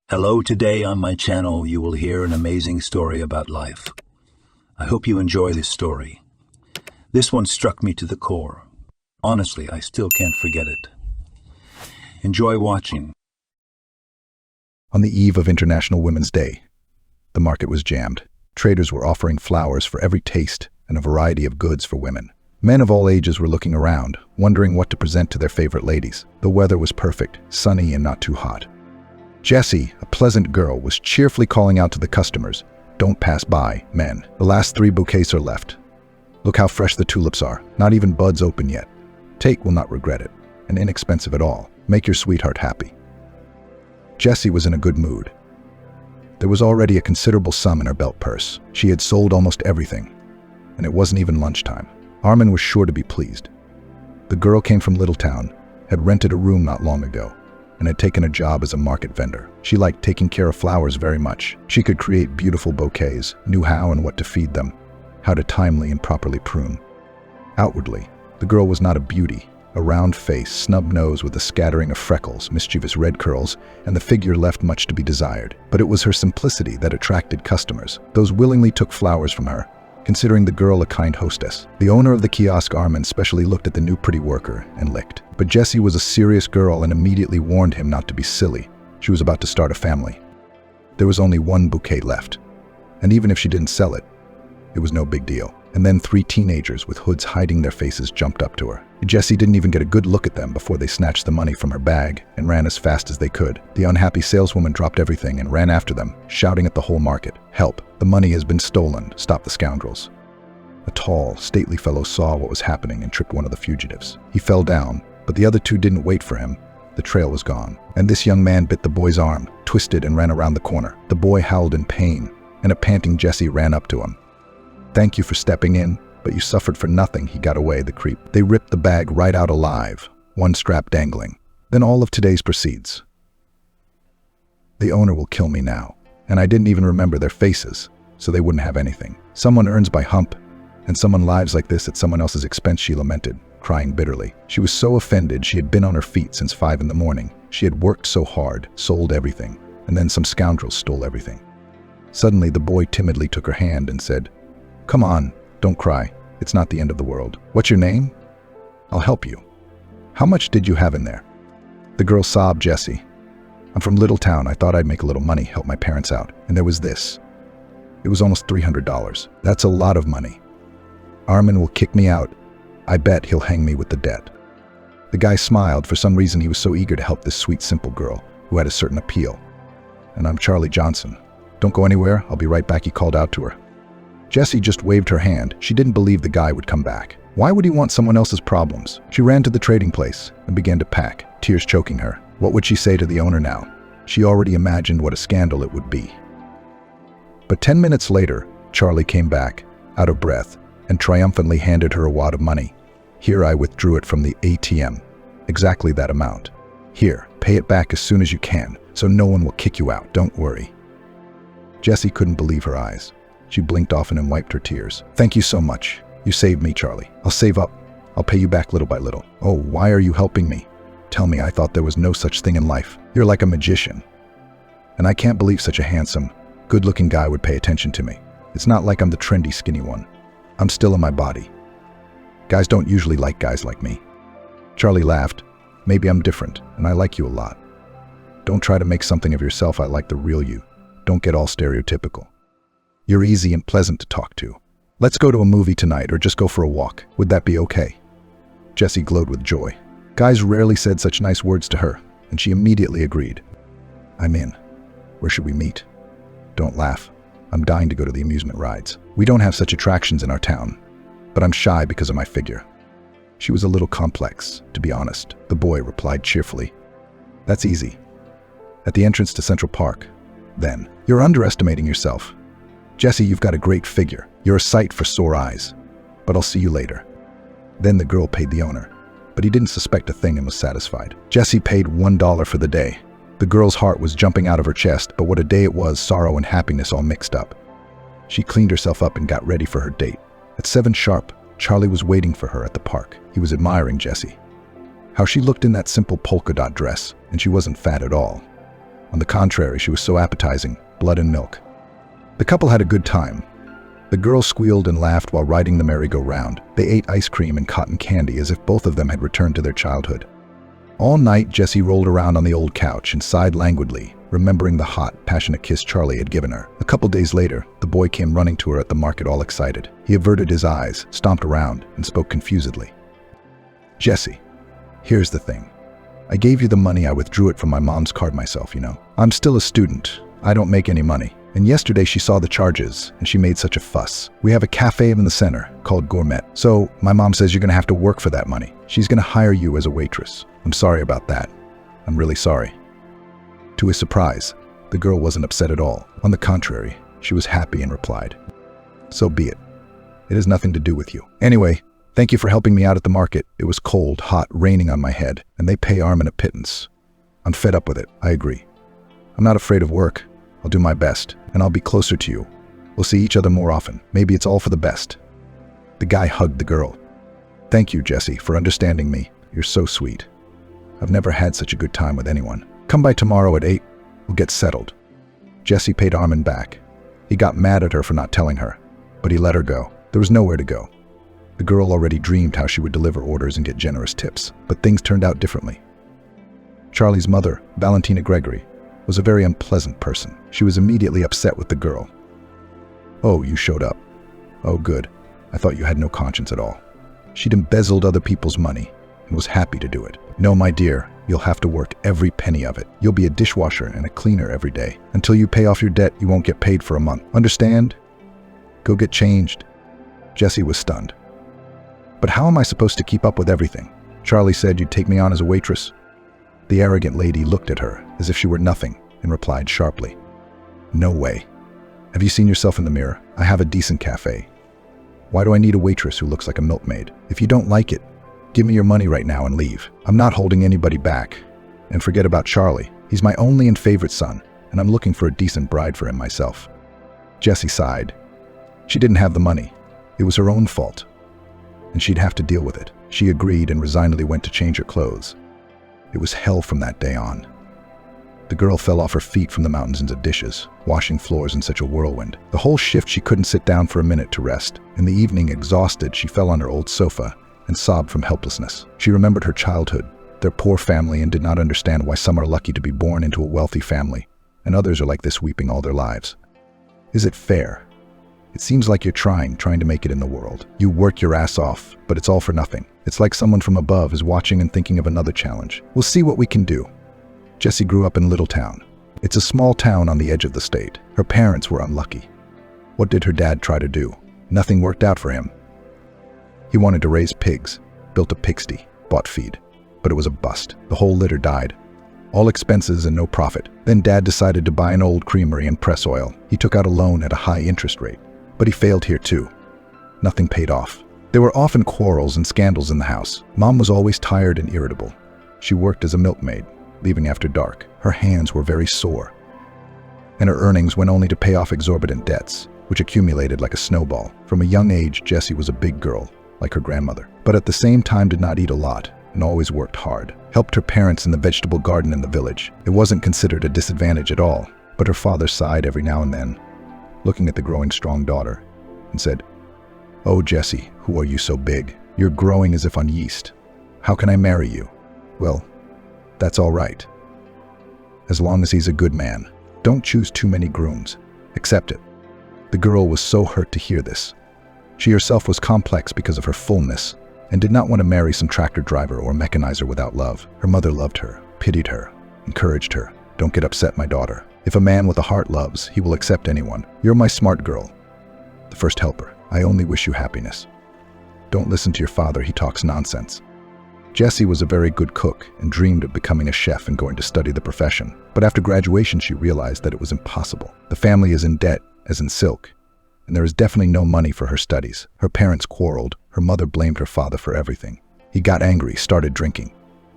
Hello, today on my channel you will hear an amazing story about life. I hope you enjoy this story. This one struck me to the core. Honestly, I still can't forget it. Enjoy watching. On the eve of International Women's Day, the market was jammed. Traders were offering flowers for every taste and a variety of goods for women. Men of all ages were looking around, wondering what to present to their favorite ladies. The weather was perfect, sunny and not too hot. Jessie, a pleasant girl, was cheerfully calling out to the customers, "Don't pass by, men. The last 3 bouquets are left. Look how fresh the tulips are, not even buds open yet. Take will not regret it, and inexpensive at all. Make your sweetheart happy." Jessie was in a good mood. There was already a considerable sum in her belt purse. She had sold almost everything, and it wasn't even lunchtime. Armin was sure to be pleased. The girl came from Littletown, had rented a room not long ago, and had taken a job as a market vendor. She liked taking care of flowers very much. She could create beautiful bouquets, knew how and what to feed them, how to timely and properly prune. Outwardly, the girl was not a beauty. A round face, snub nose with a scattering of freckles, mischievous red curls, and the figure left much to be desired. But it was her simplicity that attracted customers. Those willingly took flowers from her, considering the girl a kind hostess. The owner of the kiosk, Armin, specially looked at the new pretty worker and licked. But Jessie was a serious girl and immediately warned him not to be silly. She was about to start a family. There was only 1 bouquet left, and even if she didn't sell it, it was no big deal. And then 3 teenagers with hoods hiding their faces jumped up to her. Jessie didn't even get a good look at them before they snatched the money from her bag and ran as fast as they could. The unhappy saleswoman dropped everything and ran after them, shouting at the whole market, "Help! The money has been stolen! Stop the scoundrels!" A tall, stately fellow saw what was happening and tripped one of the fugitives. He fell down, but the other 2 didn't wait for him. The trail was gone, and this young man bit the boy's arm, twisted and ran around the corner. The boy howled in pain, and a panting Jessie ran up to him. "Thank you for stepping in, but you suffered for nothing," he got away, the creep. They ripped the bag right out alive, 1 strap dangling. Then all of today's proceeds. The owner will kill me now, and I didn't even remember their faces, so they wouldn't have anything. Someone earns by hump, and someone lives like this at someone else's expense, she lamented, crying bitterly. She was so offended she had been on her feet since 5 in the morning. She had worked so hard, sold everything, and then some scoundrels stole everything. Suddenly the boy timidly took her hand and said, "Come on, don't cry. It's not the end of the world. What's your name? I'll help you. How much did you have in there?" The girl sobbed, "Jessie, I'm from Littletown. I thought I'd make a little money, help my parents out. And there was this. It was almost $300. That's a lot of money. Armin will kick me out. I bet he'll hang me with the debt." The guy smiled. For some reason, he was so eager to help this sweet, simple girl who had a certain appeal. "And I'm Charlie Johnson. Don't go anywhere. I'll be right back," he called out to her. Jessie just waved her hand. She didn't believe the guy would come back. Why would he want someone else's problems? She ran to the trading place and began to pack, tears choking her. What would she say to the owner now? She already imagined what a scandal it would be. But 10 minutes later, Charlie came back, out of breath, and triumphantly handed her a wad of money. "Here, I withdrew it from the ATM. Exactly that amount. Here, pay it back as soon as you can, so no one will kick you out. Don't worry." Jessie couldn't believe her eyes. She blinked often and wiped her tears. "Thank you so much. You saved me, Charlie. I'll save up. I'll pay you back little by little." "Oh, why are you helping me? Tell me, I thought there was no such thing in life. You're like a magician. And I can't believe such a handsome, good-looking guy would pay attention to me. It's not like I'm the trendy, skinny one. I'm still in my body. Guys don't usually like guys like me." Charlie laughed. "Maybe I'm different, and I like you a lot. Don't try to make something of yourself. I like the real you. Don't get all stereotypical. You're easy and pleasant to talk to. Let's go to a movie tonight or just go for a walk. Would that be okay?" Jessie glowed with joy. Guys rarely said such nice words to her, and she immediately agreed. "I'm in. Where should we meet?" "Don't laugh. I'm dying to go to the amusement rides. We don't have such attractions in our town, but I'm shy because of my figure." She was a little complex, to be honest, the boy replied cheerfully. "That's easy. At the entrance to Central Park. Then, you're underestimating yourself. Jessie, you've got a great figure. You're a sight for sore eyes. But I'll see you later." Then the girl paid the owner, but he didn't suspect a thing and was satisfied. Jessie paid $1 for the day. The girl's heart was jumping out of her chest, but what a day it was, sorrow and happiness all mixed up. She cleaned herself up and got ready for her date. At 7 sharp, Charlie was waiting for her at the park. He was admiring Jessie. How she looked in that simple polka dot dress, and she wasn't fat at all. On the contrary, she was so appetizing, blood and milk. The couple had a good time. The girl squealed and laughed while riding the merry-go-round. They ate ice cream and cotton candy as if both of them had returned to their childhood. All night, Jessie rolled around on the old couch and sighed languidly, remembering the hot, passionate kiss Charlie had given her. A couple days later, the boy came running to her at the market all excited. He averted his eyes, stomped around, and spoke confusedly. "Jessie, here's the thing. I gave you the money. I withdrew it from my mom's card myself, you know. I'm still a student. I don't make any money. And yesterday she saw the charges, and she made such a fuss. We have a cafe in the center called Gourmet. So my mom says you're going to have to work for that money. She's going to hire you as a waitress. I'm sorry about that. I'm really sorry." To his surprise, the girl wasn't upset at all. On the contrary, she was happy and replied, "So be it. It has nothing to do with you. Anyway, thank you for helping me out at the market. It was cold, hot, raining on my head, and they pay Armin a pittance. I'm fed up with it, I agree. I'm not afraid of work. I'll do my best, and I'll be closer to you. We'll see each other more often. Maybe it's all for the best." The guy hugged the girl. "Thank you, Jessie, for understanding me. You're so sweet. I've never had such a good time with anyone. Come by tomorrow at 8. We'll get settled." Jessie paid Armin back. He got mad at her for not telling her, but he let her go. There was nowhere to go. The girl already dreamed how she would deliver orders and get generous tips, but things turned out differently. Charlie's mother, Valentina Gregory, was a very unpleasant person. She was immediately upset with the girl. "Oh, you showed up. Oh, good. I thought you had no conscience at all." She'd embezzled other people's money and was happy to do it. "No, my dear, you'll have to work every penny of it. You'll be a dishwasher and a cleaner every day. Until you pay off your debt, you won't get paid for a month. Understand? Go get changed." Jessie was stunned. "But how am I supposed to keep up with everything? Charlie said you'd take me on as a waitress." The arrogant lady looked at her as if she were nothing and replied sharply, "No way. Have you seen yourself in the mirror? I have a decent cafe. Why do I need a waitress who looks like a milkmaid? If you don't like it, give me your money right now and leave. I'm not holding anybody back. And forget about Charlie. He's my only and favorite son, and I'm looking for a decent bride for him myself." Jessie sighed. She didn't have the money. It was her own fault, and she'd have to deal with it. She agreed and resignedly went to change her clothes. It was hell from that day on. The girl fell off her feet from the mountains of dishes, washing floors in such a whirlwind. The whole shift she couldn't sit down for a minute to rest. In the evening, exhausted, she fell on her old sofa and sobbed from helplessness. She remembered her childhood, their poor family, and did not understand why some are lucky to be born into a wealthy family, and others are like this weeping all their lives. Is it fair? It seems like you're trying to make it in the world. You work your ass off, but it's all for nothing. It's like someone from above is watching and thinking of another challenge. We'll see what we can do. Jessie grew up in Littletown. It's a small town on the edge of the state. Her parents were unlucky. What did her dad try to do? Nothing worked out for him. He wanted to raise pigs, built a pigsty, bought feed, but it was a bust. The whole litter died. All expenses and no profit. Then Dad decided to buy an old creamery and press oil. He took out a loan at a high interest rate, but he failed here too. Nothing paid off. There were often quarrels and scandals in the house. Mom was always tired and irritable. She worked as a milkmaid, leaving after dark. Her hands were very sore, and her earnings went only to pay off exorbitant debts, which accumulated like a snowball. From a young age, Jessie was a big girl, like her grandmother, but at the same time did not eat a lot and always worked hard. Helped her parents in the vegetable garden in the village. It wasn't considered a disadvantage at all, but her father sighed every now and then, looking at the growing strong daughter, and said, "Oh, Jessie, who are you so big? You're growing as if on yeast. How can I marry you?" "Well, that's all right. As long as he's a good man. Don't choose too many grooms. Accept it." The girl was so hurt to hear this. She herself was complex because of her fullness, and did not want to marry some tractor driver or mechanizer without love. Her mother loved her, pitied her, encouraged her. "Don't get upset, my daughter. If a man with a heart loves, he will accept anyone. You're my smart girl, the first helper. I only wish you happiness. Don't listen to your father, he talks nonsense." Jessie was a very good cook and dreamed of becoming a chef and going to study the profession. But after graduation, she realized that it was impossible. The family is in debt, as in silk, and there is definitely no money for her studies. Her parents quarreled. Her mother blamed her father for everything. He got angry, started drinking,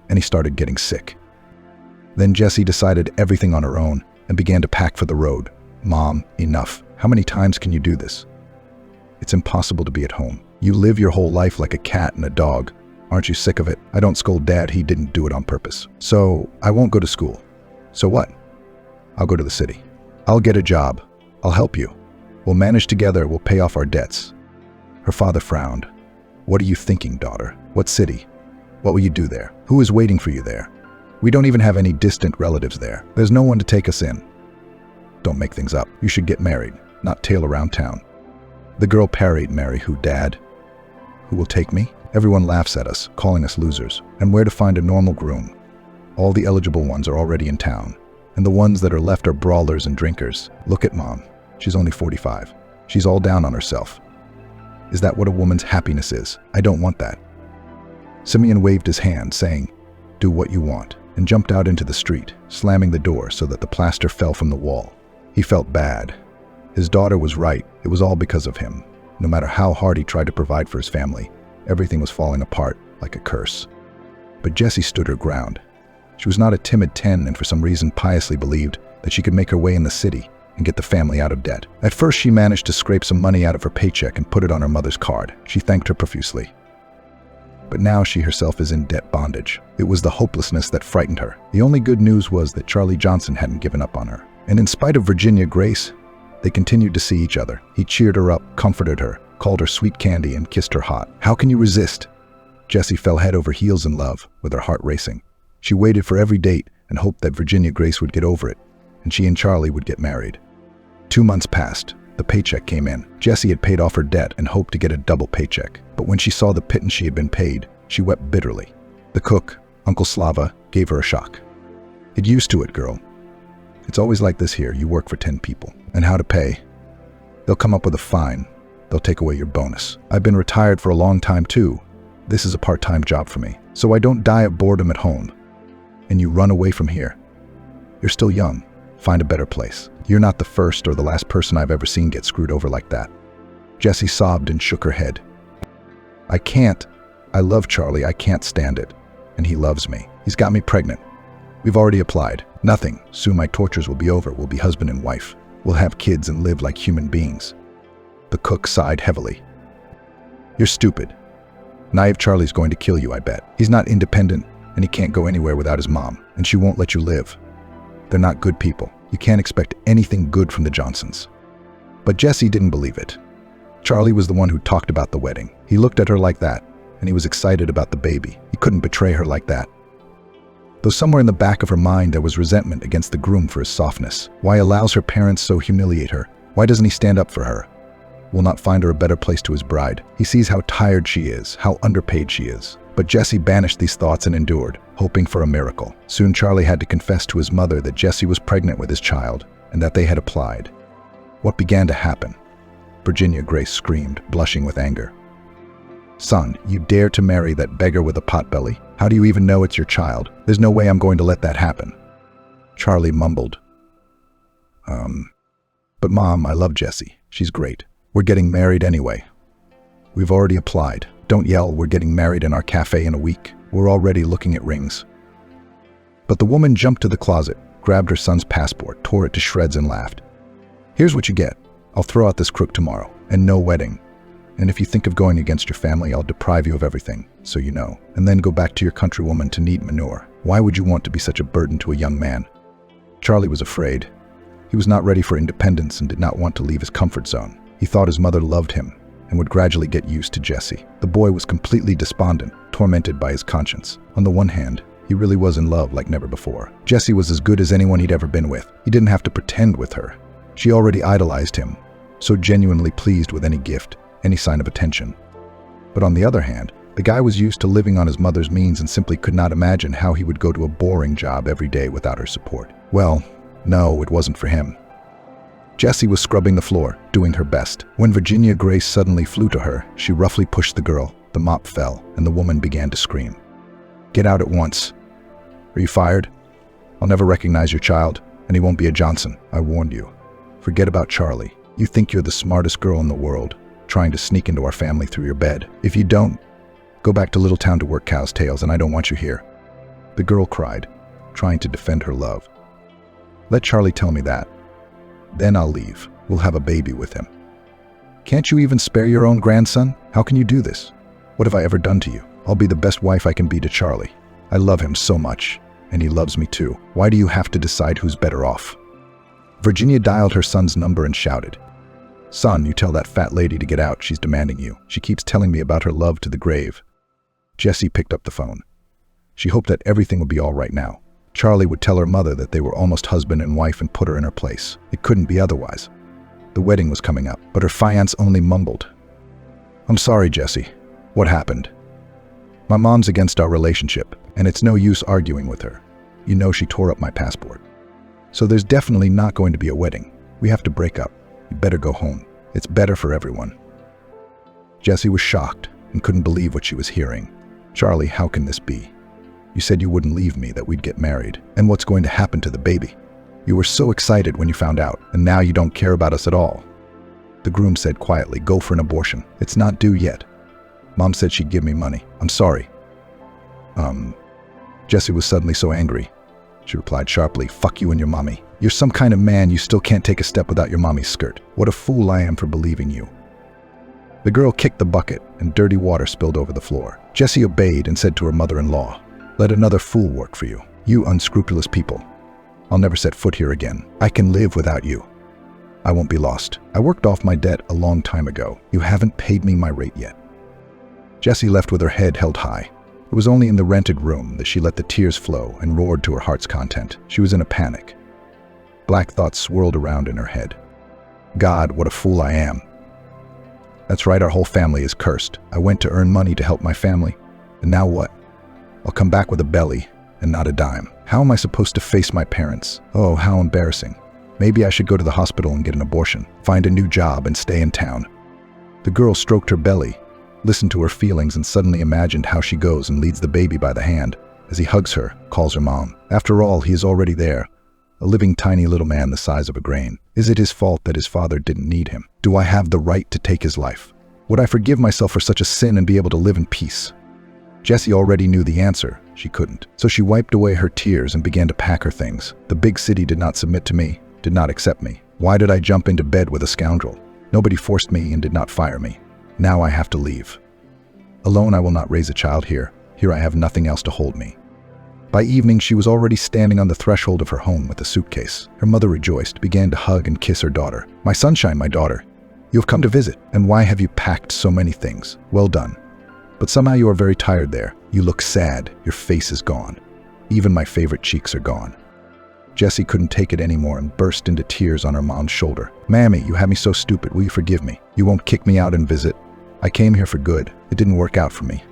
and he started getting sick. Then Jessie decided everything on her own and began to pack for the road. "Mom, enough. How many times can you do this? It's impossible to be at home. You live your whole life like a cat and a dog. Aren't you sick of it? I don't scold Dad, he didn't do it on purpose. So I won't go to school." "So what? I'll go to the city. I'll get a job. I'll help you. We'll manage together. We'll pay off our debts. Her father frowned. What are you thinking, daughter? What city? What will you do there? Who is waiting for you there? We don't even have any distant relatives there. There's no one to take us in. Don't make things up. You should get married, not tail around town. The girl parried, marry who, Dad? Who will take me? Everyone laughs at us, calling us losers. And where to find a normal groom? All the eligible ones are already in town. And the ones that are left are brawlers and drinkers. Look at Mom. She's only 45. She's all down on herself. Is that what a woman's happiness is? I don't want that. Simeon waved his hand, saying, do what you want, and jumped out into the street, slamming the door so that the plaster fell from the wall. He felt bad. His daughter was right. It was all because of him. No matter how hard he tried to provide for his family, everything was falling apart like a curse. But Jessie stood her ground. She was not a timid 10 and for some reason piously believed that she could make her way in the city and get the family out of debt. At first, she managed to scrape some money out of her paycheck and put it on her mother's card. She thanked her profusely. But now she herself is in debt bondage. It was the hopelessness that frightened her. The only good news was that Charlie Johnson hadn't given up on her. And in spite of Virginia Grace, they continued to see each other. He cheered her up, comforted her, called her sweet candy, and kissed her hot. How can you resist? Jessie fell head over heels in love, with her heart racing. She waited for every date and hoped that Virginia Grace would get over it, and she and Charlie would get married. 2 months passed. The paycheck came in. Jessie had paid off her debt and hoped to get a double paycheck. But when she saw the pittance she had been paid, she wept bitterly. The cook, Uncle Slava, gave her a shock. Get used to it, girl. It's always like this here. You work for 10 people. And how to pay? They'll come up with a fine. They'll take away your bonus. I've been retired for a long time too. This is a part-time job for me. So I don't die of boredom at home. And you run away from here. You're still young. Find a better place. You're not the first or the last person I've ever seen get screwed over like that. Jessie sobbed and shook her head. I can't. I love Charlie. I can't stand it. And he loves me. He's got me pregnant. We've already applied. Nothing. Soon my tortures will be over. We'll be husband and wife. We'll have kids and live like human beings. The cook sighed heavily. You're stupid. Naive Charlie's going to kill you, I bet. He's not independent, and he can't go anywhere without his mom, and she won't let you live. They're not good people. You can't expect anything good from the Johnsons. But Jessie didn't believe it. Charlie was the one who talked about the wedding. He looked at her like that, and he was excited about the baby. He couldn't betray her like that. Though somewhere in the back of her mind there was resentment against the groom for his softness. Why allows her parents so humiliate her? Why doesn't he stand up for her? Will not find her a better place to his bride. He sees how tired she is, how underpaid she is. But Jessie banished these thoughts and endured, hoping for a miracle. Soon Charlie had to confess to his mother that Jessie was pregnant with his child and that they had applied. What began to happen? Virginia Grace screamed, blushing with anger. Son, you dare to marry that beggar with a potbelly? How do you even know it's your child? There's no way I'm going to let that happen. Charlie mumbled. But Mom, I love Jessie. She's great. We're getting married anyway. We've already applied. Don't yell, we're getting married in our cafe in a week. We're already looking at rings. But the woman jumped to the closet, grabbed her son's passport, tore it to shreds and laughed. Here's what you get. I'll throw out this crook tomorrow, and no wedding. And if you think of going against your family, I'll deprive you of everything, so you know, and then go back to your countrywoman to knead manure. Why would you want to be such a burden to a young man? Charlie was afraid. He was not ready for independence and did not want to leave his comfort zone. He thought his mother loved him and would gradually get used to Jessie. The boy was completely despondent, tormented by his conscience. On the one hand, he really was in love like never before. Jessie was as good as anyone he'd ever been with. He didn't have to pretend with her. She already idolized him, so genuinely pleased with any gift, any sign of attention. But on the other hand, the guy was used to living on his mother's means and simply could not imagine how he would go to a boring job every day without her support. Well, no, it wasn't for him. Jessie was scrubbing the floor, doing her best. When Virginia Grace suddenly flew to her, she roughly pushed the girl. The mop fell, and the woman began to scream. Get out at once. Are you fired? I'll never recognize your child, and he won't be a Johnson. I warned you. Forget about Charlie. You think you're the smartest girl in the world, trying to sneak into our family through your bed. If you don't, go back to Little Town to work cow's tails, and I don't want you here. The girl cried, trying to defend her love. Let Charlie tell me that. Then I'll leave. We'll have a baby with him. Can't you even spare your own grandson? How can you do this? What have I ever done to you? I'll be the best wife I can be to Charlie. I love him so much, and he loves me too. Why do you have to decide who's better off? Virginia dialed her son's number and shouted, "Son, you tell that fat lady to get out. She's demanding you. She keeps telling me about her love to the grave." Jesse picked up the phone. She hoped that everything would be all right now. Charlie would tell her mother that they were almost husband and wife and put her in her place. It couldn't be otherwise. The wedding was coming up, but her fiancé only mumbled, "I'm sorry, Jesse. What happened?" "My mom's against our relationship, and it's no use arguing with her. You know she tore up my passport. So there's definitely not going to be a wedding. We have to break up. You better go home. It's better for everyone." Jesse was shocked and couldn't believe what she was hearing. "Charlie, how can this be? You said you wouldn't leave me, that we'd get married. And what's going to happen to the baby? You were so excited when you found out, and now you don't care about us at all." The groom said quietly, "Go for an abortion. It's not due yet. Mom said she'd give me money. I'm sorry." Jesse was suddenly so angry. She replied sharply, "Fuck you and your mommy. You're some kind of man, you still can't take a step without your mommy's skirt. What a fool I am for believing you." The girl kicked the bucket, and dirty water spilled over the floor. Jesse obeyed and said to her mother-in-law, "Let another fool work for you. You unscrupulous people. I'll never set foot here again. I can live without you. I won't be lost. I worked off my debt a long time ago. You haven't paid me my rate yet." Jessie left with her head held high. It was only in the rented room that she let the tears flow and roared to her heart's content. She was in a panic. Black thoughts swirled around in her head. "God, what a fool I am. That's right, our whole family is cursed. I went to earn money to help my family. And now what? I'll come back with a belly and not a dime. How am I supposed to face my parents? Oh, how embarrassing. Maybe I should go to the hospital and get an abortion, find a new job and stay in town." The girl stroked her belly, listened to her feelings, and suddenly imagined how she goes and leads the baby by the hand as he hugs her, calls her mom. After all, he is already there, a living tiny little man the size of a grain. Is it his fault that his father didn't need him? Do I have the right to take his life? Would I forgive myself for such a sin and be able to live in peace? Jessie already knew the answer. She couldn't. So she wiped away her tears and began to pack her things. The big city did not submit to me, did not accept me. Why did I jump into bed with a scoundrel? Nobody forced me and did not fire me. Now I have to leave. Alone I will not raise a child here. Here I have nothing else to hold me. By evening she was already standing on the threshold of her home with a suitcase. Her mother rejoiced, began to hug and kiss her daughter. "My sunshine, my daughter. You have come to visit. And why have you packed so many things? Well done. But somehow you are very tired there. You look sad. Your face is gone. Even my favorite cheeks are gone." Jessie couldn't take it anymore and burst into tears on her mom's shoulder. "Mammy, you have me so stupid. Will you forgive me? You won't kick me out and visit? I came here for good. It didn't work out for me.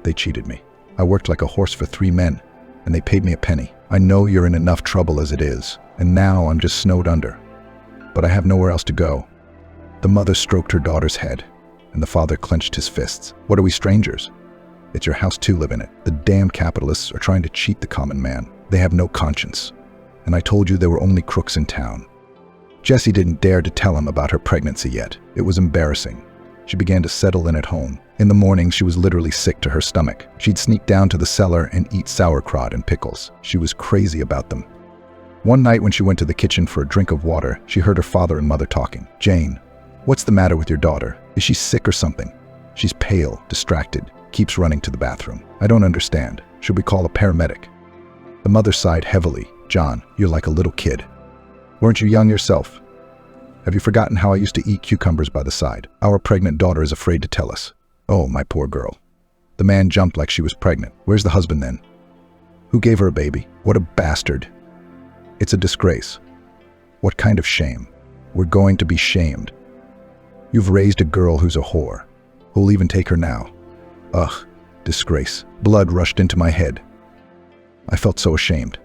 They cheated me. I worked like a horse for 3 men, and they paid me a penny. I know you're in enough trouble as it is, and now I'm just snowed under. But I have nowhere else to go." The mother stroked her daughter's head, and the father clenched his fists. "What are we, strangers? It's your house too, live in it. The damn capitalists are trying to cheat the common man. They have no conscience. And I told you there were only crooks in town." Jessie didn't dare to tell him about her pregnancy yet. It was embarrassing. She began to settle in at home. In the morning, she was literally sick to her stomach. She'd sneak down to the cellar and eat sauerkraut and pickles. She was crazy about them. One night when she went to the kitchen for a drink of water, she heard her father and mother talking. "Jane, what's the matter with your daughter? Is she sick or something? She's pale, distracted, keeps running to the bathroom. I don't understand. Should we call a paramedic?" The mother sighed heavily. "John, you're like a little kid. Weren't you young yourself? Have you forgotten how I used to eat cucumbers by the side? Our pregnant daughter is afraid to tell us." "Oh, my poor girl." The man jumped like she was pregnant. "Where's the husband then? Who gave her a baby? What a bastard. It's a disgrace. What kind of shame? We're going to be shamed. You've raised a girl who's a whore. Who'll even take her now? Ugh, disgrace." Blood rushed into my head. I felt so ashamed.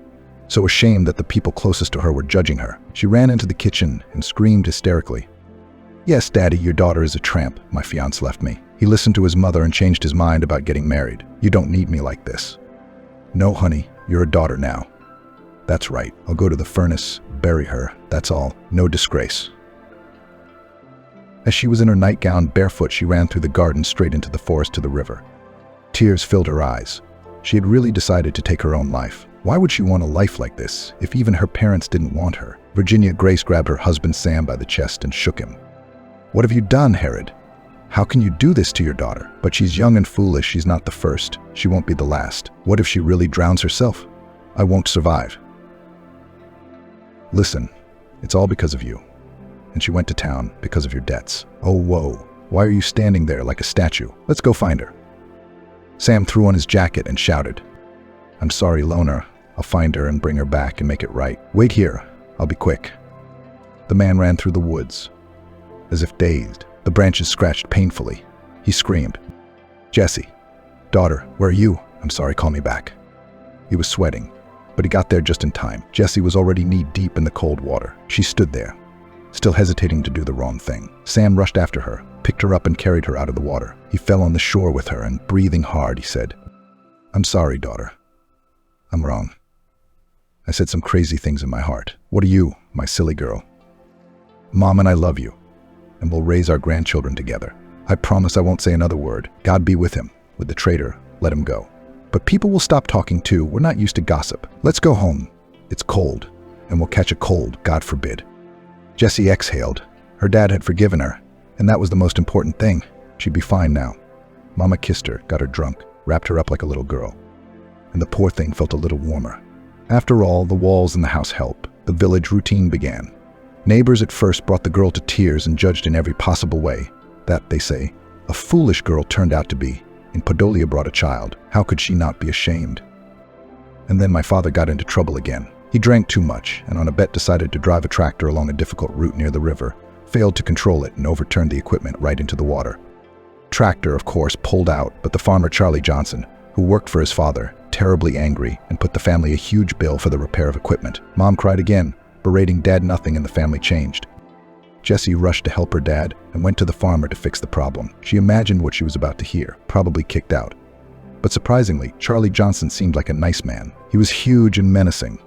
So ashamed that the people closest to her were judging her. She ran into the kitchen and screamed hysterically. "Yes, Daddy, your daughter is a tramp." My fiancé left me. He listened to his mother and changed his mind about getting married. "You don't need me like this." "No, honey, you're a daughter now." "That's right. I'll go to the furnace, bury her. That's all. No disgrace." As she was in her nightgown, barefoot, she ran through the garden straight into the forest to the river. Tears filled her eyes. She had really decided to take her own life. Why would she want a life like this, if even her parents didn't want her? Virginia Grace grabbed her husband Sam by the chest and shook him. "What have you done, Herod? How can you do this to your daughter? But she's young and foolish. She's not the first. She won't be the last. What if she really drowns herself? I won't survive." "Listen, It's all because of you. And she went to town because of your debts. Oh, whoa. Why are you standing there like a statue? Let's go find her. Sam threw on his jacket and shouted, I'm sorry, loner. I'll find her and bring her back and make it right. Wait here. I'll be quick. The man ran through the woods. As if dazed, the branches scratched painfully. He screamed, Jesse, daughter, where are you? I'm sorry, call me back. He was sweating, but he got there just in time. Jessie was already knee-deep in the cold water. She stood there, still hesitating to do the wrong thing. Sam rushed after her, picked her up and carried her out of the water. He fell on the shore with her and, breathing hard, he said, I'm sorry, daughter. I'm wrong. I said some crazy things in my heart. What are you, my silly girl? Mom and I love you, and we'll raise our grandchildren together. I promise I won't say another word. God be with him. With the traitor, let him go. But people will stop talking too. We're not used to gossip. Let's go home. It's cold, and we'll catch a cold, God forbid. Jessie exhaled. Her dad had forgiven her, and that was the most important thing. She'd be fine now. Mama kissed her, got her drunk, wrapped her up like a little girl. And the poor thing felt a little warmer. After all, the walls in the house helped. The village routine began. Neighbors at first brought the girl to tears and judged in every possible way. That, they say, a foolish girl turned out to be. And Podolia brought a child. How could she not be ashamed? And then my father got into trouble again. He drank too much, and on a bet decided to drive a tractor along a difficult route near the river, failed to control it, and overturned the equipment right into the water. Tractor, of course, pulled out, but the farmer Charlie Johnson, who worked for his father, terribly angry, and put the family a huge bill for the repair of equipment. Mom cried again, berating Dad nothing, and the family changed. Jessie rushed to help her dad and went to the farmer to fix the problem. She imagined what she was about to hear, probably kicked out. But surprisingly, Charlie Johnson seemed like a nice man. He was huge and menacing,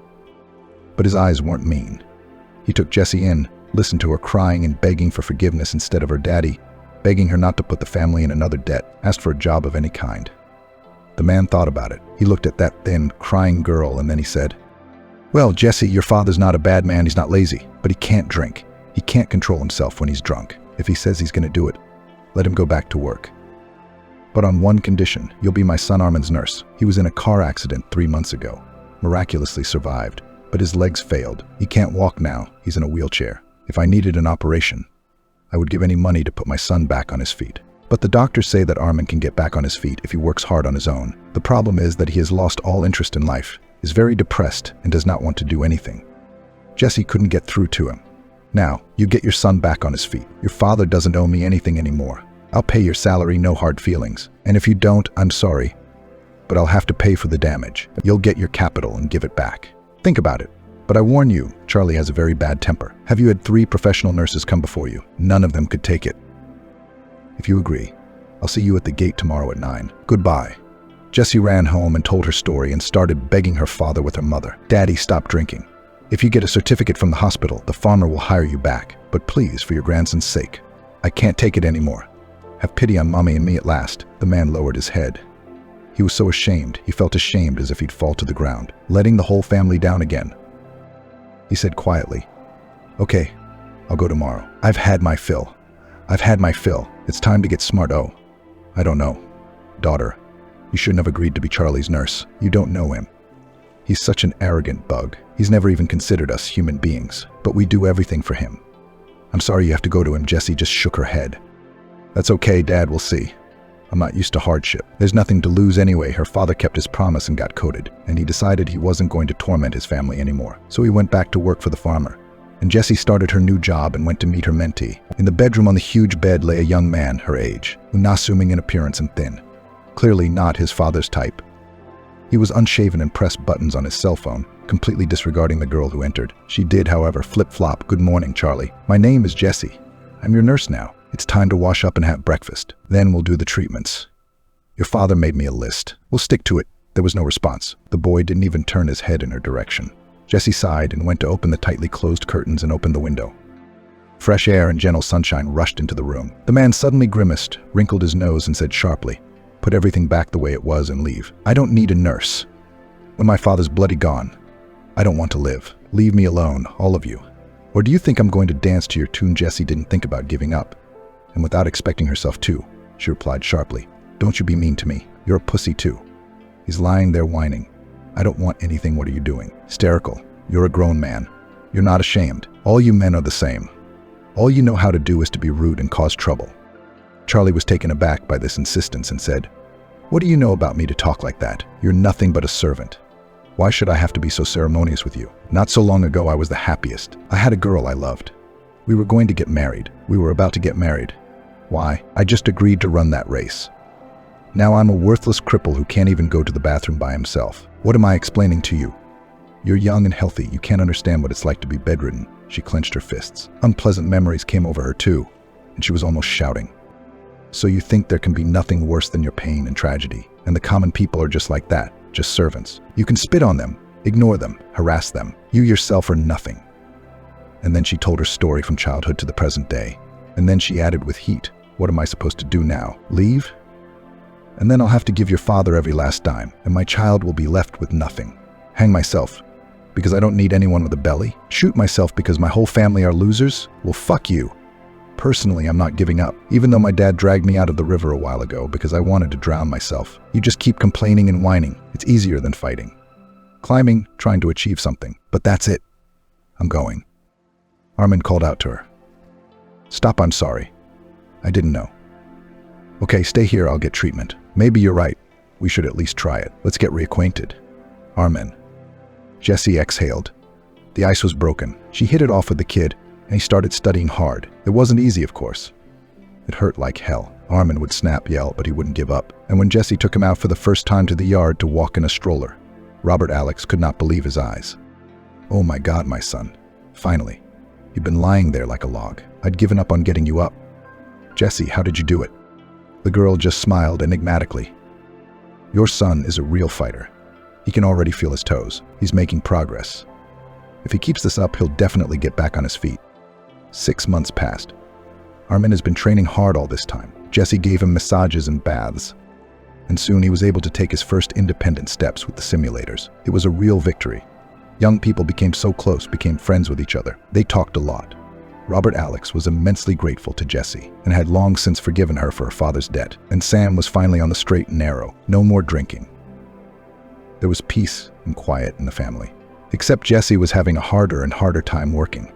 but his eyes weren't mean. He took Jessie in, listened to her crying and begging for forgiveness instead of her daddy, begging her not to put the family in another debt, asked for a job of any kind. The man thought about it. He looked at that thin, crying girl, and then he said, Well, Jessie, your father's not a bad man, he's not lazy, but he can't drink. He can't control himself when he's drunk. If he says he's going to do it, let him go back to work. But on one condition, you'll be my son Armin's nurse. He was in a car accident 3 months ago, miraculously survived, but his legs failed. He can't walk now, he's in a wheelchair. If I needed an operation, I would give any money to put my son back on his feet. But the doctors say that Armin can get back on his feet if he works hard on his own. The problem is that he has lost all interest in life, is very depressed, and does not want to do anything. Jessie couldn't get through to him. Now, you get your son back on his feet. Your father doesn't owe me anything anymore. I'll pay your salary, no hard feelings. And if you don't, I'm sorry, but I'll have to pay for the damage. You'll get your capital and give it back. Think about it. But I warn you, Charlie has a very bad temper. Have you had 3 professional nurses come before you? None of them could take it. If you agree, I'll see you at the gate tomorrow at 9. Goodbye. Jessie ran home and told her story and started begging her father with her mother. Daddy, stop drinking. If you get a certificate from the hospital, the farmer will hire you back. But please, for your grandson's sake, I can't take it anymore. Have pity on Mommy and me at last. The man lowered his head. He was so ashamed, he felt ashamed as if he'd fall to the ground, letting the whole family down again. He said quietly, Okay, I'll go tomorrow. I've had my fill. It's time to get smart. Oh, I don't know. Daughter, you shouldn't have agreed to be Charlie's nurse. You don't know him. He's such an arrogant bug. He's never even considered us human beings, but we do everything for him. I'm sorry you have to go to him. Jessie just shook her head. That's okay, Dad, we'll see. I'm not used to hardship. There's nothing to lose anyway. Her father kept his promise and got coded, and he decided he wasn't going to torment his family anymore. So he went back to work for the farmer. And Jessie started her new job and went to meet her mentee. In the bedroom on the huge bed lay a young man her age, unassuming in appearance and thin. Clearly not his father's type. He was unshaven and pressed buttons on his cell phone, completely disregarding the girl who entered. She did, however, flip-flop. Good morning, Charlie. My name is Jessie. I'm your nurse now. It's time to wash up and have breakfast. Then we'll do the treatments. Your father made me a list. We'll stick to it. There was no response. The boy didn't even turn his head in her direction. Jessie sighed and went to open the tightly closed curtains and opened the window. Fresh air and gentle sunshine rushed into the room. The man suddenly grimaced, wrinkled his nose, and said sharply, Put everything back the way it was and leave. I don't need a nurse. When my father's bloody gone, I don't want to live. Leave me alone, all of you. Or do you think I'm going to dance to your tune? Jessie didn't think about giving up. And without expecting herself to, she replied sharply, Don't you be mean to me. You're a pussy too. He's lying there whining. I don't want anything. What are you doing? Hysterical. You're a grown man. You're not ashamed. All you men are the same. All you know how to do is to be rude and cause trouble. Charlie was taken aback by this insistence and said, "What do you know about me to talk like that? You're nothing but a servant. Why should I have to be so ceremonious with you? Not so long ago I was the happiest. I had a girl I loved. We were going to get married. We were about to get married. Why? I just agreed to run that race. Now I'm a worthless cripple who can't even go to the bathroom by himself. What am I explaining to you? You're young and healthy. You can't understand what it's like to be bedridden." She clenched her fists. Unpleasant memories came over her too, and she was almost shouting. "So you think there can be nothing worse than your pain and tragedy, and the common people are just like that, just servants. You can spit on them, ignore them, harass them. You yourself are nothing." And then she told her story from childhood to the present day. And then she added with heat, "What am I supposed to do now? Leave? And then I'll have to give your father every last dime, and my child will be left with nothing. Hang myself, because I don't need anyone with a belly? Shoot myself because my whole family are losers? Well, fuck you. Personally, I'm not giving up, even though my dad dragged me out of the river a while ago because I wanted to drown myself. You just keep complaining and whining. It's easier than fighting. Climbing, trying to achieve something. But that's it. I'm going." Armin called out to her. "Stop, I'm sorry. I didn't know." "Okay, stay here, I'll get treatment. Maybe you're right. We should at least try it. Let's get reacquainted." Armin. Jessie exhaled. The ice was broken. She hit it off with the kid, and he started studying hard. It wasn't easy, of course. It hurt like hell. Armin would snap, yell, but he wouldn't give up. And when Jessie took him out for the first time to the yard to walk in a stroller, Robert Alex could not believe his eyes. "Oh my God, my son. Finally. You've been lying there like a log. I'd given up on getting you up." "Jessie, how did you do it?" The girl just smiled enigmatically. "Your son is a real fighter. He can already feel his toes. He's making progress. If he keeps this up, he'll definitely get back on his feet." 6 months passed. Armin has been training hard all this time. Jessie gave him massages and baths. And soon he was able to take his first independent steps with the simulators. It was a real victory. Young people became so close, became friends with each other. They talked a lot. Robert Alex was immensely grateful to Jessie and had long since forgiven her for her father's debt. And Sam was finally on the straight and narrow. No more drinking. There was peace and quiet in the family. Except Jessie was having a harder and harder time working.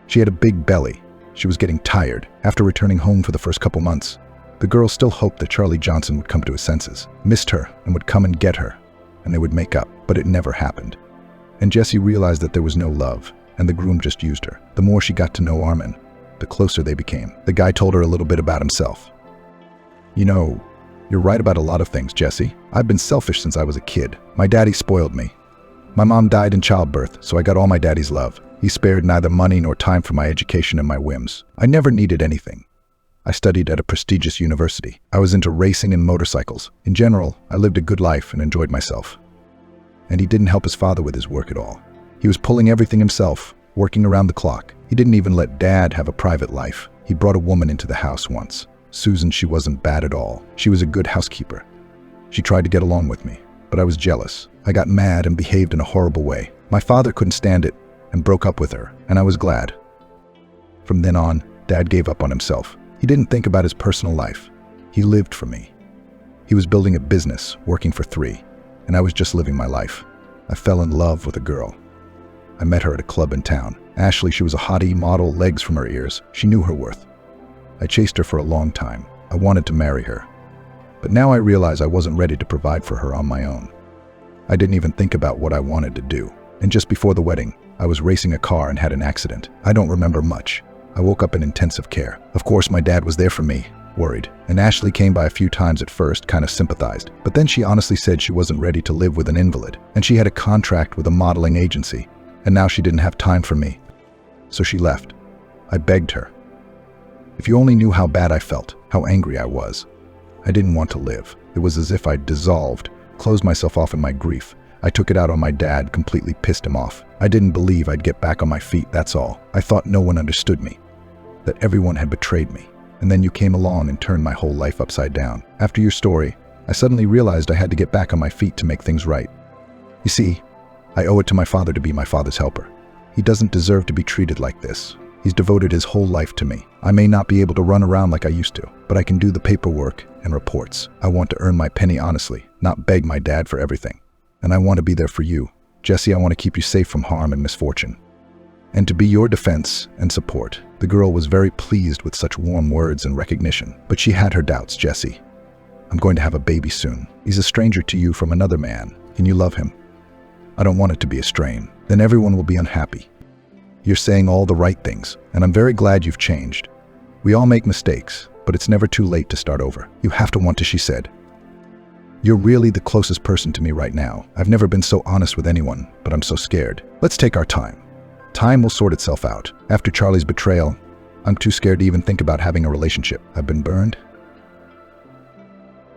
She had a big belly. She was getting tired. After returning home for the first couple months, the girl still hoped that Charlie Johnson would come to his senses, missed her, and would come and get her, and they would make up, but it never happened. And Jessie realized that there was no love, and the groom just used her. The more she got to know Armin, the closer they became. The guy told her a little bit about himself. "You know, you're right about a lot of things, Jessie. I've been selfish since I was a kid. My daddy spoiled me. My mom died in childbirth, so I got all my daddy's love. He spared neither money nor time for my education and my whims. I never needed anything. I studied at a prestigious university. I was into racing and motorcycles. In general, I lived a good life and enjoyed myself. And he didn't help his father with his work at all. He was pulling everything himself, working around the clock. He didn't even let Dad have a private life. He brought a woman into the house once. Susan, she wasn't bad at all. She was a good housekeeper. She tried to get along with me, but I was jealous. I got mad and behaved in a horrible way. My father couldn't stand it and broke up with her, and I was glad. From then on, Dad gave up on himself. He didn't think about his personal life. He lived for me. He was building a business, working for 3, and I was just living my life. I fell in love with a girl. I met her at a club in town. Ashley, she was a hottie model, legs from her ears. She knew her worth. I chased her for a long time. I wanted to marry her. But now I realize I wasn't ready to provide for her on my own. I didn't even think about what I wanted to do. And just before the wedding, I was racing a car and had an accident. I don't remember much. I woke up in intensive care. Of course, my dad was there for me, worried. And Ashley came by a few times at first, kind of sympathized. But then she honestly said she wasn't ready to live with an invalid. And she had a contract with a modeling agency. And now she didn't have time for me. So she left. I begged her. If you only knew how bad I felt, how angry I was. I didn't want to live. It was as if I'd dissolved, closed myself off in my grief. I took it out on my dad, completely pissed him off. I didn't believe I'd get back on my feet, that's all. I thought no one understood me, that everyone had betrayed me. And then you came along and turned my whole life upside down. After your story, I suddenly realized I had to get back on my feet to make things right. You see, I owe it to my father to be my father's helper. He doesn't deserve to be treated like this. He's devoted his whole life to me. I may not be able to run around like I used to, but I can do the paperwork and reports. I want to earn my penny honestly, not beg my dad for everything. And I want to be there for you. Jessie, I want to keep you safe from harm and misfortune. and to be your defense and support. The girl was very pleased with such warm words and recognition, but she had her doubts. Jesse, I'm going to have a baby soon. He's a stranger to you from another man, and you love him. I don't want it to be a strain. Then everyone will be unhappy. You're saying all the right things, and I'm very glad you've changed. We all make mistakes, but it's never too late to start over. You have to want to, she said. You're really the closest person to me right now. I've never been so honest with anyone, but I'm so scared. Let's take our time. Time will sort itself out. After Charlie's betrayal, I'm too scared to even think about having a relationship. I've been burned.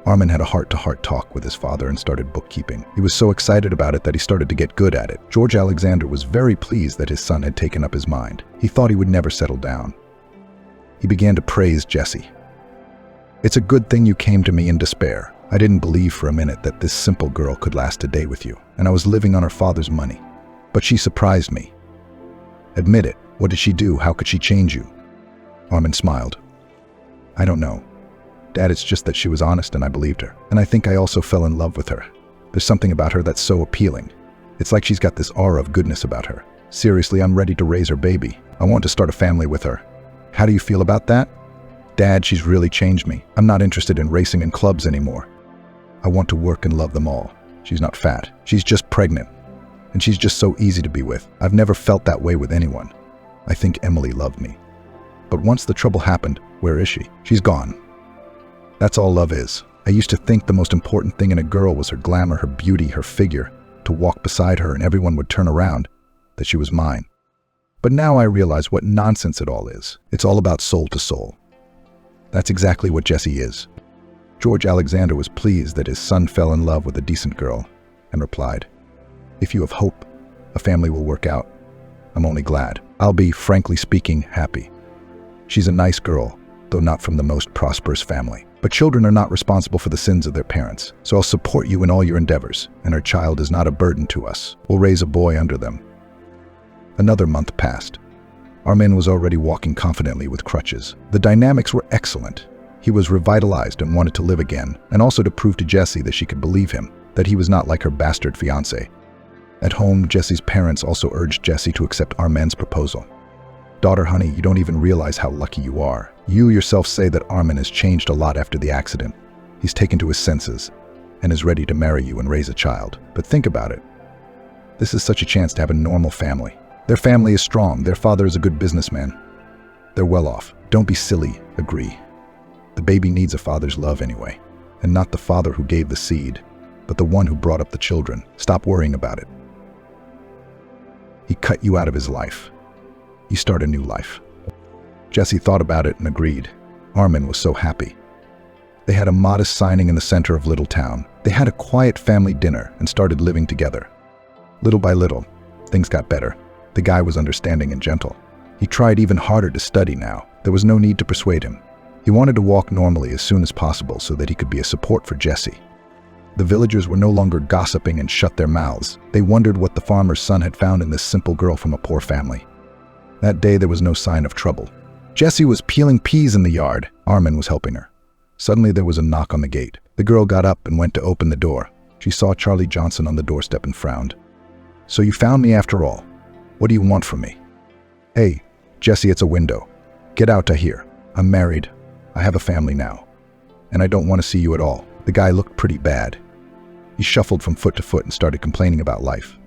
Armin had a heart-to-heart talk with his father and started bookkeeping. He was so excited about it that he started to get good at it. George Alexander was very pleased that his son had taken up his mind. He thought he would never settle down. He began to praise Jesse. It's a good thing you came to me in despair. I didn't believe for a minute that this simple girl could last a day with you, and I was living on her father's money. But she surprised me. Admit it. What did she do? How could she change you? Armin smiled. I don't know. Dad, it's just that she was honest and I believed her. And I think I also fell in love with her. There's something about her that's so appealing. It's like she's got this aura of goodness about her. Seriously, I'm ready to raise her baby. I want to start a family with her. How do you feel about that? Dad, she's really changed me. I'm not interested in racing in clubs anymore. I want to work and love them all. She's not fat. She's just pregnant. And she's just so easy to be with. I've never felt that way with anyone. I think Emily loved me. But once the trouble happened, where is she? She's gone. That's all love is. I used to think the most important thing in a girl was her glamour, her beauty, her figure, to walk beside her and everyone would turn around, that she was mine. But now I realize what nonsense it all is. It's all about soul to soul. That's exactly what Jesse is. George Alexander was pleased that his son fell in love with a decent girl and replied, if you have hope, a family will work out. I'm only glad. I'll be, frankly speaking, happy. She's a nice girl, though not from the most prosperous family. But children are not responsible for the sins of their parents, so I'll support you in all your endeavors, and our child is not a burden to us. We'll raise a boy under them. Another month passed. Armin was already walking confidently with crutches. The dynamics were excellent. He was revitalized and wanted to live again, and also to prove to Jessie that she could believe him, that he was not like her bastard fiancé. At home, Jessie's parents also urged Jessie to accept Armin's proposal. Daughter, honey, you don't even realize how lucky you are. You yourself say that Armin has changed a lot after the accident. He's taken to his senses and is ready to marry you and raise a child. But think about it. This is such a chance to have a normal family. Their family is strong. Their father is a good businessman. They're well off. Don't be silly. Agree. The baby needs a father's love anyway, and not the father who gave the seed, but the one who brought up the children. Stop worrying about it. He cut you out of his life. You start a new life. Jessie thought about it and agreed. Armin was so happy. They had a modest signing in the center of Little Town. They had a quiet family dinner and started living together. Little by little, things got better. The guy was understanding and gentle. He tried even harder to study now. There was no need to persuade him. He wanted to walk normally as soon as possible so that he could be a support for Jessie. The villagers were no longer gossiping and shut their mouths. They wondered what the farmer's son had found in this simple girl from a poor family. That day there was no sign of trouble. Jessie was peeling peas in the yard. Armin was helping her. Suddenly there was a knock on the gate. The girl got up and went to open the door. She saw Charlie Johnson on the doorstep and frowned. So you found me after all. What do you want from me? Hey, Jessie, it's a window. Get out to here. I'm married. I have a family now. And I don't want to see you at all. The guy looked pretty bad. He shuffled from foot to foot and started complaining about life.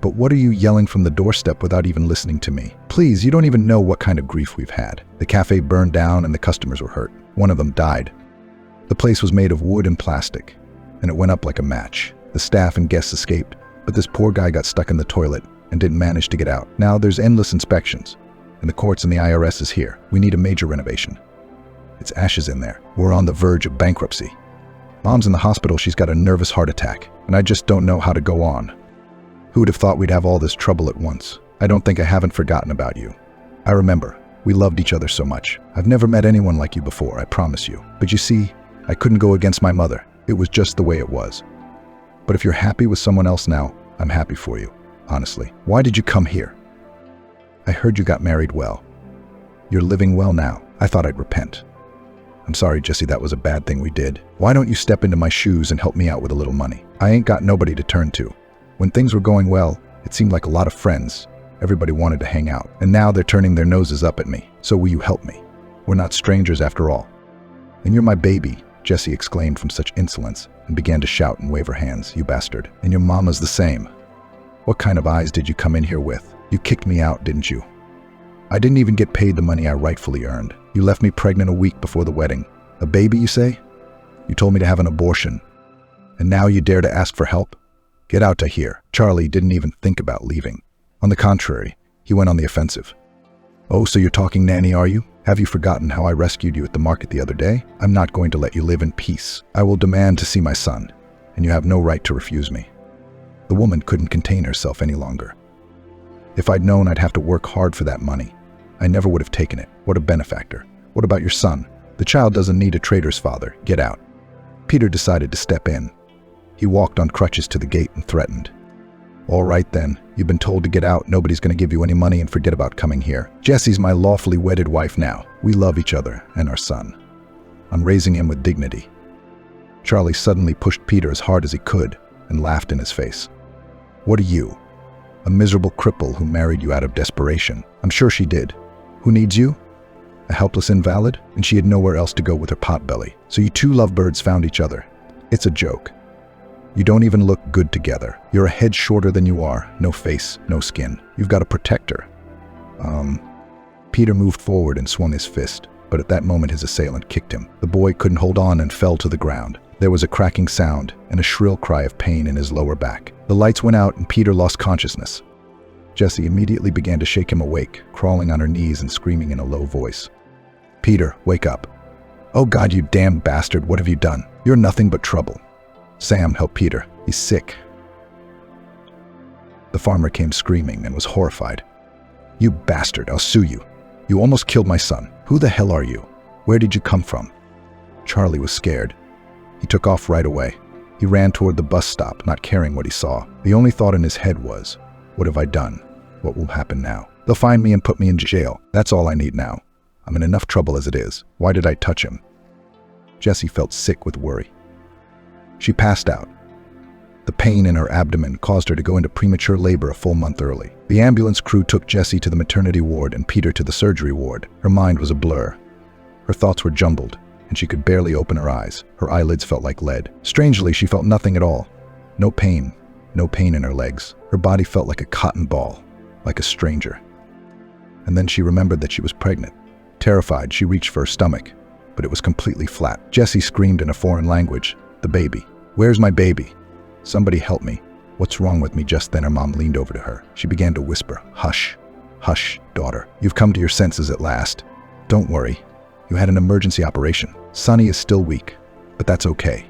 But what are you yelling from the doorstep without even listening to me? Please, you don't even know what kind of grief we've had. The cafe burned down and the customers were hurt. One of them died. The place was made of wood and plastic, and it went up like a match. The staff and guests escaped, but this poor guy got stuck in the toilet and didn't manage to get out. Now there's endless inspections, and the courts and the IRS is here. We need a major renovation. It's ashes in there. We're on the verge of bankruptcy. Mom's in the hospital. She's got a nervous heart attack, and I just don't know how to go on. Who would have thought we'd have all this trouble at once? I don't think I haven't forgotten about you. I remember. We loved each other so much. I've never met anyone like you before, I promise you. But you see, I couldn't go against my mother. It was just the way it was. But if you're happy with someone else now, I'm happy for you, honestly. Why did you come here? I heard you got married well. You're living well now. I thought I'd repent. I'm sorry, Jessie, that was a bad thing we did. Why don't you step into my shoes and help me out with a little money? I ain't got nobody to turn to. When things were going well, it seemed like a lot of friends, Everybody wanted to hang out, and now they're turning their noses up at me. So will you help me? We're not strangers after all. And you're my baby, Jessie exclaimed from such insolence and began to shout and wave her hands. You bastard. And your mama's the same. What kind of eyes did you come in here with? You kicked me out, didn't you? I didn't even get paid the money I rightfully earned. You left me pregnant a week before the wedding. A baby, you say? You told me to have an abortion. And now you dare to ask for help? Get out of here. Charlie didn't even think about leaving. On the contrary, he went on the offensive. Oh, so you're talking nanny, are you? Have you forgotten how I rescued you at the market the other day? I'm not going to let you live in peace. I will demand to see my son, and you have no right to refuse me. The woman couldn't contain herself any longer. If I'd known I'd have to work hard for that money, I never would have taken it. What a benefactor. What about your son? The child doesn't need a traitor's father. Get out. Peter decided to step in. He walked on crutches to the gate and threatened. All right then, you've been told to get out. Nobody's going to give you any money, and forget about coming here. Jessie's my lawfully wedded wife now. We love each other and our son. I'm raising him with dignity. Charlie suddenly pushed Peter as hard as he could and laughed in his face. What are you? A miserable cripple who married you out of desperation. I'm sure she did. Who needs you? A helpless invalid? And she had nowhere else to go with her potbelly. So you two lovebirds found each other. It's a joke. You don't even look good together. You're a head shorter than you are. No face, no skin. You've got a protector. Peter moved forward and swung his fist, but at that moment his assailant kicked him. The boy couldn't hold on and fell to the ground. There was a cracking sound and a shrill cry of pain in his lower back. The lights went out and Peter lost consciousness. Jessie immediately began to shake him awake, crawling on her knees and screaming in a low voice. Peter, wake up. Oh God, you damn bastard, what have you done? You're nothing but trouble. Sam, help Peter. He's sick. The farmer came screaming and was horrified. You bastard, I'll sue you. You almost killed my son. Who the hell are you? Where did you come from? Charlie was scared. He took off right away. He ran toward the bus stop, not caring what he saw. The only thought in his head was, what have I done? What will happen now? They'll find me and put me in jail. That's all I need now. I'm in enough trouble as it is. Why did I touch him? Jessie felt sick with worry. She passed out. The pain in her abdomen caused her to go into premature labor a full month early. The ambulance crew took Jessie to the maternity ward and Peter to the surgery ward. Her mind was a blur. Her thoughts were jumbled, and she could barely open her eyes. Her eyelids felt like lead. Strangely, she felt nothing at all. No pain in her legs. Her body felt like a cotton ball, like a stranger. And then she remembered that she was pregnant. Terrified, she reached for her stomach, but it was completely flat. Jessie screamed in a foreign language, "The baby. Where's my baby? Somebody help me. What's wrong with me?" Just then her mom leaned over to her. She began to whisper, "Hush, hush, daughter. You've come to your senses at last. Don't worry. You had an emergency operation. Sonny is still weak, but that's okay.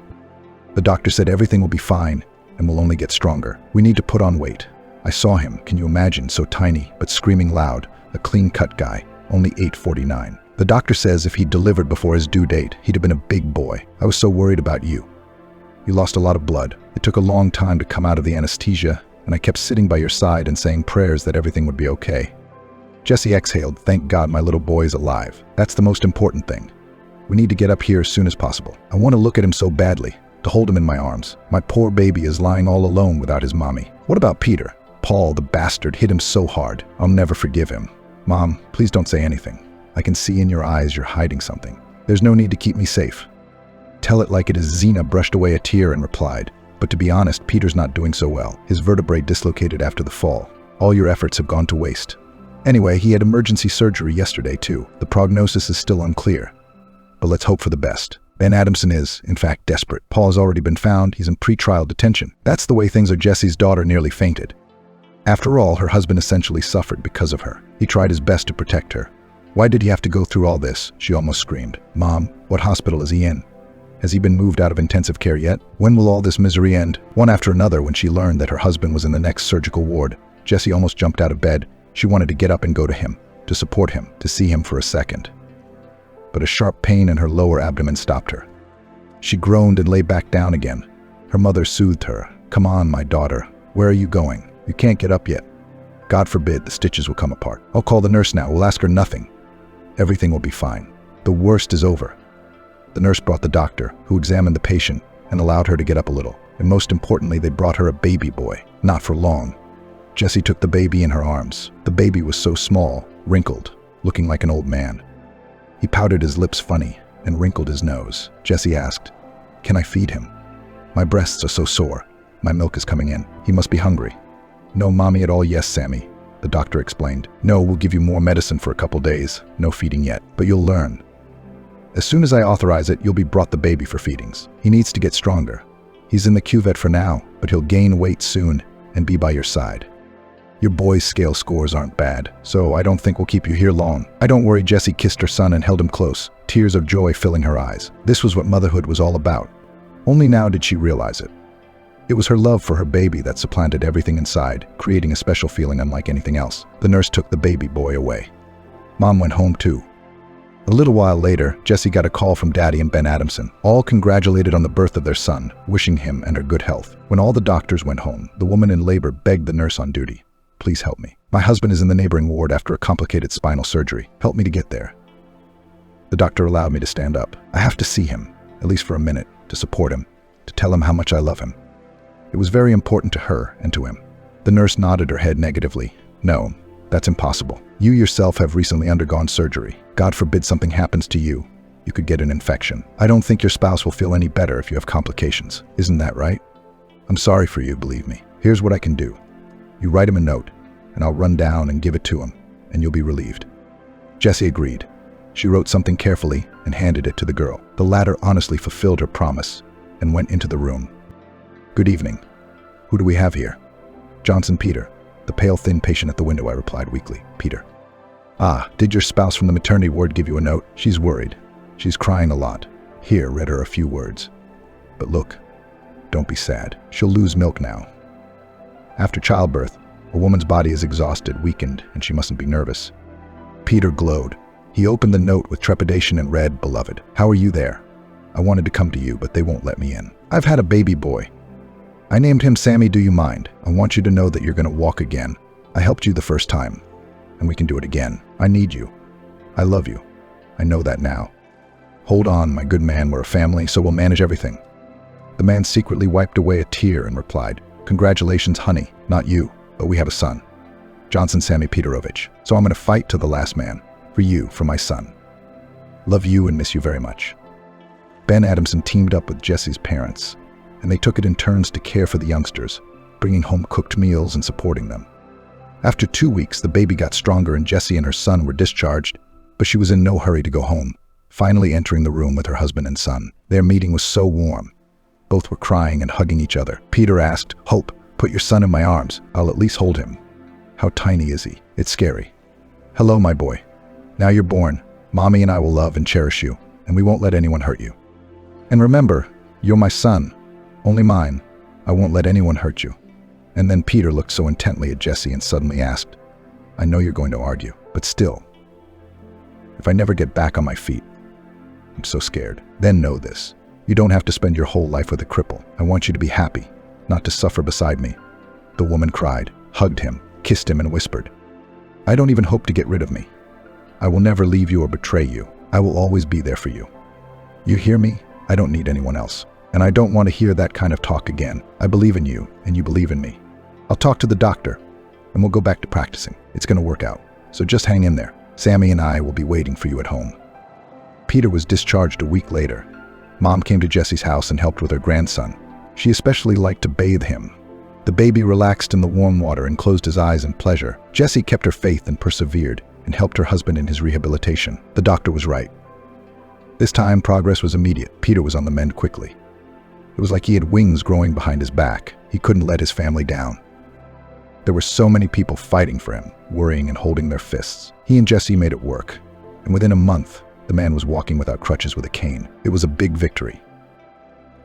The doctor said everything will be fine and will only get stronger. We need to put on weight. I saw him, can you imagine, so tiny, but screaming loud, a clean-cut guy, only 8'49". The doctor says if he'd delivered before his due date, he'd have been a big boy. I was so worried about you. You lost a lot of blood. It took a long time to come out of the anesthesia, and I kept sitting by your side and saying prayers that everything would be okay." Jessie exhaled, "Thank God my little boy is alive. That's the most important thing. We need to get up here as soon as possible. I want to look at him so badly, to hold him in my arms. My poor baby is lying all alone without his mommy. What about Peter? Paul, the bastard, hit him so hard. I'll never forgive him. Mom, please don't say anything. I can see in your eyes you're hiding something. There's no need to keep me safe." "Tell it like it is." Zena brushed away a tear and replied, "But to be honest, Peter's not doing so well. His vertebrae dislocated after the fall. All your efforts have gone to waste. Anyway, he had emergency surgery yesterday too. The prognosis is still unclear. But let's hope for the best. Ben Adamson is, in fact, desperate. Paul has already been found. He's in pre-trial detention. That's the way things are. Jessie's daughter nearly fainted. After all, her husband essentially suffered because of her. He tried his best to protect her. Why did he have to go through all this? She almost screamed. Mom, what hospital is he in? Has he been moved out of intensive care yet? When will all this misery end? One after another, when she learned that her husband was in the next surgical ward, Jessie almost jumped out of bed. She wanted to get up and go to him, to support him, to see him for a second. But a sharp pain in her lower abdomen stopped her. She groaned and lay back down again. Her mother soothed her. "Come on, my daughter. Where are you going? You can't get up yet. God forbid the stitches will come apart. I'll call the nurse now. We'll ask her nothing. Everything will be fine. The worst is over." The nurse brought the doctor, who examined the patient and allowed her to get up a little. And most importantly, they brought her a baby boy. Not for long. Jessie took the baby in her arms. The baby was so small, wrinkled, looking like an old man. He pouted his lips funny and wrinkled his nose. Jessie asked, "Can I feed him? My breasts are so sore. My milk is coming in. He must be hungry." "No, Mommy, at all. Yes, Sammy," the doctor explained. "No, we'll give you more medicine for a couple days. No feeding yet, but you'll learn. As soon as I authorize it, you'll be brought the baby for feedings. He needs to get stronger. He's in the cuvette for now, but he'll gain weight soon and be by your side. Your boy's scale scores aren't bad, so I don't think we'll keep you here long." "I don't worry." Jessie kissed her son and held him close, tears of joy filling her eyes. This was what motherhood was all about. Only now did she realize it. It was her love for her baby that supplanted everything inside, creating a special feeling unlike anything else. The nurse took the baby boy away. Mom went home too. A little while later, Jessie got a call from Daddy and Ben Adamson. All congratulated on the birth of their son, wishing him and her good health. When all the doctors went home, the woman in labor begged the nurse on duty, "Please help me. My husband is in the neighboring ward after a complicated spinal surgery. Help me to get there." The doctor allowed me to stand up. "I have to see him, at least for a minute, to support him, to tell him how much I love him." It was very important to her and to him. The nurse nodded her head negatively. "No, that's impossible. You yourself have recently undergone surgery. God forbid something happens to you. You could get an infection. I don't think your spouse will feel any better if you have complications. Isn't that right? I'm sorry for you, believe me. Here's what I can do. You write him a note, and I'll run down and give it to him, and you'll be relieved." Jessie agreed. She wrote something carefully and handed it to the girl. The latter honestly fulfilled her promise and went into the room. "Good evening. Who do we have here?" "Johnson Peter, the pale, thin patient at the window," I replied weakly. "Peter." "Ah, did your spouse from the maternity ward give you a note? She's worried. She's crying a lot." Here read her a few words. "But look, don't be sad. She'll lose milk now. After childbirth, a woman's body is exhausted, weakened, and she mustn't be nervous." Peter glowed. He opened the note with trepidation and read, "Beloved, how are you there? I wanted to come to you, but they won't let me in. I've had a baby boy. I named him Sammy. Do you mind? I want you to know that you're going to walk again. I helped you the first time, and we can do it again. I need you. I love you. I know that now. Hold on, my good man. We're a family, so we'll manage everything." The man secretly wiped away a tear and replied, "Congratulations, honey. Not you, but we have a son. Johnson Sammy Peterovich. So I'm going to fight to the last man. For you, for my son. Love you and miss you very much." Ben Adamson teamed up with Jessie's parents, and they took it in turns to care for the youngsters, bringing home cooked meals and supporting them. After 2 weeks, the baby got stronger and Jessie and her son were discharged, but she was in no hurry to go home, finally entering the room with her husband and son. Their meeting was so warm. Both were crying and hugging each other. Peter asked, "Hope, put your son in my arms. I'll at least hold him. How tiny is he? It's scary. Hello, my boy. Now you're born. Mommy and I will love and cherish you, and we won't let anyone hurt you. And remember, you're my son. Only mine. I won't let anyone hurt you." And then Peter looked so intently at Jessie and suddenly asked, "I know you're going to argue, but still, if I never get back on my feet, I'm so scared. Then know this. You don't have to spend your whole life with a cripple. I want you to be happy, not to suffer beside me." The woman cried, hugged him, kissed him, and whispered, "I don't even hope to get rid of me. I will never leave you or betray you. I will always be there for you. You hear me? I don't need anyone else. And I don't want to hear that kind of talk again. I believe in you, and you believe in me. I'll talk to the doctor, and we'll go back to practicing. It's going to work out. So just hang in there. Sammy and I will be waiting for you at home." Peter was discharged a week later. Mom came to Jessie's house and helped with her grandson. She especially liked to bathe him. The baby relaxed in the warm water and closed his eyes in pleasure. Jessie kept her faith and persevered, and helped her husband in his rehabilitation. The doctor was right. This time, progress was immediate. Peter was on the mend quickly. It was like he had wings growing behind his back. He couldn't let his family down. There were so many people fighting for him, worrying and holding their fists. He and Jessie made it work, and within a month, the man was walking without crutches with a cane. It was a big victory.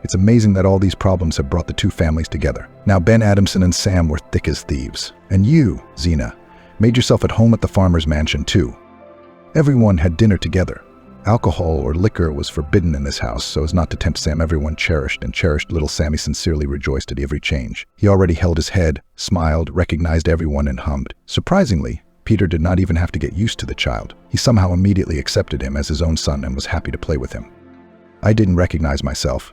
It's amazing that all these problems have brought the two families together. Now Ben Adamson and Sam were thick as thieves. And you, Zena, made yourself at home at the farmer's mansion too. Everyone had dinner together. Alcohol or liquor was forbidden in this house so as not to tempt Sam. Everyone cherished little Sammy sincerely rejoiced at every change. He already held his head, smiled, recognized everyone, and hummed. Surprisingly, Peter did not even have to get used to the child. He somehow immediately accepted him as his own son and was happy to play with him. I didn't recognize myself.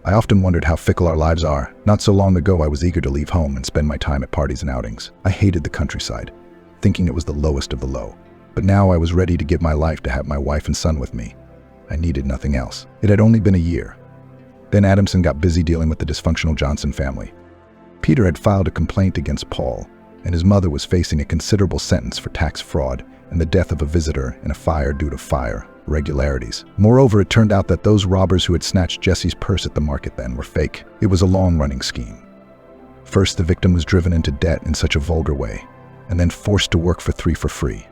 I often wondered how fickle our lives are. Not so long ago, I was eager to leave home and spend my time at parties and outings. I hated the countryside, thinking it was the lowest of the low. But now I was ready to give my life to have my wife and son with me. I needed nothing else. It had only been a year. Then Adamson got busy dealing with the dysfunctional Johnson family. Peter had filed a complaint against Paul, and his mother was facing a considerable sentence for tax fraud and the death of a visitor in a fire due to fire irregularities. Moreover, it turned out that those robbers who had snatched Jesse's purse at the market then were fake. It was a long-running scheme. First, the victim was driven into debt in such a vulgar way, and then forced to work for free.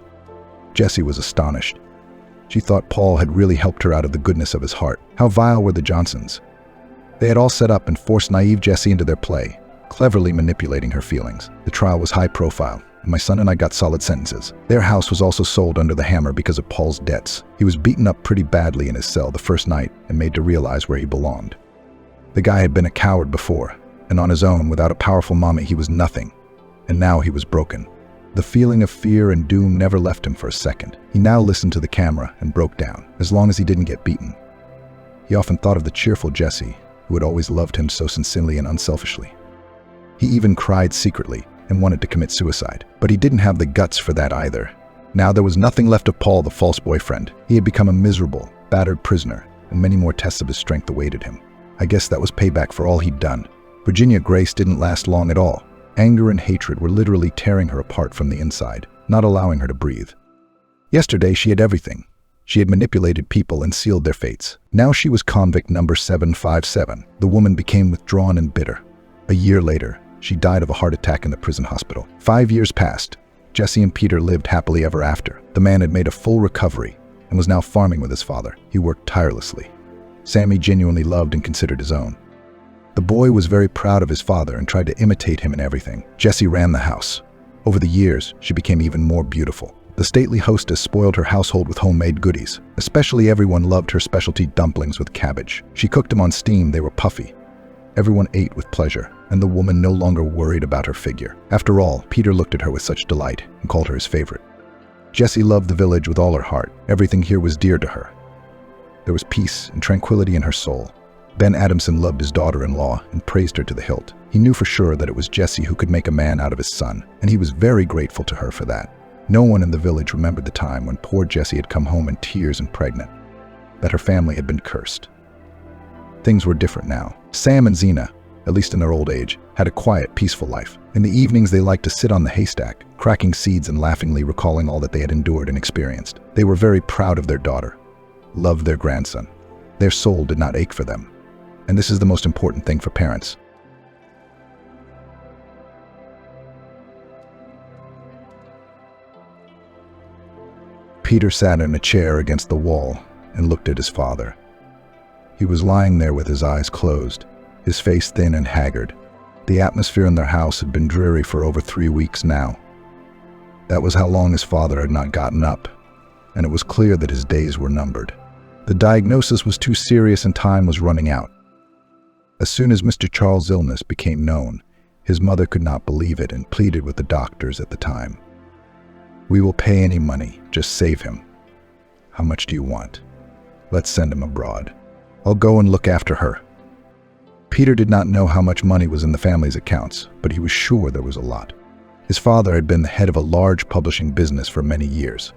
Jessie was astonished. She thought Paul had really helped her out of the goodness of his heart. How vile were the Johnsons? They had all set up and forced naive Jessie into their play, cleverly manipulating her feelings. The trial was high profile, and my son and I got solid sentences. Their house was also sold under the hammer because of Paul's debts. He was beaten up pretty badly in his cell the first night and made to realize where he belonged. The guy had been a coward before, and on his own, without a powerful mommy, he was nothing. And now he was broken. The feeling of fear and doom never left him for a second. He now listened to the camera and broke down, as long as he didn't get beaten. He often thought of the cheerful Jessie, who had always loved him so sincerely and unselfishly. He even cried secretly and wanted to commit suicide, but he didn't have the guts for that either. Now there was nothing left of Paul, the false boyfriend. He had become a miserable, battered prisoner, and many more tests of his strength awaited him. I guess that was payback for all he'd done. Virginia Grace didn't last long at all. Anger and hatred were literally tearing her apart from the inside, not allowing her to breathe. Yesterday she had everything. She had manipulated people and sealed their fates. Now she was convict number 757. The woman became withdrawn and bitter. A year later, she died of a heart attack in the prison hospital. 5 years passed. Jesse and Peter lived happily ever after. The man had made a full recovery and was now farming with his father. He worked tirelessly. Sammy genuinely loved and considered his own. The boy was very proud of his father and tried to imitate him in everything. Jessie ran the house. Over the years, she became even more beautiful. The stately hostess spoiled her household with homemade goodies. Especially everyone loved her specialty dumplings with cabbage. She cooked them on steam. They were puffy. Everyone ate with pleasure, and the woman no longer worried about her figure. After all, Peter looked at her with such delight and called her his favorite. Jessie loved the village with all her heart. Everything here was dear to her. There was peace and tranquility in her soul. Ben Adamson loved his daughter-in-law and praised her to the hilt. He knew for sure that it was Jessie who could make a man out of his son, and he was very grateful to her for that. No one in the village remembered the time when poor Jessie had come home in tears and pregnant, that her family had been cursed. Things were different now. Sam and Zena, at least in their old age, had a quiet, peaceful life. In the evenings, they liked to sit on the haystack, cracking seeds and laughingly recalling all that they had endured and experienced. They were very proud of their daughter, loved their grandson. Their soul did not ache for them. And this is the most important thing for parents. Peter sat in a chair against the wall and looked at his father. He was lying there with his eyes closed, his face thin and haggard. The atmosphere in their house had been dreary for over 3 weeks now. That was how long his father had not gotten up, and it was clear that his days were numbered. The diagnosis was too serious and time was running out. As soon as Mr. Charles' illness became known, his mother could not believe it and pleaded with the doctors at the time. "We will pay any money, just save him. How much do you want? Let's send him abroad. I'll go and look after her." Peter did not know how much money was in the family's accounts, but he was sure there was a lot. His father had been the head of a large publishing business for many years.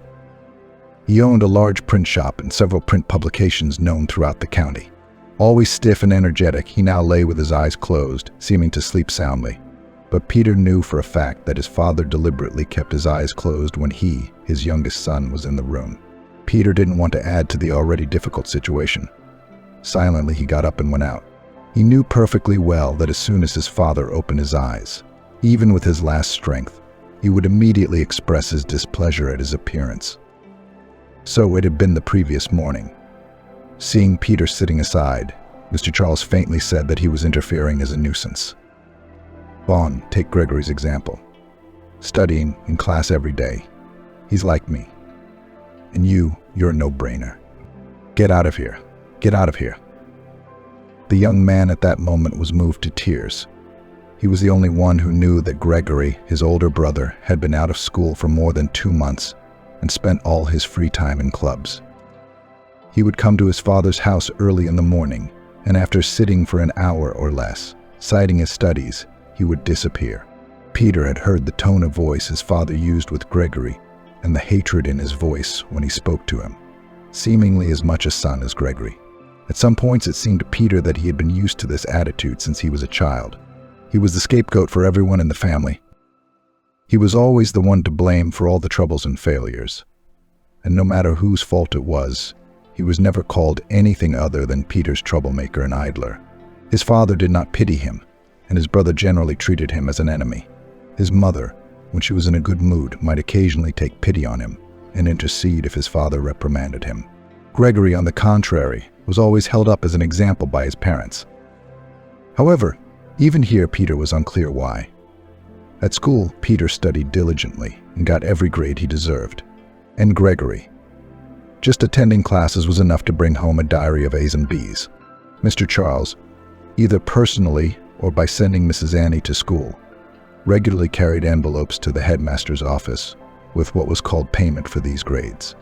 He owned a large print shop and several print publications known throughout the county. Always stiff and energetic, he now lay with his eyes closed, seeming to sleep soundly. But Peter knew for a fact that his father deliberately kept his eyes closed when he, his youngest son, was in the room. Peter didn't want to add to the already difficult situation. Silently, he got up and went out. He knew perfectly well that as soon as his father opened his eyes, even with his last strength, he would immediately express his displeasure at his appearance. So it had been the previous morning. Seeing Peter sitting aside, Mr. Charles faintly said that he was interfering as a nuisance. "Vaughn, take Gregory's example. Studying in class every day. He's like me. And you're a no-brainer. Get out of here. Get out of here." The young man at that moment was moved to tears. He was the only one who knew that Gregory, his older brother, had been out of school for more than 2 months and spent all his free time in clubs. He would come to his father's house early in the morning, and after sitting for an hour or less, citing his studies, he would disappear. Peter had heard the tone of voice his father used with Gregory and the hatred in his voice when he spoke to him, seemingly as much a son as Gregory. At some points it seemed to Peter that he had been used to this attitude since he was a child. He was the scapegoat for everyone in the family. He was always the one to blame for all the troubles and failures. And no matter whose fault it was, he was never called anything other than Peter's troublemaker and idler. His father did not pity him, and his brother generally treated him as an enemy. His mother, when she was in a good mood, might occasionally take pity on him and intercede if his father reprimanded him. Gregory, on the contrary, was always held up as an example by his parents. However, even here Peter was unclear why. At school, Peter studied diligently and got every grade he deserved. And Gregory, just attending classes was enough to bring home a diary of A's and B's. Mr. Charles, either personally or by sending Mrs. Annie to school, regularly carried envelopes to the headmaster's office with what was called payment for these grades.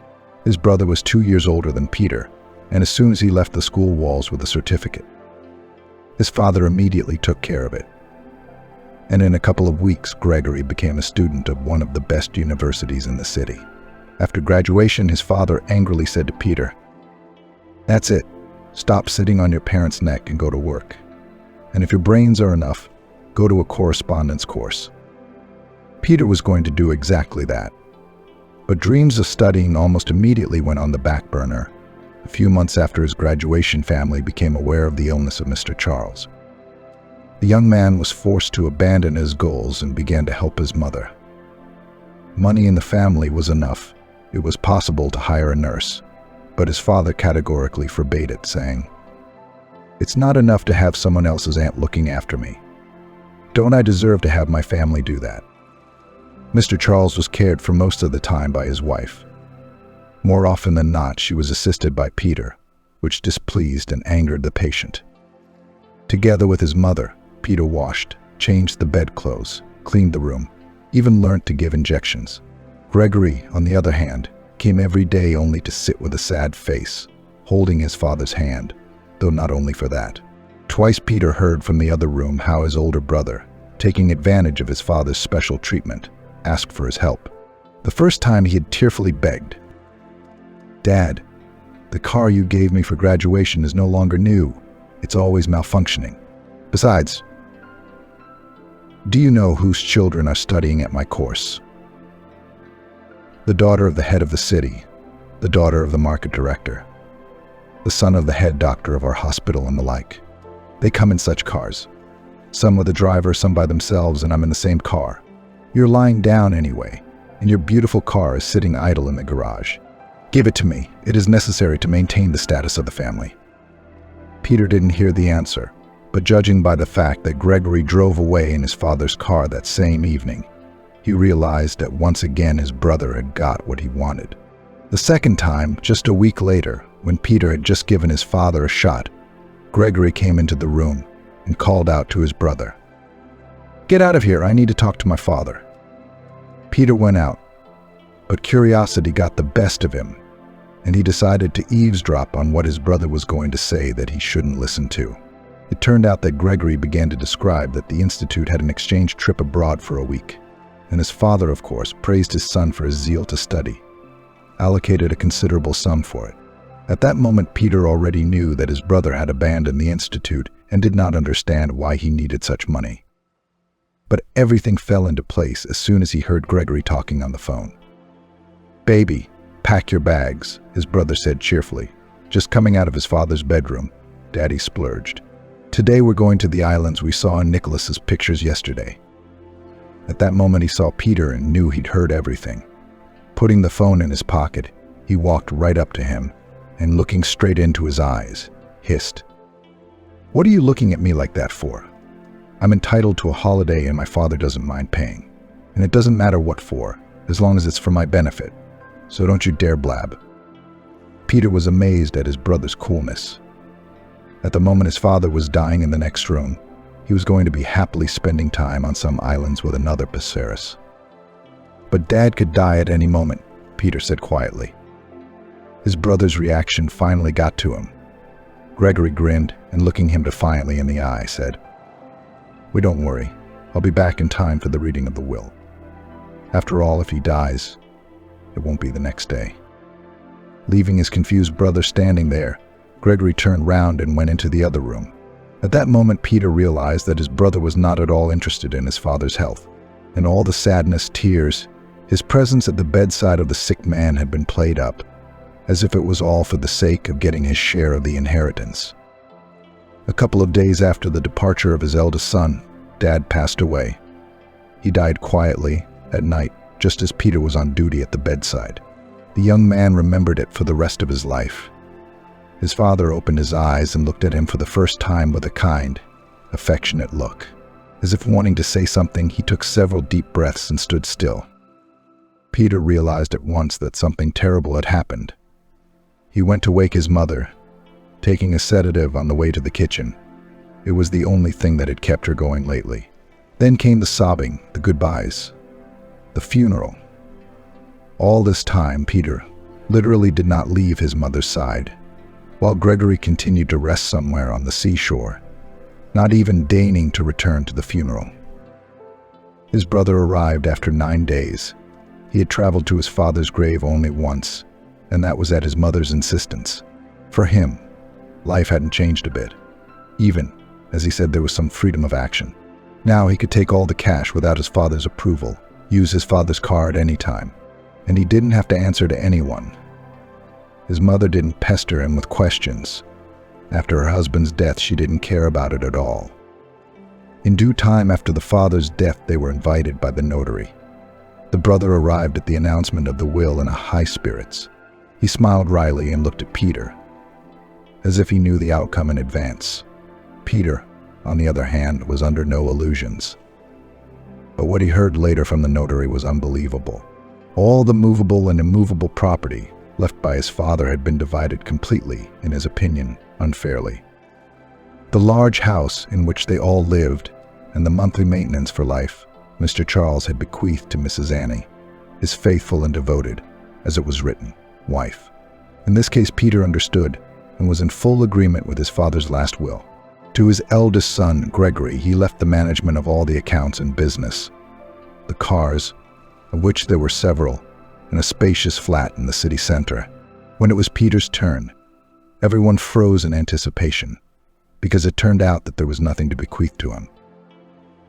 His brother was 2 years older than Peter, and as soon as he left the school walls with a certificate, his father immediately took care of it. And in a couple of weeks, Gregory became a student of one of the best universities in the city. After graduation, his father angrily said to Peter, "That's it. Stop sitting on your parents' neck and go to work. And if your brains are enough, go to a correspondence course." Peter was going to do exactly that. But dreams of studying almost immediately went on the back burner. A few months after his graduation, family became aware of the illness of Mr. Charles. The young man was forced to abandon his goals and began to help his mother. Money in the family was enough. It was possible to hire a nurse, but his father categorically forbade it, saying, "It's not enough to have someone else's aunt looking after me. Don't I deserve to have my family do that?" Mr. Charles was cared for most of the time by his wife. More often than not, she was assisted by Peter, which displeased and angered the patient. Together with his mother, Peter washed, changed the bedclothes, cleaned the room, even learnt to give injections. Gregory, on the other hand, came every day only to sit with a sad face, holding his father's hand, though not only for that. Twice Peter heard from the other room how his older brother, taking advantage of his father's special treatment, asked for his help. The first time he had tearfully begged, "Dad, the car you gave me for graduation is no longer new. It's always malfunctioning. Besides, do you know whose children are studying at my course? The daughter of the head of the city, the daughter of the market director, the son of the head doctor of our hospital, and the like. They come in such cars. Some with a driver, some by themselves, and I'm in the same car. You're lying down anyway, and your beautiful car is sitting idle in the garage. Give it to me. It is necessary to maintain the status of the family." Peter didn't hear the answer, but judging by the fact that Gregory drove away in his father's car that same evening, he realized that once again his brother had got what he wanted. The second time, just a week later, when Peter had just given his father a shot, Gregory came into the room and called out to his brother, "Get out of here, I need to talk to my father." Peter went out, but curiosity got the best of him, and he decided to eavesdrop on what his brother was going to say that he shouldn't listen to. It turned out that Gregory began to describe that the institute had an exchange trip abroad for a week, and his father, of course, praised his son for his zeal to study, allocated a considerable sum for it. At that moment, Peter already knew that his brother had abandoned the institute and did not understand why he needed such money. But everything fell into place as soon as he heard Gregory talking on the phone. "Baby, pack your bags," his brother said cheerfully. Just coming out of his father's bedroom, Daddy splurged. "Today we're going to the islands we saw in Nicholas's pictures yesterday." At that moment he saw Peter and knew he'd heard everything. Putting the phone in his pocket, he walked right up to him and, looking straight into his eyes, hissed, "What are you looking at me like that for? I'm entitled to a holiday and my father doesn't mind paying. And it doesn't matter what for, as long as it's for my benefit. So don't you dare blab." Peter was amazed at his brother's coolness. At the moment his father was dying in the next room, he was going to be happily spending time on some islands with another Paceris. "But Dad could die at any moment," Peter said quietly. His brother's reaction finally got to him. Gregory grinned and, looking him defiantly in the eye, said, "We don't worry. I'll be back in time for the reading of the will. After all, if he dies, it won't be the next day." Leaving his confused brother standing there, Gregory turned round and went into the other room. At that moment, Peter realized that his brother was not at all interested in his father's health. And all the sadness, tears, his presence at the bedside of the sick man had been played up, as if it was all for the sake of getting his share of the inheritance. A couple of days after the departure of his eldest son, Dad passed away. He died quietly, at night, just as Peter was on duty at the bedside. The young man remembered it for the rest of his life. His father opened his eyes and looked at him for the first time with a kind, affectionate look. As if wanting to say something, he took several deep breaths and stood still. Peter realized at once that something terrible had happened. He went to wake his mother, taking a sedative on the way to the kitchen. It was the only thing that had kept her going lately. Then came the sobbing, the goodbyes, the funeral. All this time, Peter literally did not leave his mother's side, while Gregory continued to rest somewhere on the seashore, not even deigning to return to the funeral. His brother arrived after 9 days. He had traveled to his father's grave only once, and that was at his mother's insistence. For him, life hadn't changed a bit, even as he said there was some freedom of action. Now he could take all the cash without his father's approval, use his father's car at any time, and he didn't have to answer to anyone. His mother didn't pester him with questions. After her husband's death, she didn't care about it at all. In due time after the father's death, they were invited by the notary. The brother arrived at the announcement of the will in a high spirits. He smiled wryly and looked at Peter, as if he knew the outcome in advance. Peter, on the other hand, was under no illusions. But what he heard later from the notary was unbelievable. All the movable and immovable property left by his father had been divided completely, in his opinion, unfairly. The large house in which they all lived and the monthly maintenance for life, Mr. Charles had bequeathed to Mrs. Annie, his faithful and devoted, as it was written, wife. In this case, Peter understood and was in full agreement with his father's last will. To his eldest son, Gregory, he left the management of all the accounts and business, the cars, of which there were several, and a spacious flat in the city center. When it was Peter's turn, everyone froze in anticipation, because it turned out that there was nothing to bequeath to him.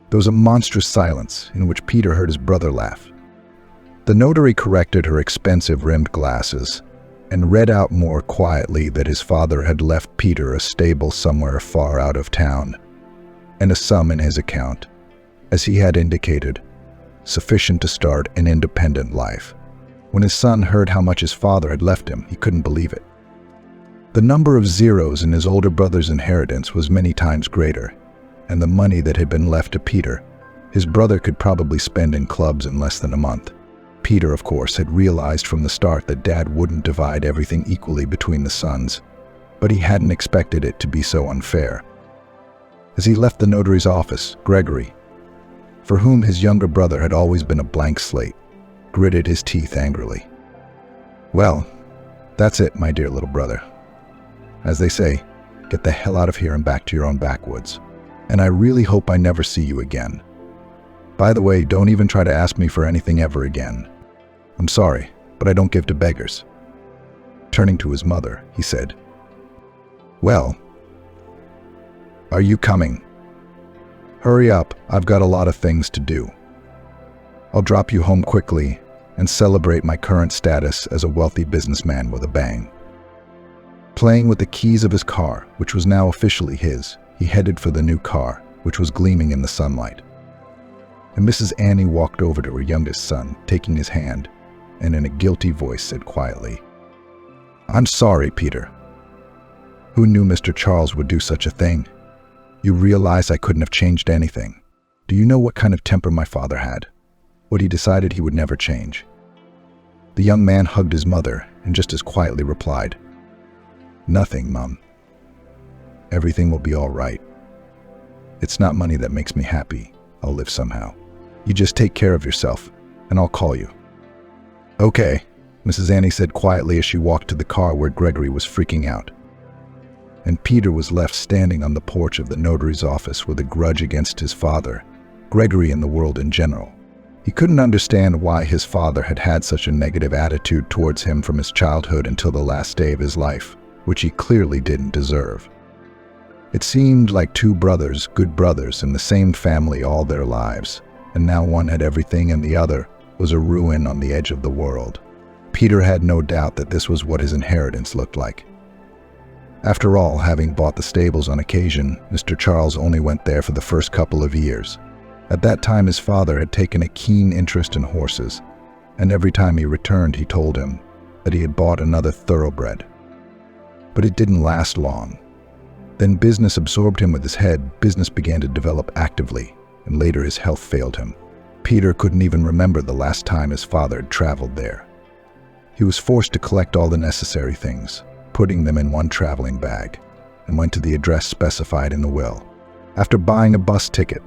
There was a monstrous silence in which Peter heard his brother laugh. The notary corrected her expensive rimmed glasses and read out more quietly that his father had left Peter a stable somewhere far out of town, and a sum in his account, as he had indicated, sufficient to start an independent life. When his son heard how much his father had left him, he couldn't believe it. The number of zeros in his older brother's inheritance was many times greater, and the money that had been left to Peter, his brother could probably spend in clubs in less than a month. Peter, of course, had realized from the start that Dad wouldn't divide everything equally between the sons, but he hadn't expected it to be so unfair. As he left the notary's office, Gregory, for whom his younger brother had always been a blank slate, gritted his teeth angrily. "Well, that's it, my dear little brother. As they say, get the hell out of here and back to your own backwoods. And I really hope I never see you again. By the way, don't even try to ask me for anything ever again. I'm sorry, but I don't give to beggars." Turning to his mother, he said, "Well, are you coming? Hurry up, I've got a lot of things to do. I'll drop you home quickly and celebrate my current status as a wealthy businessman with a bang." Playing with the keys of his car, which was now officially his, he headed for the new car, which was gleaming in the sunlight. And Mrs. Annie walked over to her youngest son, taking his hand, and in a guilty voice said quietly, "I'm sorry, Peter. Who knew Mr. Charles would do such a thing? You realize I couldn't have changed anything. Do you know what kind of temper my father had? What he decided he would never change." The young man hugged his mother and just as quietly replied, "Nothing, Mum. Everything will be all right. It's not money that makes me happy. I'll live somehow. You just take care of yourself, and I'll call you." "Okay," Mrs. Annie said quietly as she walked to the car where Gregory was freaking out. and Peter was left standing on the porch of the notary's office with a grudge against his father, Gregory, and the world in general. He couldn't understand why his father had had such a negative attitude towards him from his childhood until the last day of his life, which he clearly didn't deserve. It seemed like two brothers, good brothers, in the same family all their lives, and now one had everything and the other was a ruin on the edge of the world. Peter had no doubt that this was what his inheritance looked like. After all, having bought the stables on occasion, Mr. Charles only went there for the first couple of years. At that time, his father had taken a keen interest in horses, and every time he returned, he told him that he had bought another thoroughbred. But it didn't last long. Then business absorbed him with his head. Business began to develop actively, and later his health failed him. Peter couldn't even remember the last time his father had traveled there. He was forced to collect all the necessary things, putting them in one traveling bag, and went to the address specified in the will. After buying a bus ticket,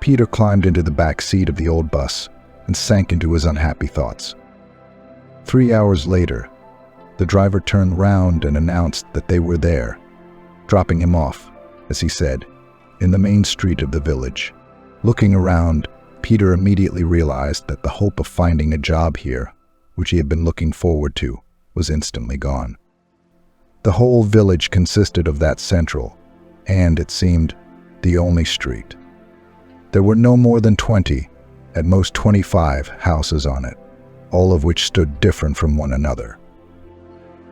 Peter climbed into the back seat of the old bus and sank into his unhappy thoughts. 3 hours later, the driver turned round and announced that they were there, dropping him off, as he said, in the main street of the village. Looking around, Peter immediately realized that the hope of finding a job here, which he had been looking forward to, was instantly gone. The whole village consisted of that central, and, it seemed, the only street. There were no more than 20, at most 25, houses on it, all of which stood different from one another.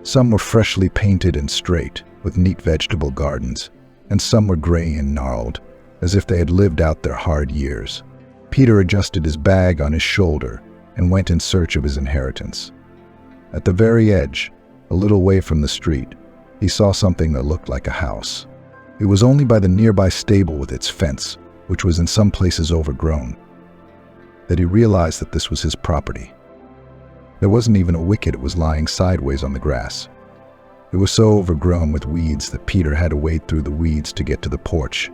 Some were freshly painted and straight, with neat vegetable gardens, and some were gray and gnarled, as if they had lived out their hard years. Peter adjusted his bag on his shoulder and went in search of his inheritance. At the very edge, a little way from the street, he saw something that looked like a house. It was only by the nearby stable with its fence, which was in some places overgrown, that he realized that this was his property. There wasn't even a wicket. It was lying sideways on the grass. It was so overgrown with weeds that Peter had to wade through the weeds to get to the porch,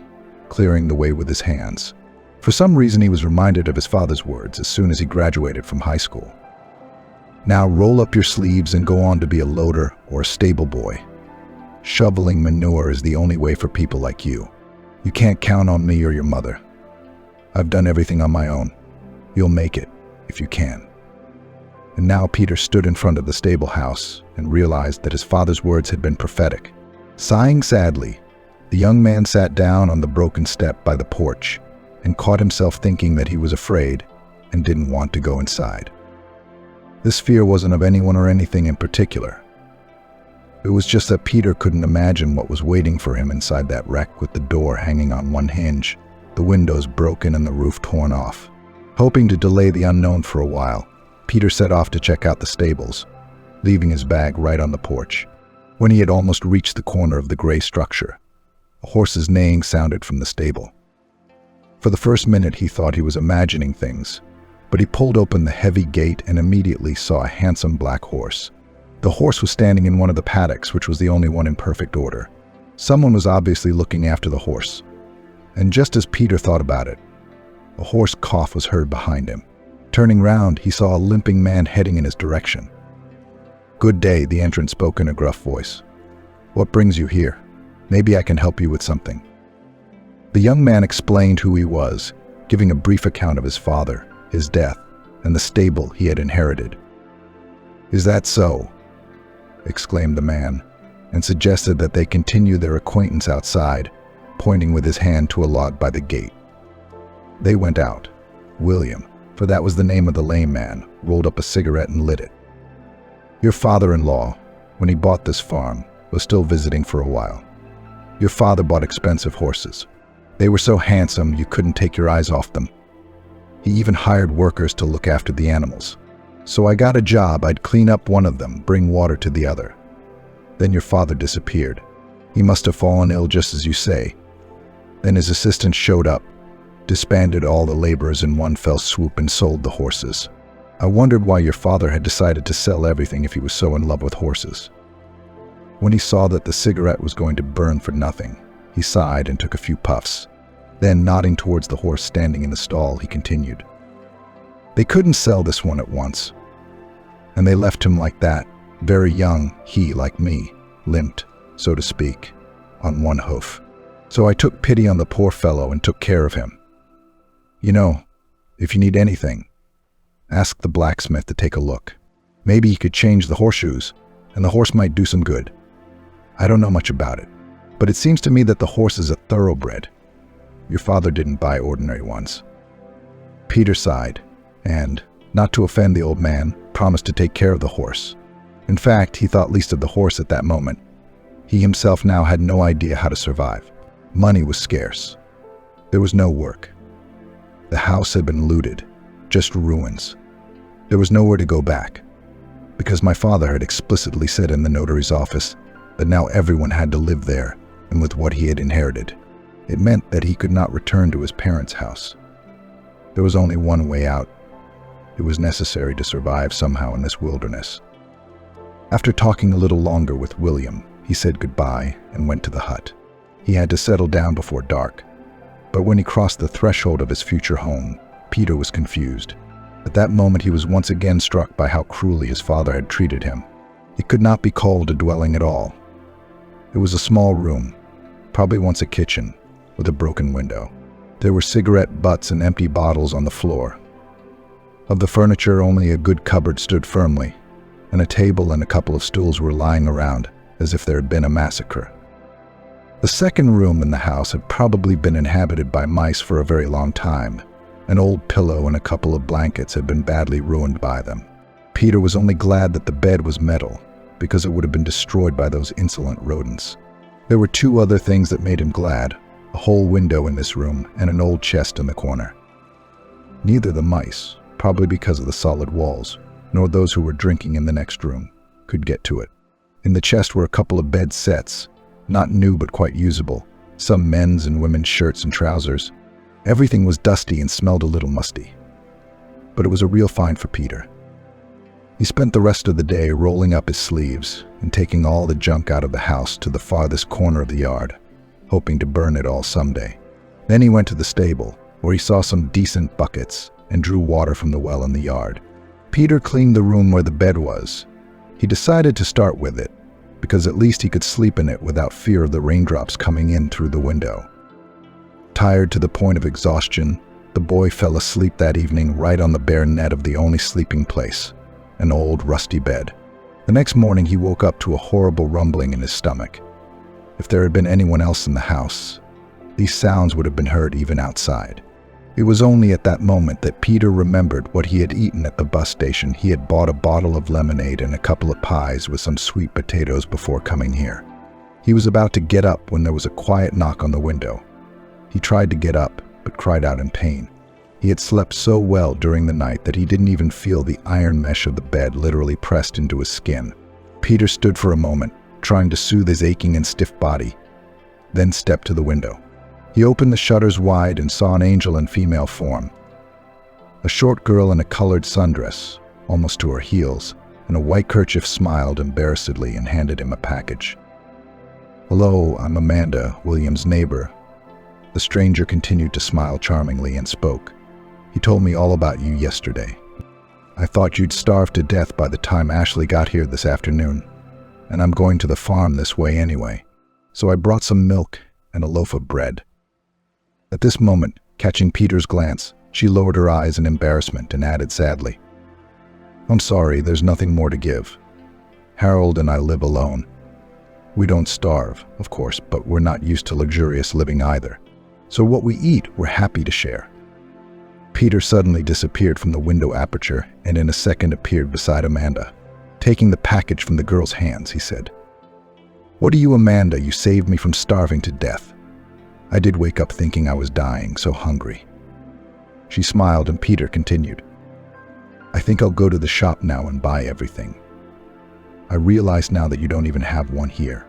clearing the way with his hands. For some reason, he was reminded of his father's words as soon as he graduated from high school. Now roll up your sleeves and go on to be a loader or a stable boy. Shoveling manure is the only way for people like you. You can't count on me or your mother. I've done everything on my own. You'll make it, if you can. And now Peter stood in front of the stable house and realized that his father's words had been prophetic. Sighing sadly, the young man sat down on the broken step by the porch and caught himself thinking that he was afraid and didn't want to go inside. This fear wasn't of anyone or anything in particular. It was just that Peter couldn't imagine what was waiting for him inside that wreck, with the door hanging on one hinge, the windows broken and the roof torn off. Hoping to delay the unknown for a while, Peter set off to check out the stables, leaving his bag right on the porch. When he had almost reached the corner of the gray structure, a horse's neighing sounded from the stable. For the first minute he thought he was imagining things, but he pulled open the heavy gate and immediately saw a handsome black horse. The horse was standing in one of the paddocks, which was the only one in perfect order. Someone was obviously looking after the horse, and just as Peter thought about it, a hoarse cough was heard behind him. Turning round, he saw a limping man heading in his direction. "Good day," the entrant spoke in a gruff voice. "What brings you here? Maybe I can help you with something." The young man explained who he was, giving a brief account of his father, his death, and the stable he had inherited. "Is that so?" exclaimed the man, and suggested that they continue their acquaintance outside, pointing with his hand to a log by the gate. They went out. William, for that was the name of the lame man, rolled up a cigarette and lit it. "Your father-in-law, when he bought this farm, was still visiting for a while. Your father bought expensive horses. They were so handsome you couldn't take your eyes off them. He even hired workers to look after the animals. So I got a job. I'd clean up one of them, bring water to the other. Then your father disappeared. He must have fallen ill, just as you say. Then his assistant showed up, disbanded all the laborers in one fell swoop, and sold the horses. I wondered why your father had decided to sell everything if he was so in love with horses." When he saw that the cigarette was going to burn for nothing, he sighed and took a few puffs. Then, nodding towards the horse standing in the stall, he continued. "They couldn't sell this one at once, and they left him like that, very young. He, like me, limped, so to speak, on one hoof. So I took pity on the poor fellow and took care of him. You know, if you need anything, ask the blacksmith to take a look. Maybe he could change the horseshoes, and the horse might do some good. I don't know much about it, but it seems to me that the horse is a thoroughbred. Your father didn't buy ordinary ones." Peter sighed, and, not to offend the old man, promised to take care of the horse. In fact, he thought least of the horse at that moment. He himself now had no idea how to survive. Money was scarce. There was no work. The house had been looted, just ruins. There was nowhere to go back, because my father had explicitly said in the notary's office that now everyone had to live there and with what he had inherited. It meant that he could not return to his parents' house. There was only one way out. It was necessary to survive somehow in this wilderness. After talking a little longer with William, he said goodbye and went to the hut. He had to settle down before dark, but when he crossed the threshold of his future home, Peter was confused. At that moment, he was once again struck by how cruelly his father had treated him. It could not be called a dwelling at all. It was a small room, probably once a kitchen, with a broken window. There were cigarette butts and empty bottles on the floor. Of the furniture, only a good cupboard stood firmly, and a table and a couple of stools were lying around as if there had been a massacre. The second room in the house had probably been inhabited by mice for a very long time. An old pillow and a couple of blankets had been badly ruined by them. Peter was only glad that the bed was metal, because it would have been destroyed by those insolent rodents. There were two other things that made him glad: a whole window in this room and an old chest in the corner. Neither the mice, probably because of the solid walls, nor those who were drinking in the next room, could get to it. In the chest were a couple of bed sets, not new but quite usable, some men's and women's shirts and trousers. Everything was dusty and smelled a little musty. But it was a real find for Peter. He spent the rest of the day rolling up his sleeves and taking all the junk out of the house to the farthest corner of the yard, hoping to burn it all someday. Then he went to the stable, where he saw some decent buckets and drew water from the well in the yard. Peter cleaned the room where the bed was. He decided to start with it, because at least he could sleep in it without fear of the raindrops coming in through the window. Tired to the point of exhaustion, the boy fell asleep that evening right on the bare net of the only sleeping place, an old rusty bed. The next morning he woke up to a horrible rumbling in his stomach. If there had been anyone else in the house, these sounds would have been heard even outside. It was only at that moment that Peter remembered what he had eaten at the bus station. He had bought a bottle of lemonade and a couple of pies with some sweet potatoes before coming here. He was about to get up when there was a quiet knock on the window. He tried to get up, but cried out in pain. He had slept so well during the night that he didn't even feel the iron mesh of the bed literally pressed into his skin. Peter stood for a moment, trying to soothe his aching and stiff body, then stepped to the window. He opened the shutters wide and saw an angel in female form. A short girl in a colored sundress, almost to her heels, and a white kerchief smiled embarrassedly and handed him a package. "Hello, I'm Amanda, William's neighbor." The stranger continued to smile charmingly and spoke. "He told me all about you yesterday. I thought you'd starve to death by the time Ashley got here this afternoon, and I'm going to the farm this way anyway, so I brought some milk and a loaf of bread." At this moment, catching Peter's glance, she lowered her eyes in embarrassment and added sadly, "I'm sorry, there's nothing more to give. Harold and I live alone. We don't starve, of course, but we're not used to luxurious living either. So what we eat, we're happy to share." Peter suddenly disappeared from the window aperture and in a second appeared beside Amanda. Taking the package from the girl's hands, he said, "What are you, Amanda? You saved me from starving to death. I did wake up thinking I was dying, so hungry." She smiled and Peter continued, "I think I'll go to the shop now and buy everything. I realize now that you don't even have one here.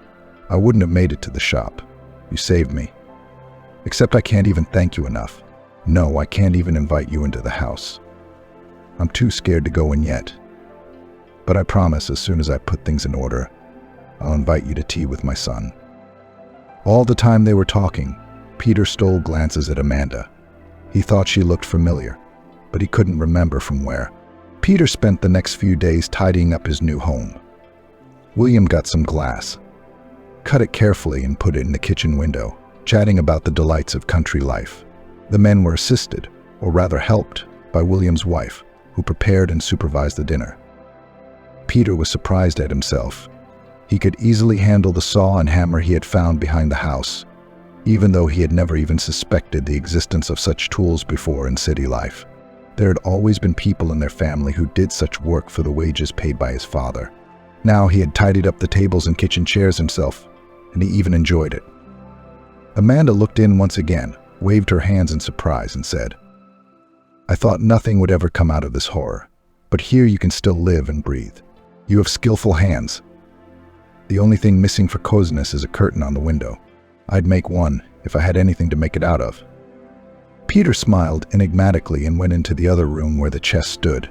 I wouldn't have made it to the shop. You saved me. Except I can't even thank you enough. No, I can't even invite you into the house. I'm too scared to go in yet. But I promise as soon as I put things in order, I'll invite you to tea with my son." All the time they were talking, Peter stole glances at Amanda. He thought she looked familiar, but he couldn't remember from where. Peter spent the next few days tidying up his new home. William got some glass. cut it carefully and put it in the kitchen window, chatting about the delights of country life. The men were assisted, or rather helped, by William's wife, who prepared and supervised the dinner. Peter was surprised at himself. He could easily handle the saw and hammer he had found behind the house, even though he had never even suspected the existence of such tools before in city life. There had always been people in their family who did such work for the wages paid by his father. Now he had tidied up the tables and kitchen chairs himself, and he even enjoyed it. Amanda looked in once again, waved her hands in surprise, and said, "I thought nothing would ever come out of this horror, but here you can still live and breathe. You have skillful hands. The only thing missing for coziness is a curtain on the window. I'd make one if I had anything to make it out of." Peter smiled enigmatically and went into the other room where the chest stood.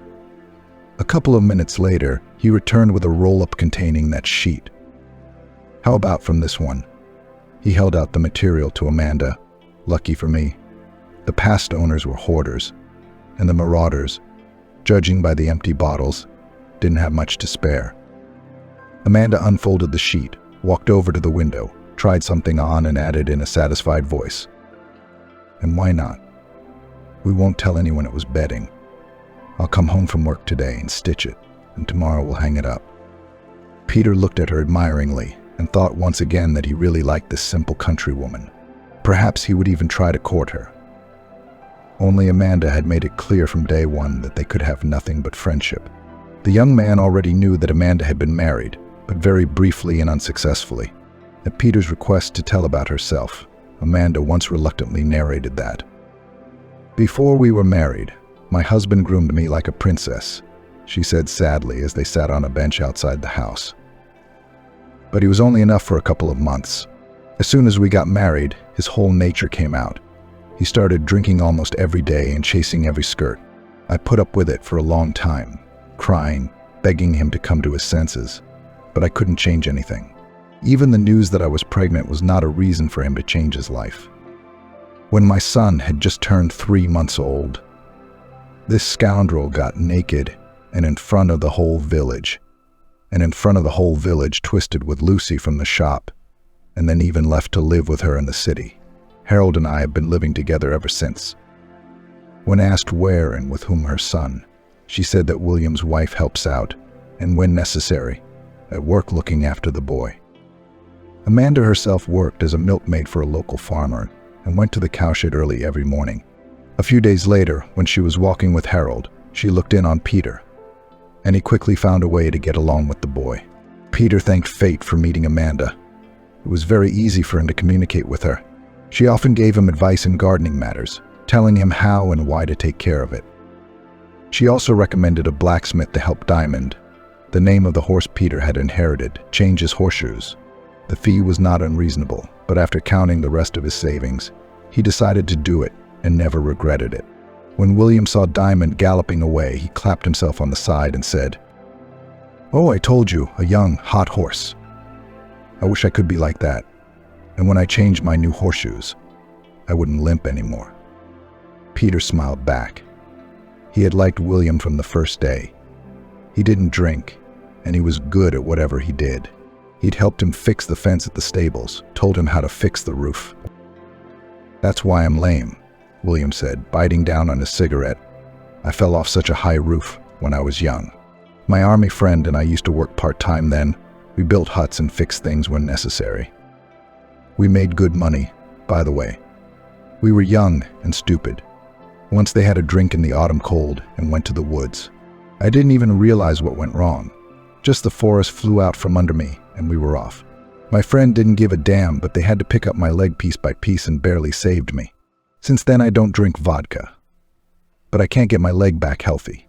A couple of minutes later, he returned with a roll-up containing that sheet. "How about from this one?" He held out the material to Amanda. Lucky for me, the past owners were hoarders, and the marauders, judging by the empty bottles, didn't have much to spare. Amanda unfolded the sheet, walked over to the window, tried something on, and added in a satisfied voice, "And why not? We won't tell anyone it was bedding. I'll come home from work today and stitch it, and tomorrow we'll hang it up." Peter looked at her admiringly and thought once again that he really liked this simple countrywoman. Perhaps he would even try to court her. Only Amanda had made it clear from day one that they could have nothing but friendship. The young man already knew that Amanda had been married, but very briefly and unsuccessfully. At Peter's request to tell about herself, Amanda once reluctantly narrated that, "Before we were married, my husband groomed me like a princess," she said sadly as they sat on a bench outside the house. "But he was only enough for a couple of months. As soon as we got married, his whole nature came out. He started drinking almost every day and chasing every skirt. I put up with it for a long time, crying, begging him to come to his senses, but I couldn't change anything. Even the news that I was pregnant was not a reason for him to change his life. When my son had just turned 3 months old, this scoundrel got naked and in front of the whole village, twisted with Lucy from the shop, and then even left to live with her in the city. Harold and I have been living together ever since." When asked where and with whom her son, she said that William's wife helps out, and when necessary, at work looking after the boy. Amanda herself worked as a milkmaid for a local farmer and went to the cowshed early every morning. A few days later, when she was walking with Harold, she looked in on Peter, and he quickly found a way to get along with the boy. Peter thanked fate for meeting Amanda. It was very easy for him to communicate with her. She often gave him advice in gardening matters, telling him how and why to take care of it. She also recommended a blacksmith to help Diamond, the name of the horse Peter had inherited, change his horseshoes. The fee was not unreasonable, but after counting the rest of his savings, he decided to do it and never regretted it. When William saw Diamond galloping away, he clapped himself on the side and said, "Oh, I told you, a young, hot horse. I wish I could be like that. And when I changed my new horseshoes, I wouldn't limp anymore." Peter smiled back. He had liked William from the first day. He didn't drink, and he was good at whatever he did. He'd helped him fix the fence at the stables, told him how to fix the roof. "That's why I'm lame," William said, biting down on his cigarette. "I fell off such a high roof when I was young. My army friend and I used to work part-time then. We built huts and fixed things when necessary. We made good money, by the way. We were young and stupid. Once they had a drink in the autumn cold and went to the woods. I didn't even realize what went wrong. Just the forest flew out from under me and we were off. My friend didn't give a damn, but they had to pick up my leg piece by piece and barely saved me. Since then I don't drink vodka. But I can't get my leg back healthy."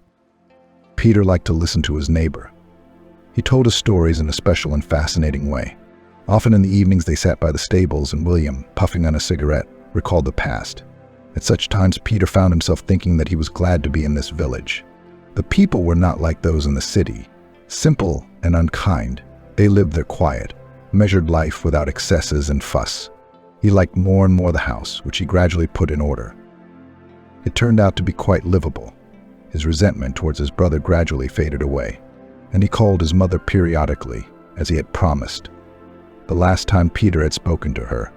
Peter liked to listen to his neighbor. He told his stories in a special and fascinating way. Often in the evenings they sat by the stables and William, puffing on a cigarette, recalled the past. At such times Peter found himself thinking that he was glad to be in this village. The people were not like those in the city. Simple and unkind, they lived their quiet, measured life without excesses and fuss. He liked more and more the house, which he gradually put in order. It turned out to be quite livable. His resentment towards his brother gradually faded away, and he called his mother periodically, as he had promised. The last time Peter had spoken to her,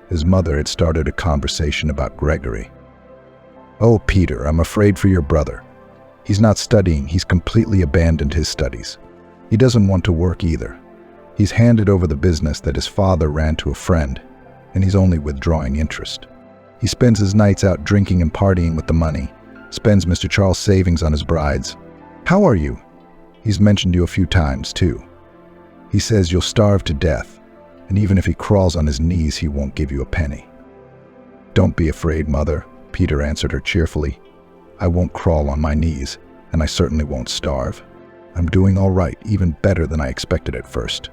his mother had started a conversation about Gregory. "Oh, Peter, I'm afraid for your brother. He's not studying, he's completely abandoned his studies. He doesn't want to work either. He's handed over the business that his father ran to a friend, and he's only withdrawing interest. He spends his nights out drinking and partying with the money, spends Mr. Charles' savings on his brides. How are you? He's mentioned you a few times, too. He says you'll starve to death, and even if he crawls on his knees, he won't give you a penny." "Don't be afraid, Mother," Peter answered her cheerfully. "I won't crawl on my knees, and I certainly won't starve. I'm doing all right, even better than I expected at first."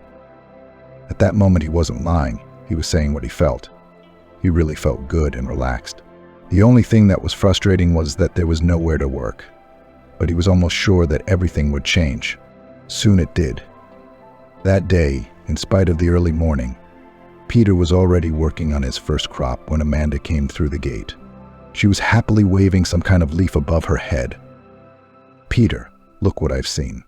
At that moment, he wasn't lying. He was saying what he felt. He really felt good and relaxed. The only thing that was frustrating was that there was nowhere to work. But he was almost sure that everything would change. Soon it did. That day, in spite of the early morning, Peter was already working on his first crop when Amanda came through the gate. She was happily waving some kind of leaf above her head. "Peter, look what I've seen.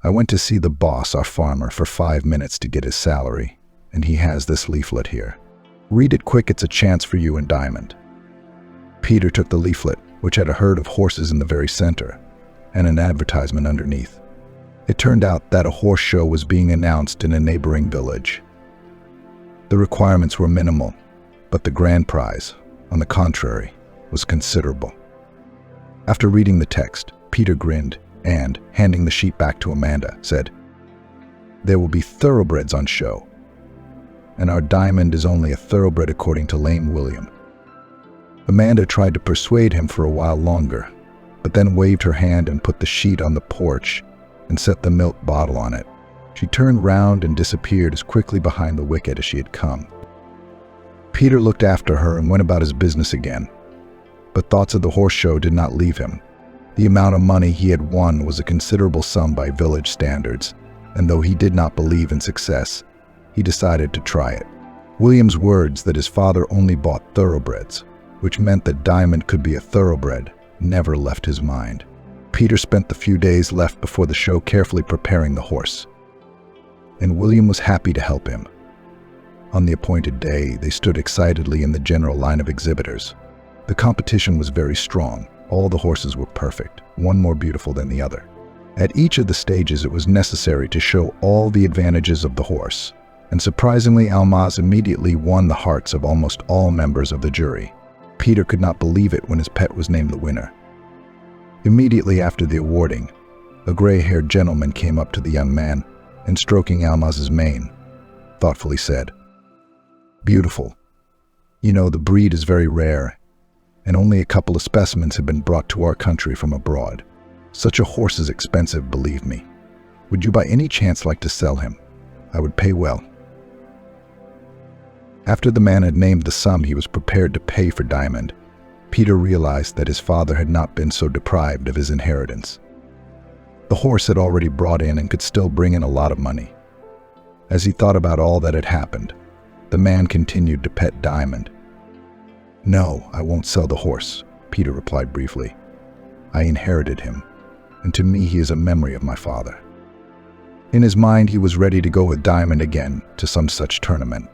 I went to see the boss, our farmer, for 5 minutes to get his salary, and he has this leaflet here. Read it quick, it's a chance for you and Diamond." Peter took the leaflet, which had a herd of horses in the very center, and an advertisement underneath. It turned out that a horse show was being announced in a neighboring village. The requirements were minimal, but the grand prize, on the contrary, was considerable. After reading the text, Peter grinned and, handing the sheet back to Amanda, said, "There will be thoroughbreds on show, and our Diamond is only a thoroughbred according to Lame William." Amanda tried to persuade him for a while longer, but then waved her hand and put the sheet on the porch and set the milk bottle on it. She turned round and disappeared as quickly behind the wicket as she had come. Peter looked after her and went about his business again, but thoughts of the horse show did not leave him. The amount of money he had won was a considerable sum by village standards, and though he did not believe in success, he decided to try it. William's words that his father only bought thoroughbreds, which meant that Diamond could be a thoroughbred, never left his mind. Peter spent the few days left before the show carefully preparing the horse, and William was happy to help him. On the appointed day, they stood excitedly in the general line of exhibitors. The competition was very strong. All the horses were perfect, one more beautiful than the other. At each of the stages, it was necessary to show all the advantages of the horse, and surprisingly, Almaz immediately won the hearts of almost all members of the jury. Peter could not believe it when his pet was named the winner. Immediately after the awarding, a gray-haired gentleman came up to the young man and, stroking Almaz's mane, thoughtfully said, "Beautiful. You know, the breed is very rare, and only a couple of specimens have been brought to our country from abroad. Such a horse is expensive, believe me. Would you by any chance like to sell him? I would pay well." After the man had named the sum he was prepared to pay for Diamond, Peter realized that his father had not been so deprived of his inheritance. The horse had already brought in and could still bring in a lot of money. As he thought about all that had happened, the man continued to pet Diamond. "No, I won't sell the horse," Peter replied briefly. "I inherited him, and to me he is a memory of my father." In his mind, he was ready to go with Diamond again to some such tournament.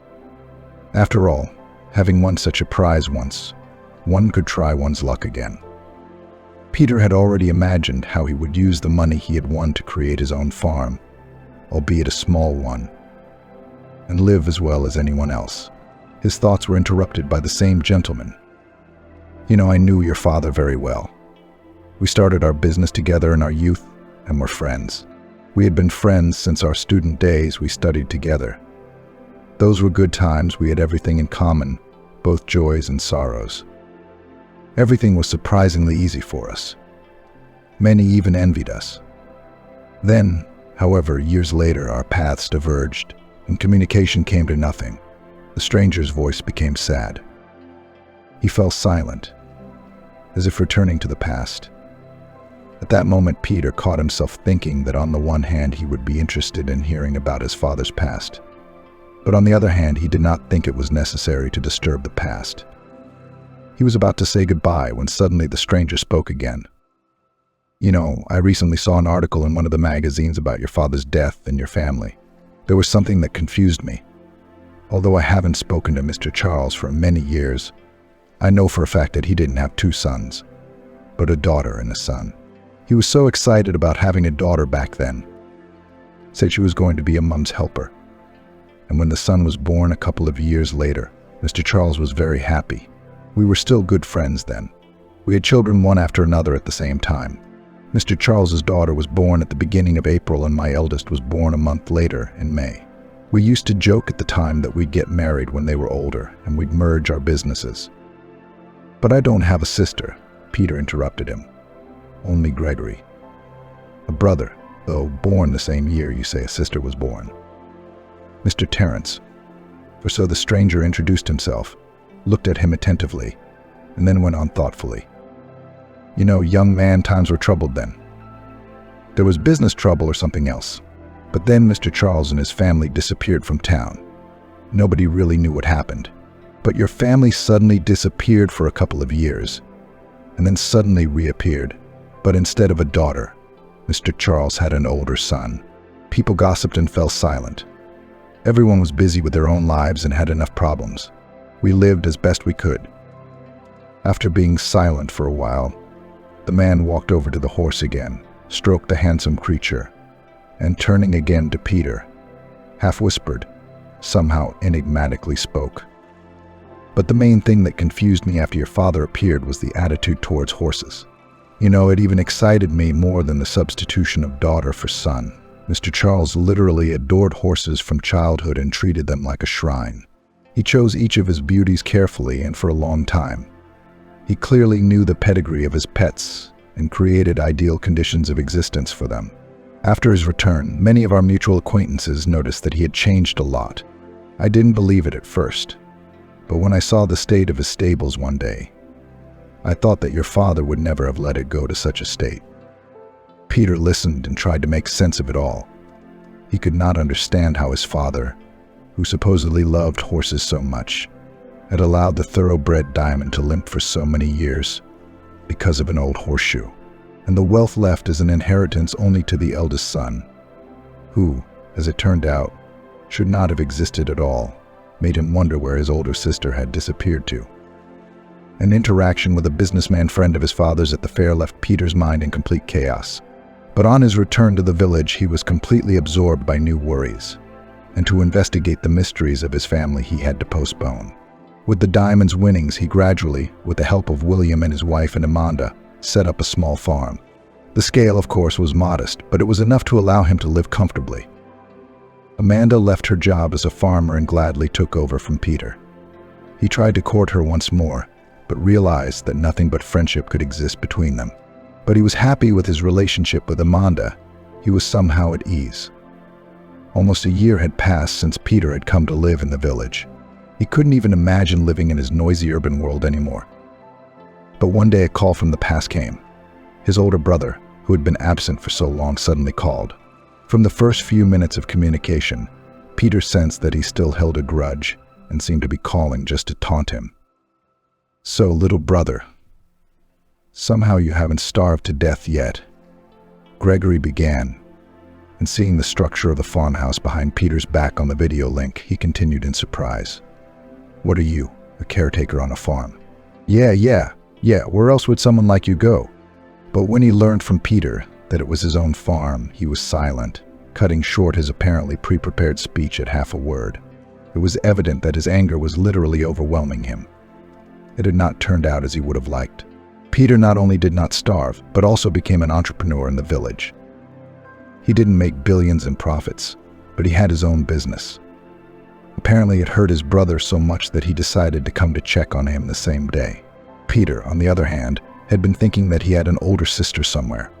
After all, having won such a prize once, one could try one's luck again. Peter had already imagined how he would use the money he had won to create his own farm, albeit a small one, and live as well as anyone else. His thoughts were interrupted by the same gentleman. "You know, I knew your father very well. We started our business together in our youth and were friends. We had been friends since our student days. We studied together. Those were good times. We had everything in common, both joys and sorrows. Everything was surprisingly easy for us. Many even envied us. Then, however, years later, our paths diverged, and communication came to nothing. The stranger's voice became sad. He fell silent, as if returning to the past. At that moment, Peter caught himself thinking that on the one hand he would be interested in hearing about his father's past, but on the other hand he did not think it was necessary to disturb the past. He was about to say goodbye when suddenly the stranger spoke again. "You know, I recently saw an article in one of the magazines about your father's death and your family. There was something that confused me. Although I haven't spoken to Mr. Charles for many years, I know for a fact that he didn't have two sons, but a daughter and a son. He was so excited about having a daughter back then. Said she was going to be a mom's helper. And when the son was born a couple of years later, Mr. Charles was very happy. We were still good friends then. We had children one after another at the same time. Mr. Charles's daughter was born at the beginning of April and my eldest was born a month later in May. We used to joke at the time that we'd get married when they were older and we'd merge our businesses. But I don't have a sister, Peter interrupted him. Only Gregory. A brother, though born the same year you say a sister was born. Mr. Terence, for so the stranger introduced himself, looked at him attentively, and then went on thoughtfully. You know, young man, times were troubled then. There was business trouble or something else. But then Mr. Charles and his family disappeared from town. Nobody really knew what happened. But your family suddenly disappeared for a couple of years, and then suddenly reappeared. But instead of a daughter, Mr. Charles had an older son. People gossiped and fell silent. Everyone was busy with their own lives and had enough problems. We lived as best we could. After being silent for a while, the man walked over to the horse again, stroked the handsome creature, and turning again to Peter, half whispered, somehow enigmatically spoke. But the main thing that confused me after your father appeared was the attitude towards horses. You know, it even excited me more than the substitution of daughter for son. Mr. Charles literally adored horses from childhood and treated them like a shrine. He chose each of his beauties carefully and for a long time. He clearly knew the pedigree of his pets and created ideal conditions of existence for them. After his return, many of our mutual acquaintances noticed that he had changed a lot. I didn't believe it at first, but when I saw the state of his stables one day, I thought that your father would never have let it go to such a state. Peter listened and tried to make sense of it all. He could not understand how his father, who supposedly loved horses so much, had allowed the thoroughbred Diamond to limp for so many years because of an old horseshoe, and the wealth left as an inheritance only to the eldest son, who, as it turned out, should not have existed at all, made him wonder where his older sister had disappeared to. An interaction with a businessman friend of his father's at the fair left Peter's mind in complete chaos. But on his return to the village, he was completely absorbed by new worries, and to investigate the mysteries of his family he had to postpone. With the Diamond's winnings, he gradually, with the help of William and his wife and Amanda, set up a small farm. The scale, of course, was modest, but it was enough to allow him to live comfortably. Amanda left her job as a farmer and gladly took over from Peter. He tried to court her once more, but realized that nothing but friendship could exist between them. But he was happy with his relationship with Amanda. He was somehow at ease. Almost a year had passed since Peter had come to live in the village. He couldn't even imagine living in his noisy urban world anymore. But one day a call from the past came. His older brother, who had been absent for so long, suddenly called. From the first few minutes of communication, Peter sensed that he still held a grudge and seemed to be calling just to taunt him. So, little brother, somehow you haven't starved to death yet, Gregory began, and seeing the structure of the farmhouse behind Peter's back on the video link, he continued in surprise. What are you, a caretaker on a farm? Yeah, where else would someone like you go? But when he learned from Peter that it was his own farm, he was silent, cutting short his apparently pre-prepared speech at half a word. It was evident that his anger was literally overwhelming him. It had not turned out as he would have liked. Peter not only did not starve, but also became an entrepreneur in the village. He didn't make billions in profits, but he had his own business. Apparently it hurt his brother so much that he decided to come to check on him the same day. Peter, on the other hand, had been thinking that he had an older sister somewhere.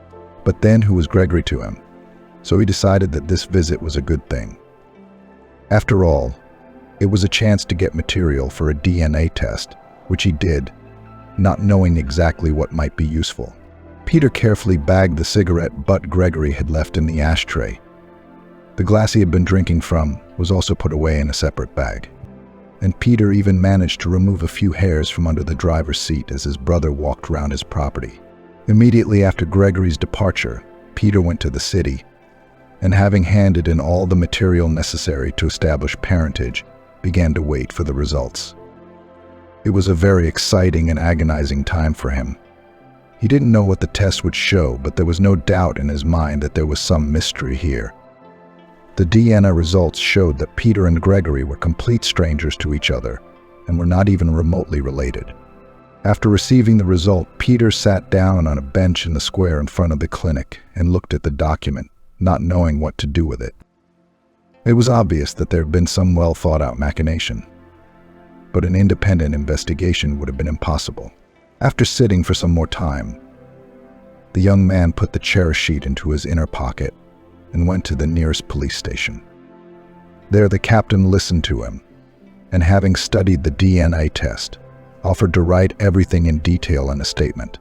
But then who was Gregory to him? So he decided that this visit was a good thing. After all, it was a chance to get material for a DNA test, which he did, not knowing exactly what might be useful. Peter carefully bagged the cigarette butt Gregory had left in the ashtray. The glass he had been drinking from was also put away in a separate bag. And Peter even managed to remove a few hairs from under the driver's seat as his brother walked around his property. Immediately after Gregory's departure, Peter went to the city and having handed in all the material necessary to establish parentage, began to wait for the results. It was a very exciting and agonizing time for him. He didn't know what the test would show, but there was no doubt in his mind that there was some mystery here. The DNA results showed that Peter and Gregory were complete strangers to each other and were not even remotely related. After receiving the result, Peter sat down on a bench in the square in front of the clinic and looked at the document, not knowing what to do with it. It was obvious that there had been some well-thought-out machination, but an independent investigation would have been impossible. After sitting for some more time, the young man put the cherished sheet into his inner pocket and went to the nearest police station. There the captain listened to him, and having studied the DNA test, offered to write everything in detail in a statement.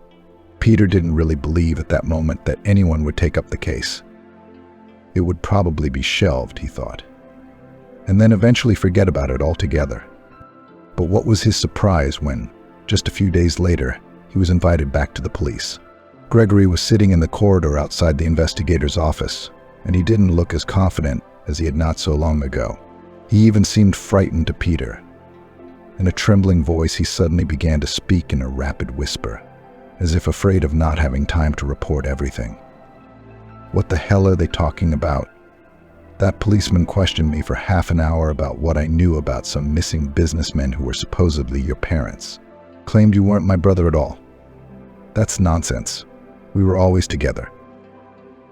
Peter didn't really believe at that moment that anyone would take up the case. It would probably be shelved, he thought, and then eventually forget about it altogether. But what was his surprise when, just a few days later, he was invited back to the police. Gregory was sitting in the corridor outside the investigator's office, and he didn't look as confident as he had not so long ago. He even seemed frightened to Peter. In a trembling voice, he suddenly began to speak in a rapid whisper, as if afraid of not having time to report everything. "What the hell are they talking about? That policeman questioned me for half an hour about what I knew about some missing businessmen who were supposedly your parents. Claimed you weren't my brother at all. That's nonsense. We were always together."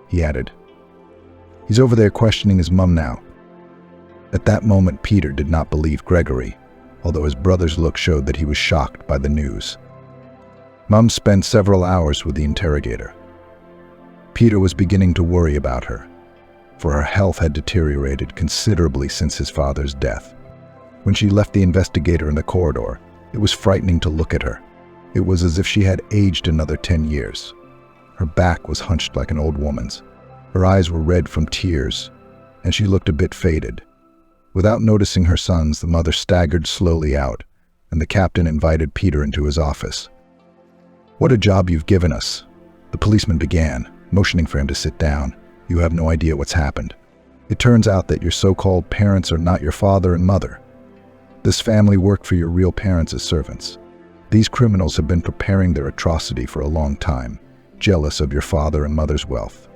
He added, "He's over there questioning his mom now." At that moment, Peter did not believe Gregory, although his brother's look showed that he was shocked by the news. Mom spent several hours with the interrogator. Peter was beginning to worry about her, for her health had deteriorated considerably since his father's death. When she left the investigator in the corridor, it was frightening to look at her. It was as if she had aged another 10 years. Her back was hunched like an old woman's. Her eyes were red from tears, and she looked a bit faded. Without noticing her sons, the mother staggered slowly out, and the captain invited Peter into his office. "What a job you've given us," the policeman began, motioning for him to sit down. "You have no idea what's happened. It turns out that your so-called parents are not your father and mother. This family worked for your real parents as servants. These criminals have been preparing their atrocity for a long time, jealous of your father and mother's wealth."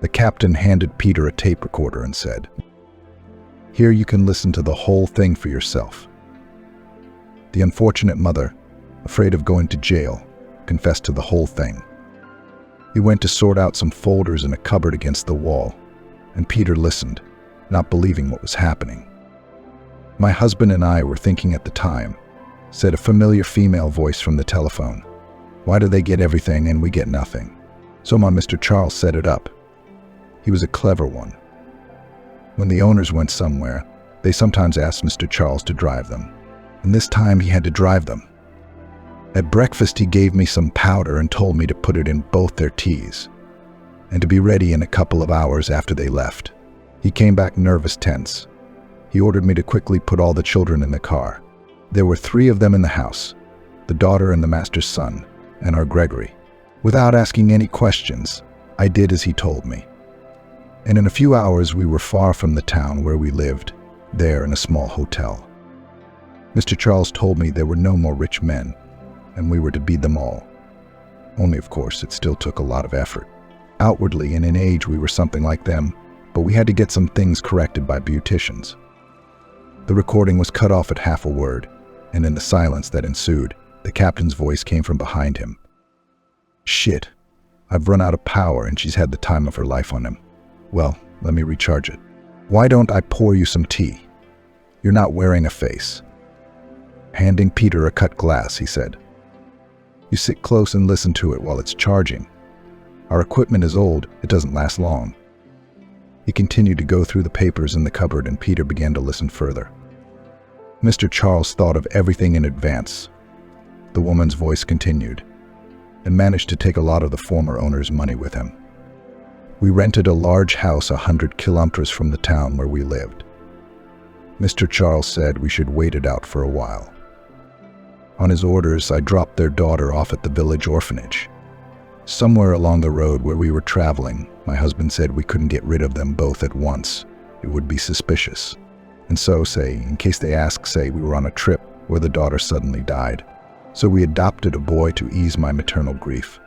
The captain handed Peter a tape recorder and said, "Here you can listen to the whole thing for yourself." The unfortunate mother, afraid of going to jail, confessed to the whole thing. He went to sort out some folders in a cupboard against the wall, and Peter listened, not believing what was happening. "My husband and I were thinking at the time," said a familiar female voice from the telephone. "Why do they get everything and we get nothing? So my Mr. Charles set it up. He was a clever one. When the owners went somewhere, they sometimes asked Mr. Charles to drive them, and this time he had to drive them. At breakfast he gave me some powder and told me to put it in both their teas, and to be ready in a couple of hours after they left. He came back nervous, tense. He ordered me to quickly put all the children in the car. There were 3 of them in the house, the daughter and the master's son, and our Gregory. Without asking any questions, I did as he told me. And in a few hours we were far from the town where we lived, there in a small hotel. Mr. Charles told me there were no more rich men, and we were to beat them all. Only, of course, it still took a lot of effort. Outwardly and in age we were something like them, but we had to get some things corrected by beauticians." The recording was cut off at half a word, and in the silence that ensued, the captain's voice came from behind him. "Shit, I've run out of power and she's had the time of her life on him. Well, let me recharge it. Why don't I pour you some tea? You're not wearing a face." Handing Peter a cut glass, he said, "You sit close and listen to it while it's charging. Our equipment is old, it doesn't last long." He continued to go through the papers in the cupboard, and Peter began to listen further. Mr. Charles thought of everything in advance, the woman's voice continued, and managed to take a lot of the former owner's money with him. "We rented a large house 100 kilometers from the town where we lived. Mr. Charles said we should wait it out for a while. On his orders, I dropped their daughter off at the village orphanage. Somewhere along the road where we were traveling, My husband said we couldn't get rid of them both at once. It would be suspicious. And so, in case they ask, we were on a trip where the daughter suddenly died. So we adopted a boy to ease my maternal grief.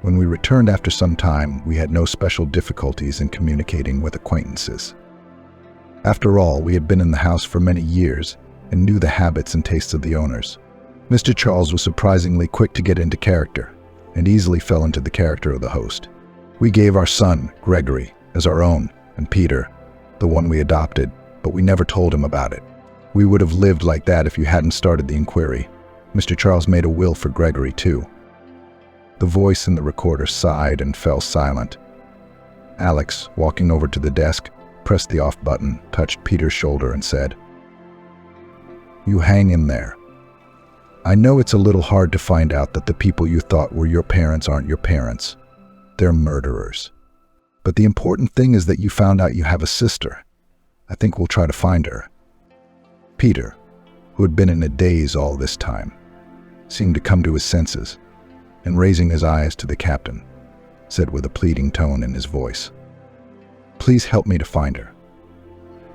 When we returned after some time, we had no special difficulties in communicating with acquaintances. After all, we had been in the house for many years and knew the habits and tastes of the owners. Mr. Charles was surprisingly quick to get into character and easily fell into the character of the host. We gave our son, Gregory, as our own, and Peter, the one we adopted, but we never told him about it. We would have lived like that if you hadn't started the inquiry. Mr. Charles made a will for Gregory, too. The voice in the recorder sighed and fell silent. Alex, walking over to the desk, pressed the off button, touched Peter's shoulder and said, "You hang in there. I know it's a little hard to find out that the people you thought were your parents aren't your parents. They're murderers. But the important thing is that you found out you have a sister. I think we'll try to find her." Peter, who had been in a daze all this time, seemed to come to his senses, and raising his eyes to the captain, said with a pleading tone in his voice, "Please help me to find her.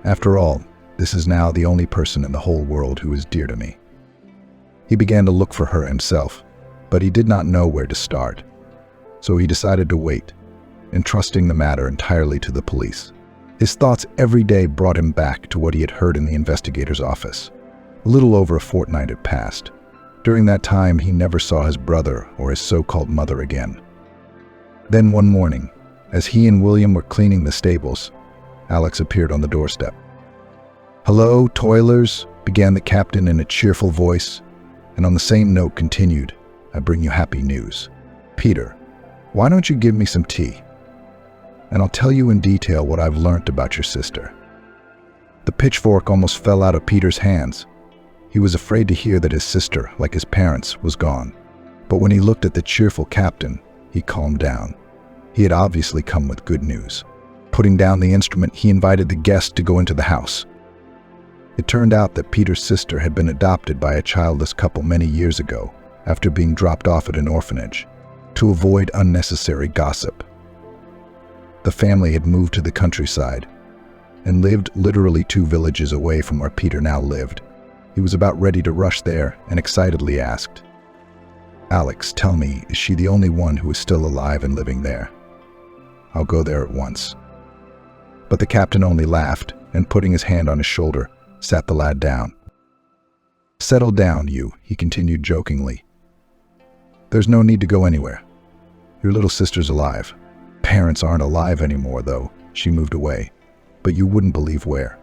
After all, this is now the only person in the whole world who is dear to me." He began to look for her himself, but he did not know where to start. So he decided to wait, entrusting the matter entirely to the police. His thoughts every day brought him back to what he had heard in the investigator's office. A little over a fortnight had passed. During that time, he never saw his brother or his so-called mother again. Then one morning, as he and William were cleaning the stables, Alex appeared on the doorstep. "Hello, toilers," began the captain in a cheerful voice, and on the same note continued, "I bring you happy news. Peter, why don't you give me some tea? And I'll tell you in detail what I've learnt about your sister." The pitchfork almost fell out of Peter's hands. He was afraid to hear that his sister, like his parents, was gone. But when he looked at the cheerful captain, he calmed down. He had obviously come with good news. Putting down the instrument, he invited the guest to go into the house. It turned out that Peter's sister had been adopted by a childless couple many years ago, after being dropped off at an orphanage, to avoid unnecessary gossip. The family had moved to the countryside and lived literally 2 villages away from where Peter now lived. He was about ready to rush there and excitedly asked, "Alex, tell me, is she the only one who is still alive and living there? I'll go there at once." But the captain only laughed and, putting his hand on his shoulder, sat the lad down. "Settle down, you," he continued jokingly. "There's no need to go anywhere. Your little sister's alive. Parents aren't alive anymore, though. She moved away. But you wouldn't believe where."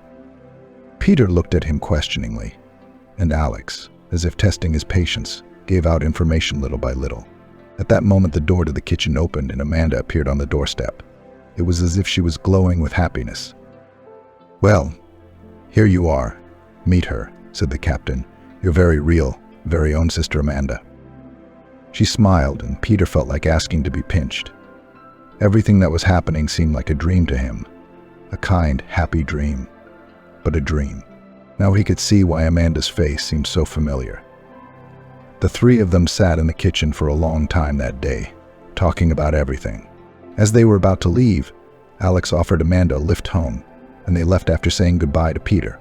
Peter looked at him questioningly, and Alex, as if testing his patience, gave out information little by little. At that moment, the door to the kitchen opened and Amanda appeared on the doorstep. It was as if she was glowing with happiness. "Well, here you are. Meet her," said the captain. "Your very real, very own sister Amanda." She smiled, and Peter felt like asking to be pinched. Everything that was happening seemed like a dream to him. A kind, happy dream. But a dream. Now he could see why Amanda's face seemed so familiar. The 3 of them sat in the kitchen for a long time that day, talking about everything. As they were about to leave, Alex offered Amanda a lift home, and they left after saying goodbye to Peter.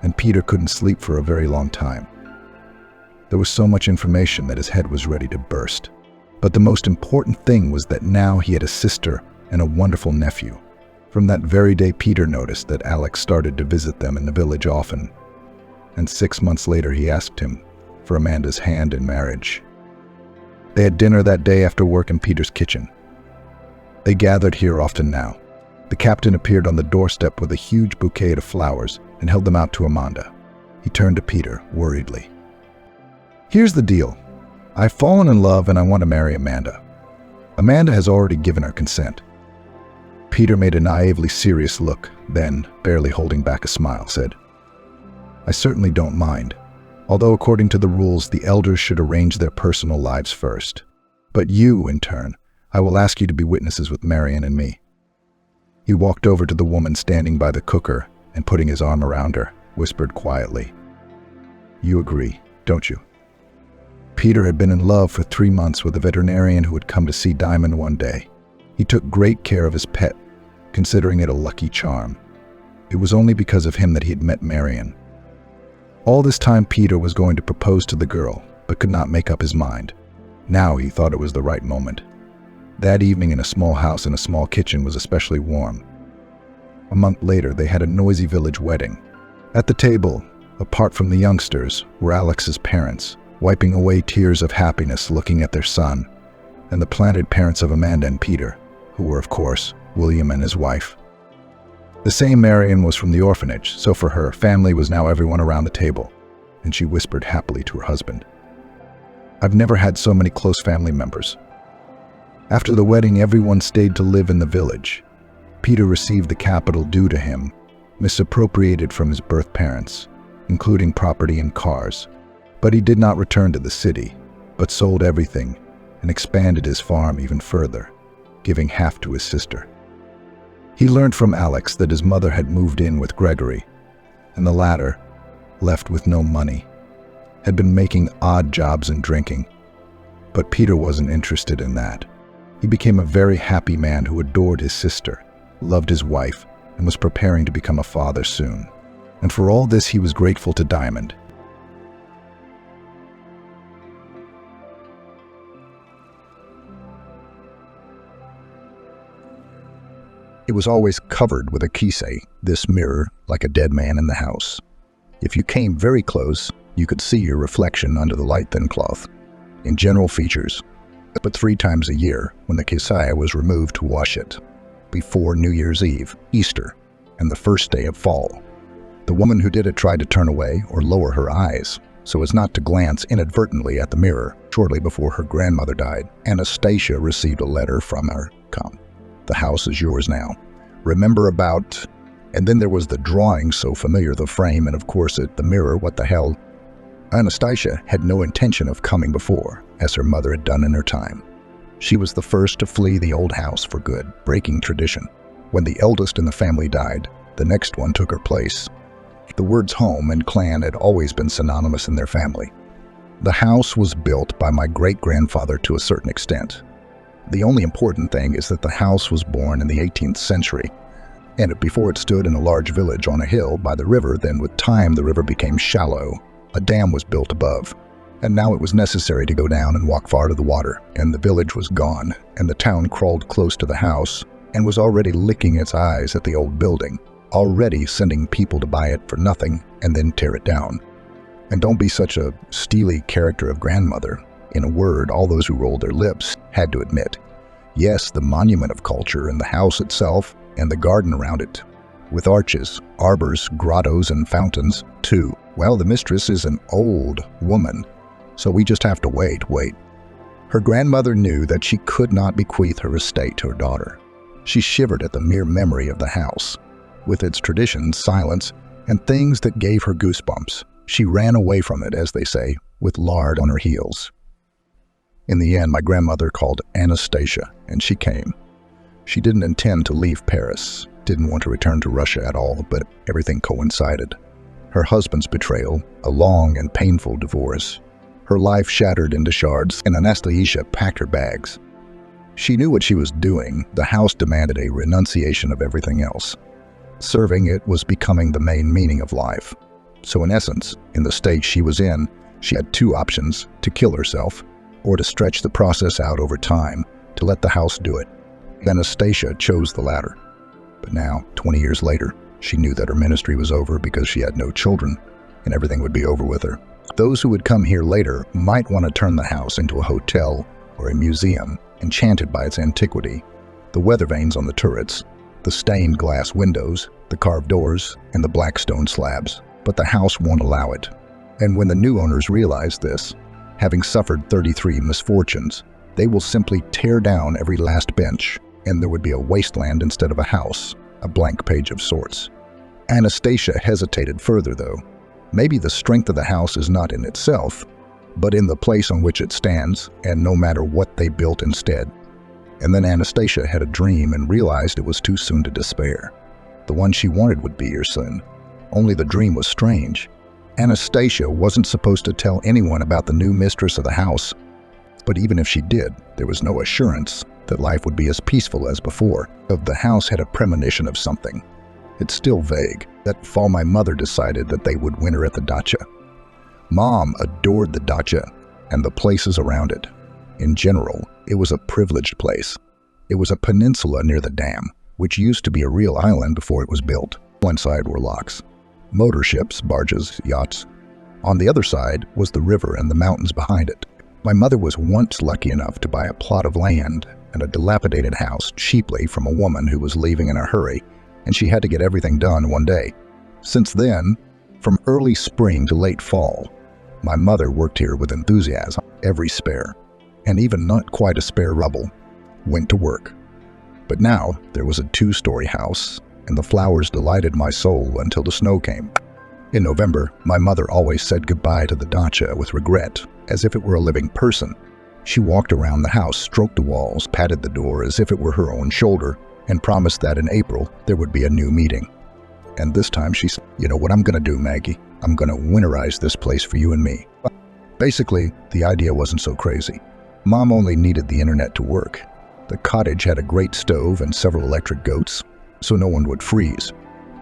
And Peter couldn't sleep for a very long time. There was so much information that his head was ready to burst. But the most important thing was that now he had a sister and a wonderful nephew. From that very day, Peter noticed that Alex started to visit them in the village often. And 6 months later, he asked him for Amanda's hand in marriage. They had dinner that day after work in Peter's kitchen. They gathered here often now. The captain appeared on the doorstep with a huge bouquet of flowers and held them out to Amanda. He turned to Peter, worriedly. "Here's the deal. I've fallen in love and I want to marry Amanda. Amanda has already given her consent." Peter made a naively serious look, then, barely holding back a smile, said, "I certainly don't mind, although according to the rules, the elders should arrange their personal lives first. But you, in turn, I will ask you to be witnesses with Marion and me." He walked over to the woman standing by the cooker and, putting his arm around her, whispered quietly, "You agree, don't you?" Peter had been in love for 3 months with a veterinarian who had come to see Diamond one day. He took great care of his pet, considering it a lucky charm. It was only because of him that he had met Marion. All this time Peter was going to propose to the girl, but could not make up his mind. Now he thought it was the right moment. That evening in a small house in a small kitchen was especially warm. A month later, they had a noisy village wedding. At the table, apart from the youngsters, were Alex's parents, wiping away tears of happiness looking at their son, and the planted parents of Amanda and Peter, who were, of course, William and his wife. The same Marion was from the orphanage, so for her, family was now everyone around the table, and she whispered happily to her husband, "I've never had so many close family members." After the wedding, everyone stayed to live in the village. Peter received the capital due to him, misappropriated from his birth parents, including property and cars. But he did not return to the city, but sold everything and expanded his farm even further, giving half to his sister. He learned from Alex that his mother had moved in with Gregory, and the latter, left with no money, had been making odd jobs and drinking. But Peter wasn't interested in that. He became a very happy man who adored his sister, loved his wife, and was preparing to become a father soon. And for all this, he was grateful to Diamond. It was always covered with a kise, this mirror, like a dead man in the house. If you came very close, you could see your reflection under the light-thin cloth. In general features, but 3 times a year, when the kise was removed to wash it, before New Year's Eve, Easter, and the first day of fall. The woman who did it tried to turn away or lower her eyes, so as not to glance inadvertently at the mirror. Shortly before her grandmother died, Anastasia received a letter from her. "Come, the house is yours now. Remember about..." And then there was the drawing so familiar, the frame, and of course the mirror, what the hell. Anastasia had no intention of coming before, as her mother had done in her time. She was the first to flee the old house for good, breaking tradition. When the eldest in the family died, the next one took her place. The words home and clan had always been synonymous in their family. The house was built by my great-grandfather to a certain extent. The only important thing is that the house was born in the 18th century, and before it stood in a large village on a hill by the river. Then with time the river became shallow. A dam was built above, and now it was necessary to go down and walk far to the water, and the village was gone, and the town crawled close to the house and was already licking its eyes at the old building, already sending people to buy it for nothing and then tear it down. And don't be such a steely character of grandmother. In a word, all those who rolled their lips had to admit, yes, the monument of culture and the house itself and the garden around it, with arches, arbors, grottos, and fountains, too. Well, the mistress is an old woman, so we just have to wait. Her grandmother knew that she could not bequeath her estate to her daughter. She shivered at the mere memory of the house, with its traditions, silence, and things that gave her goosebumps. She ran away from it, as they say, with lard on her heels. In the end, my grandmother called Anastasia, and she came. She didn't intend to leave Paris, didn't want to return to Russia at all, but everything coincided. Her husband's betrayal, a long and painful divorce, her life shattered into shards, and Anastasia packed her bags. She knew what she was doing. The house demanded a renunciation of everything else. Serving it was becoming the main meaning of life. So in essence, in the state she was in, she had 2 options: to kill herself, or to stretch the process out over time, to let the house do it. Anastasia chose the latter. But now, 20 years later, she knew that her ministry was over because she had no children, and everything would be over with her. Those who would come here later might want to turn the house into a hotel or a museum, enchanted by its antiquity, the weather vanes on the turrets, the stained glass windows, the carved doors, and the black stone slabs. But the house won't allow it. And when the new owners realize this, having suffered 33 misfortunes, they will simply tear down every last bench, and there would be a wasteland instead of a house, a blank page of sorts. Anastasia hesitated further, though. Maybe the strength of the house is not in itself, but in the place on which it stands, and no matter what they built instead. And then Anastasia had a dream and realized it was too soon to despair. The one she wanted would be her son. Only the dream was strange. Anastasia wasn't supposed to tell anyone about the new mistress of the house. But even if she did, there was no assurance that life would be as peaceful as before. The house had a premonition of something. It's still vague. That fall, my mother decided that they would winter at the dacha. Mom adored the dacha and the places around it. In general, it was a privileged place. It was a peninsula near the dam, which used to be a real island before it was built. One side were locks, motor ships, barges, yachts. On the other side was the river and the mountains behind it. My mother was once lucky enough to buy a plot of land and a dilapidated house cheaply from a woman who was leaving in a hurry, and she had to get everything done one day. Since then, from early spring to late fall, my mother worked here with enthusiasm. Every spare, and even not quite a spare rubble, went to work. But now there was a 2-story house, and the flowers delighted my soul until the snow came. In November, my mother always said goodbye to the dacha with regret, as if it were a living person. She walked around the house, stroked the walls, patted the door as if it were her own shoulder, and promised that in April there would be a new meeting. And this time she said, "You know what I'm going to do, Maggie? I'm going to winterize this place for you and me." Basically, the idea wasn't so crazy. Mom only needed the internet to work. The cottage had a great stove and several electric goats, so no one would freeze.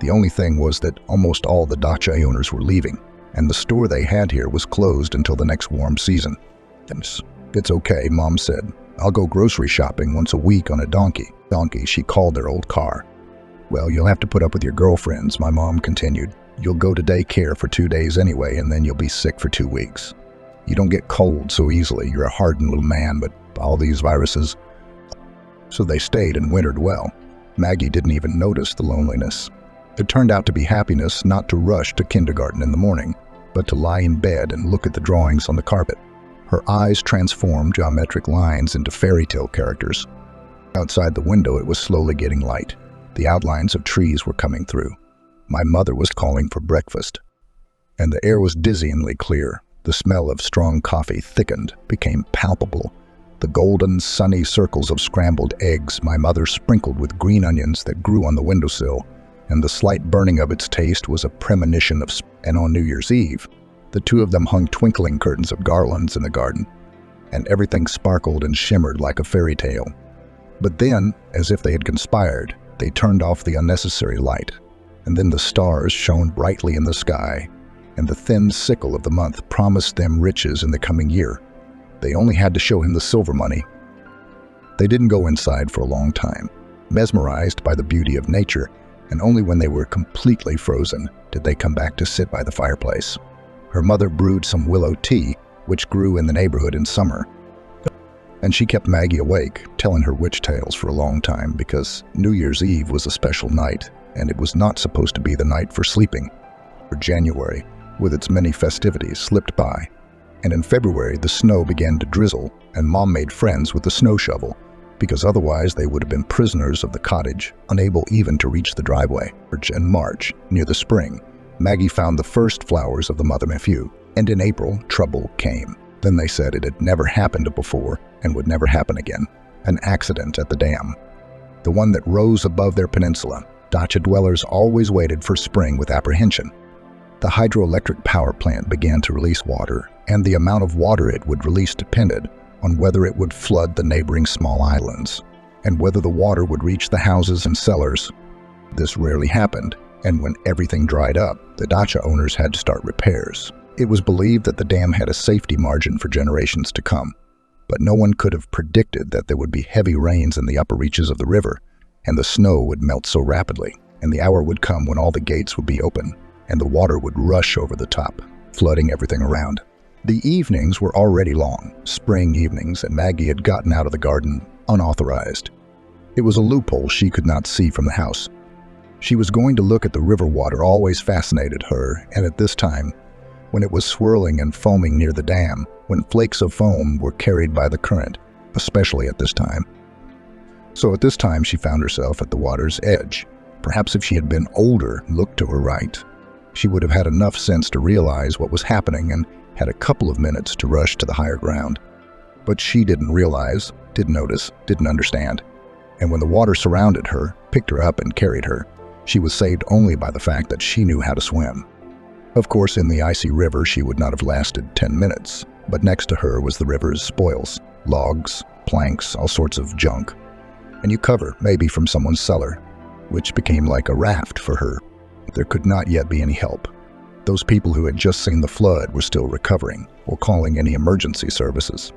The only thing was that almost all the dacha owners were leaving, and the store they had here was closed until the next warm season. "It's okay," Mom said. "I'll go grocery shopping once a week on a donkey." Donkey, she called their old car. "Well, you'll have to put up with your girlfriends," my mom continued. "You'll go to daycare for 2 days anyway, and then you'll be sick for 2 weeks. You don't get cold so easily. You're a hardened little man, but all these viruses." So they stayed and wintered well. Maggie didn't even notice the loneliness. It turned out to be happiness not to rush to kindergarten in the morning, but to lie in bed and look at the drawings on the carpet. Her eyes transformed geometric lines into fairy tale characters. Outside the window, it was slowly getting light. The outlines of trees were coming through. My mother was calling for breakfast, and the air was dizzyingly clear. The smell of strong coffee thickened, became palpable. The golden, sunny circles of scrambled eggs my mother sprinkled with green onions that grew on the windowsill, and the slight burning of its taste was a premonition of spring. And on New Year's Eve, the two of them hung twinkling curtains of garlands in the garden, and everything sparkled and shimmered like a fairy tale. But then, as if they had conspired, they turned off the unnecessary light, and then the stars shone brightly in the sky, and the thin sickle of the month promised them riches in the coming year. They only had to show him the silver money. They didn't go inside for a long time, mesmerized by the beauty of nature, and only when they were completely frozen did they come back to sit by the fireplace. Her mother brewed some willow tea, which grew in the neighborhood in summer, and she kept Maggie awake, telling her witch tales for a long time because New Year's Eve was a special night, and it was not supposed to be the night for sleeping. January, with its many festivities, slipped by, and in February the snow began to drizzle, and Mom made friends with the snow shovel, because otherwise they would have been prisoners of the cottage, unable even to reach the driveway. In March, near the spring, Maggie found the first flowers of the mother nephew, and in April, trouble came. Then they said it had never happened before and would never happen again. An accident at the dam, the one that rose above their peninsula. Dacha dwellers always waited for spring with apprehension. The hydroelectric power plant began to release water, and the amount of water it would release depended on whether it would flood the neighboring small islands, and whether the water would reach the houses and cellars. This rarely happened, and when everything dried up, the dacha owners had to start repairs. It was believed that the dam had a safety margin for generations to come, but no one could have predicted that there would be heavy rains in the upper reaches of the river, and the snow would melt so rapidly, and the hour would come when all the gates would be open, and the water would rush over the top, flooding everything around. The evenings were already long, spring evenings, and Maggie had gotten out of the garden unauthorized. It was a loophole she could not see from the house. She was going to look at the river water always fascinated her, and at this time, when it was swirling and foaming near the dam, when flakes of foam were carried by the current, especially at this time. So at this time she found herself at the water's edge. Perhaps if she had been older and looked to her right, she would have had enough sense to realize what was happening and had a couple of minutes to rush to the higher ground. But she didn't realize, didn't notice, didn't understand. And when the water surrounded her, picked her up and carried her, she was saved only by the fact that she knew how to swim. Of course, in the icy river she would not have lasted 10 minutes, but next to her was the river's spoils, logs, planks, all sorts of junk. And you cover, maybe from someone's cellar, which became like a raft for her. There could not yet be any help. Those people who had just seen the flood were still recovering or calling any emergency services.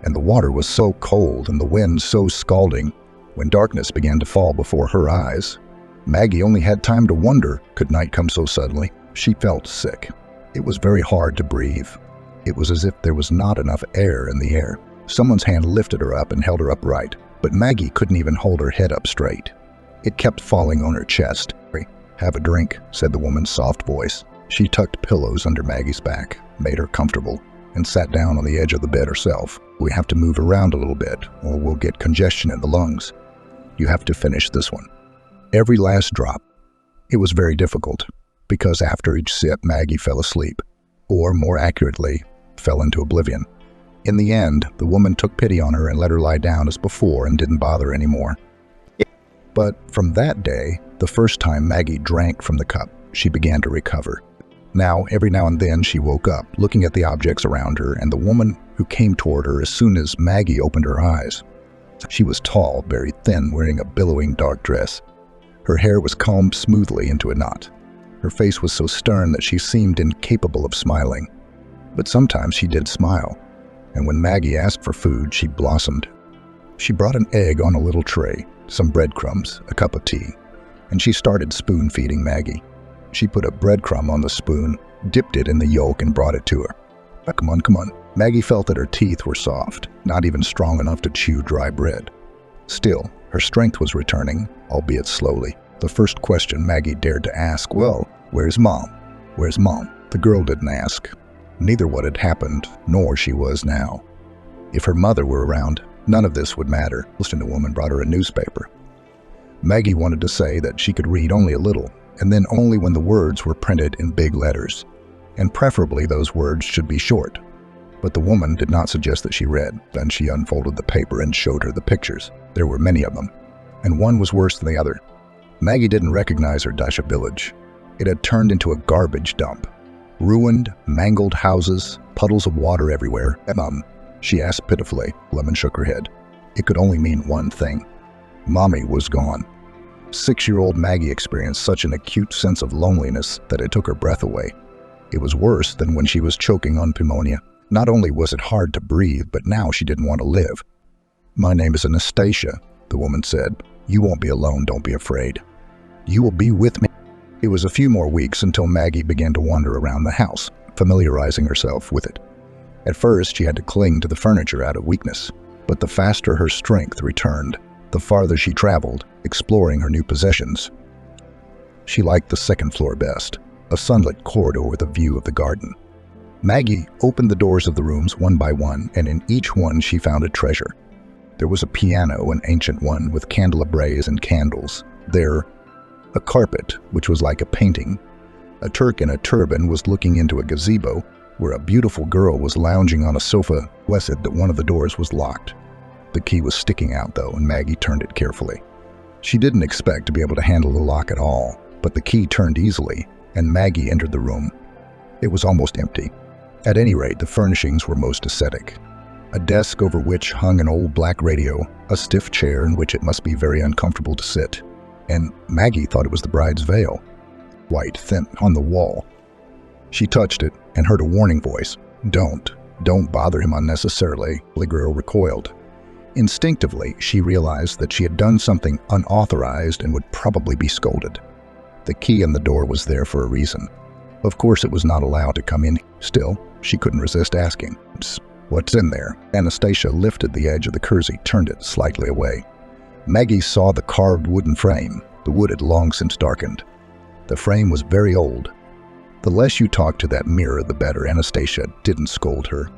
And the water was so cold and the wind so scalding, when darkness began to fall before her eyes, Maggie only had time to wonder, could night come so suddenly? She felt sick. It was very hard to breathe. It was as if there was not enough air in the air. Someone's hand lifted her up and held her upright, but Maggie couldn't even hold her head up straight. It kept falling on her chest. "Have a drink," said the woman's soft voice. She tucked pillows under Maggie's back, made her comfortable, and sat down on the edge of the bed herself. "We have to move around a little bit, or we'll get congestion in the lungs. You have to finish this one." Every last drop. It was very difficult, because after each sip, Maggie fell asleep, or more accurately, fell into oblivion. In the end, the woman took pity on her and let her lie down as before and didn't bother anymore. But from that day, the first time Maggie drank from the cup, she began to recover. Now, every now and then she woke up, looking at the objects around her and the woman who came toward her as soon as Maggie opened her eyes. She was tall, very thin, wearing a billowing dark dress. Her hair was combed smoothly into a knot. Her face was so stern that she seemed incapable of smiling. But sometimes she did smile, and when Maggie asked for food, she blossomed. She brought an egg on a little tray, some breadcrumbs, a cup of tea, and she started spoon-feeding Maggie. She put a breadcrumb on the spoon, dipped it in the yolk, and brought it to her. Come on, come on." Maggie felt that her teeth were soft, not even strong enough to chew dry bread. Still, her strength was returning, albeit slowly. The first question Maggie dared to ask, "Well, where's Mom? Where's Mom?" The girl didn't ask, neither what had happened, nor she was now. If her mother were around, none of this would matter. The woman brought her a newspaper. Maggie wanted to say that she could read only a little, and then only when the words were printed in big letters, and preferably those words should be short. But the woman did not suggest that she read. Then she unfolded the paper and showed her the pictures. There were many of them, and one was worse than the other. Maggie didn't recognize her Dasha village. It had turned into a garbage dump. Ruined, mangled houses, puddles of water everywhere. "Mom," she asked pitifully. Lemon shook her head. It could only mean one thing. Mommy was gone. 6-year-old Maggie experienced such an acute sense of loneliness that it took her breath away. It was worse than when she was choking on pneumonia. Not only was it hard to breathe, but now she didn't want to live. "My name is Anastasia," the woman said. "You won't be alone, don't be afraid. You will be with me." It was a few more weeks until Maggie began to wander around the house, familiarizing herself with it. At first, she had to cling to the furniture out of weakness, but the faster her strength returned, the farther she traveled, exploring her new possessions. She liked the second floor best, a sunlit corridor with a view of the garden. Maggie opened the doors of the rooms one by one, and in each one she found a treasure. There was a piano, an ancient one, with candelabras and candles. There, a carpet, which was like a painting. A Turk in a turban was looking into a gazebo, where a beautiful girl was lounging on a sofa. It said that one of the doors was locked. The key was sticking out, though, and Maggie turned it carefully. She didn't expect to be able to handle the lock at all, but the key turned easily, and Maggie entered the room. It was almost empty. At any rate, the furnishings were most ascetic. A desk over which hung an old black radio, a stiff chair in which it must be very uncomfortable to sit, and Maggie thought it was the bride's veil, white, thin, on the wall. She touched it and heard a warning voice. Don't bother him unnecessarily." The girl recoiled. Instinctively, she realized that she had done something unauthorized and would probably be scolded. The key in the door was there for a reason. Of course, it was not allowed to come in. Still, she couldn't resist asking, "What's in there?" Anastasia lifted the edge of the kersey, turned it slightly away. Maggie saw the carved wooden frame. The wood had long since darkened. The frame was very old. The less you talked to that mirror, the better. Anastasia didn't scold her.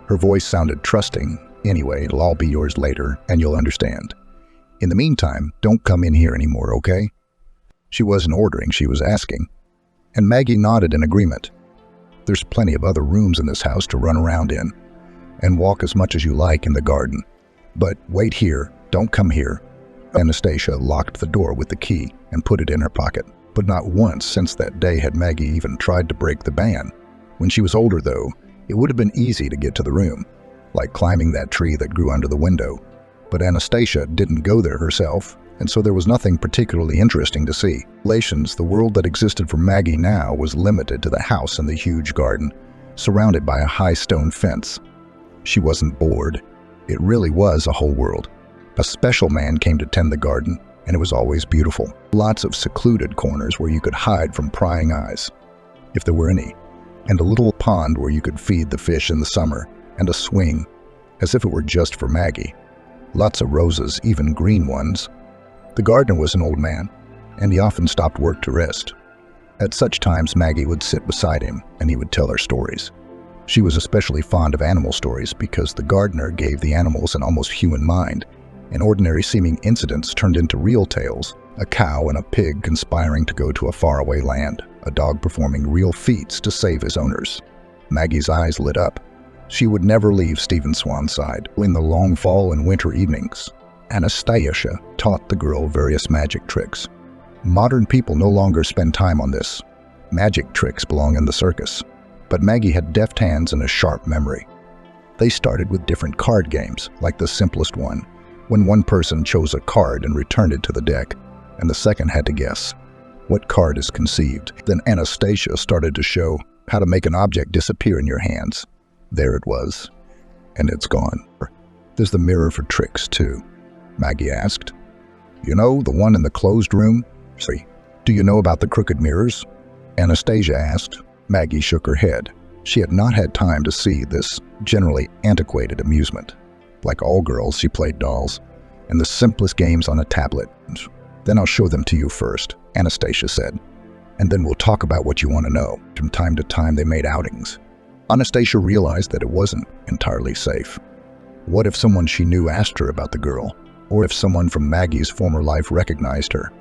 Her voice sounded trusting. "Anyway, it'll all be yours later, and you'll understand. In the meantime, don't come in here anymore, okay?" She wasn't ordering, she was asking. And Maggie nodded in agreement. "There's plenty of other rooms in this house to run around in, and walk as much as you like in the garden. But wait here, don't come here." Anastasia locked the door with the key and put it in her pocket. But not once since that day had Maggie even tried to break the ban. When she was older, though, it would have been easy to get to the room. like climbing that tree that grew under the window. But Anastasia didn't go there herself, and so there was nothing particularly interesting to see. The world that existed for Maggie now was limited to the house and the huge garden, surrounded by a high stone fence. She wasn't bored. It really was a whole world. A special man came to tend the garden, and it was always beautiful. Lots of secluded corners where you could hide from prying eyes, if there were any, and a little pond where you could feed the fish in the summer, and a swing, as if it were just for Maggie. Lots of roses, even green ones. The gardener was an old man, and he often stopped work to rest. At such times, Maggie would sit beside him, and he would tell her stories. She was especially fond of animal stories because the gardener gave the animals an almost human mind, and ordinary-seeming incidents turned into real tales. A cow and a pig conspiring to go to a faraway land, a dog performing real feats to save his owners. Maggie's eyes lit up. She would never leave Stephen Swan's side. In the long fall and winter evenings, Anastasia taught the girl various magic tricks. Modern people no longer spend time on this. Magic tricks belong in the circus. But Maggie had deft hands and a sharp memory. They started with different card games, like the simplest one, when one person chose a card and returned it to the deck, and the second had to guess what card is conceived. Then Anastasia started to show how to make an object disappear in your hands. There it was, and it's gone. There's the mirror for tricks, too, Maggie asked. You know, the one in the closed room? Sorry, do you know about the crooked mirrors? Anastasia asked. Maggie shook her head. She had not had time to see this generally antiquated amusement. Like all girls, she played dolls, and the simplest games on a tablet. Then I'll show them to you first, Anastasia said, and then we'll talk about what you want to know. From time to time, they made outings. Anastasia realized that it wasn't entirely safe. What if someone she knew asked her about the girl, or if someone from Maggie's former life recognized her?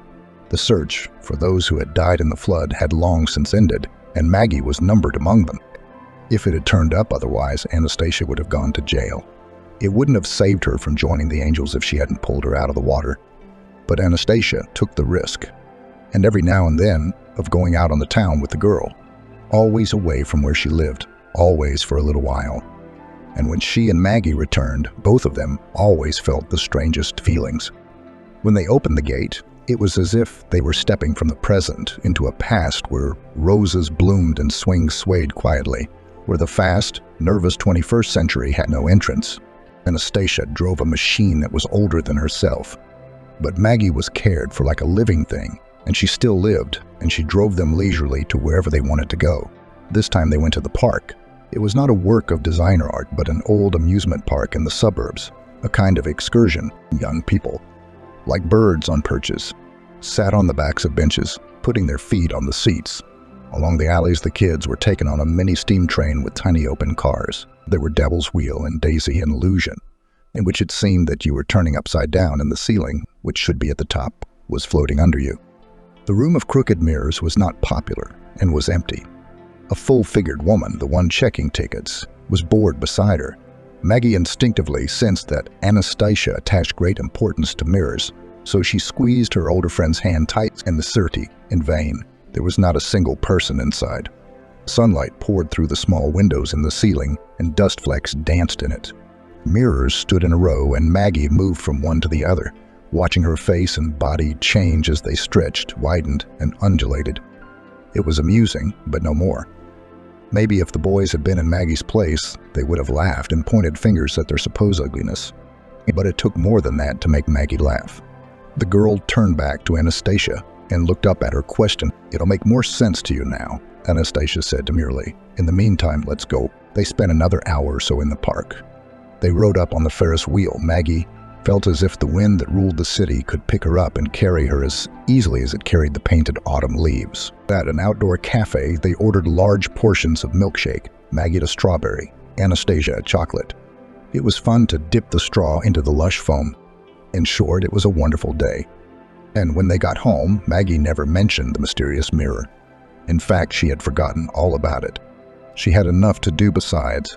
The search for those who had died in the flood had long since ended, and Maggie was numbered among them. If it had turned up otherwise, Anastasia would have gone to jail. It wouldn't have saved her from joining the angels if she hadn't pulled her out of the water. But Anastasia took the risk, and every now and then, of going out on the town with the girl, always away from where she lived, always for a little while. And when she and Maggie returned, both of them always felt the strangest feelings. When they opened the gate, it was as if they were stepping from the present into a past where roses bloomed and swings swayed quietly, where the fast, nervous 21st century had no entrance. Anastasia drove a machine that was older than herself. But Maggie was cared for like a living thing, and she still lived, and she drove them leisurely to wherever they wanted to go. This time they went to the park. It was not a work of designer art, but an old amusement park in the suburbs, a kind of excursion. Young people, like birds on perches, sat on the backs of benches, putting their feet on the seats. Along the alleys, the kids were taken on a mini steam train with tiny open cars. There were Devil's Wheel and Daisy and Illusion, in which it seemed that you were turning upside down and the ceiling, which should be at the top, was floating under you. The room of crooked mirrors was not popular and was empty. A full-figured woman, the one checking tickets, was bored beside her. Maggie instinctively sensed that Anastasia attached great importance to mirrors, so she squeezed her older friend's hand tight in the surty. In vain. There was not a single person inside. Sunlight poured through the small windows in the ceiling, and dust flecks danced in it. Mirrors stood in a row, and Maggie moved from one to the other, watching her face and body change as they stretched, widened, and undulated. It was amusing, but no more. Maybe if the boys had been in Maggie's place, they would have laughed and pointed fingers at their supposed ugliness. But it took more than that to make Maggie laugh. The girl turned back to Anastasia and looked up at her, question. It'll make more sense to you now, Anastasia said demurely. In the meantime, let's go. They spent another hour or so in the park. They rode up on the Ferris wheel. Maggie felt as if the wind that ruled the city could pick her up and carry her as easily as it carried the painted autumn leaves. At an outdoor cafe, they ordered large portions of milkshake, Maggie a strawberry, Anastasia a chocolate. It was fun to dip the straw into the lush foam. In short, it was a wonderful day. And when they got home, Maggie never mentioned the mysterious mirror. In fact, she had forgotten all about it. She had enough to do besides.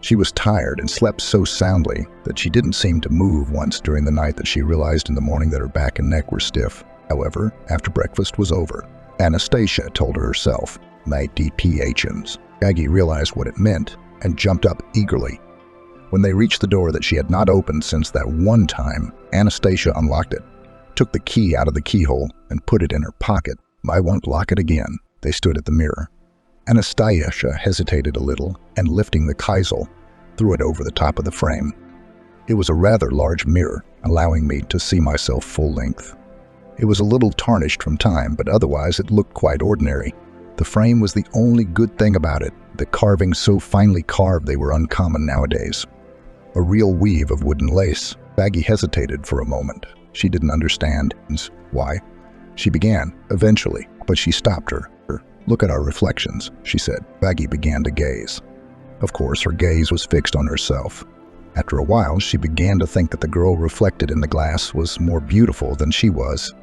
She was tired and slept so soundly that she didn't seem to move once during the night that she realized in the morning that her back and neck were stiff. However, after breakfast was over, Anastasia told her herself, "My DPHMs." Maggie realized what it meant and jumped up eagerly. When they reached the door that she had not opened since that one time, Anastasia unlocked it, took the key out of the keyhole, and put it in her pocket. "I won't lock it again." They stood at the mirror. Anastasia hesitated a little and, lifting the keyhole, threw it over the top of the frame. It was a rather large mirror, allowing me to see myself full length. It was a little tarnished from time, but otherwise it looked quite ordinary. The frame was the only good thing about it, the carvings so finely carved they were uncommon nowadays. A real weave of wooden lace. Baggy hesitated for a moment. She didn't understand why. She began, eventually, but she stopped her. "Look at our reflections," she said. Baggy began to gaze. Of course, her gaze was fixed on herself. After a while, she began to think that the girl reflected in the glass was more beautiful than she was.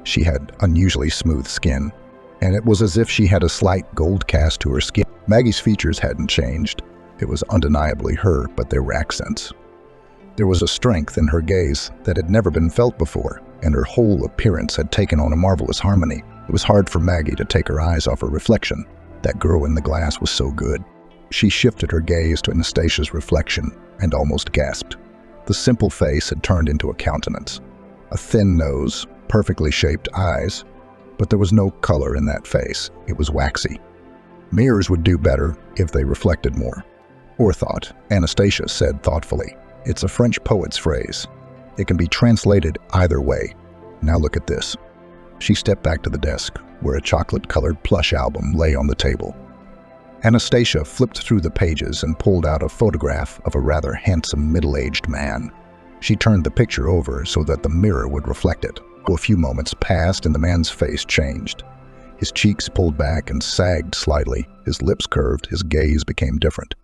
She had unusually smooth skin, and it was as if she had a slight gold cast to her skin. Maggie's features hadn't changed. It was undeniably her, but there were accents. There was a strength in her gaze that had never been felt before, and her whole appearance had taken on a marvelous harmony. It was hard for Maggie to take her eyes off her reflection. That girl in the glass was so good. She shifted her gaze to Anastasia's reflection and almost gasped. The simple face had turned into a countenance. A thin nose, perfectly shaped eyes, but there was no color in that face. It was waxy. Mirrors would do better if they reflected more. Or thought, Anastasia said thoughtfully. It's a French poet's phrase. It can be translated either way. Now look at this. She stepped back to the desk, where a chocolate-colored plush album lay on the table. Anastasia flipped through the pages and pulled out a photograph of a rather handsome middle-aged man. She turned the picture over so that the mirror would reflect it. A few moments passed and the man's face changed. His cheeks pulled back and sagged slightly. His lips curved. His gaze became different.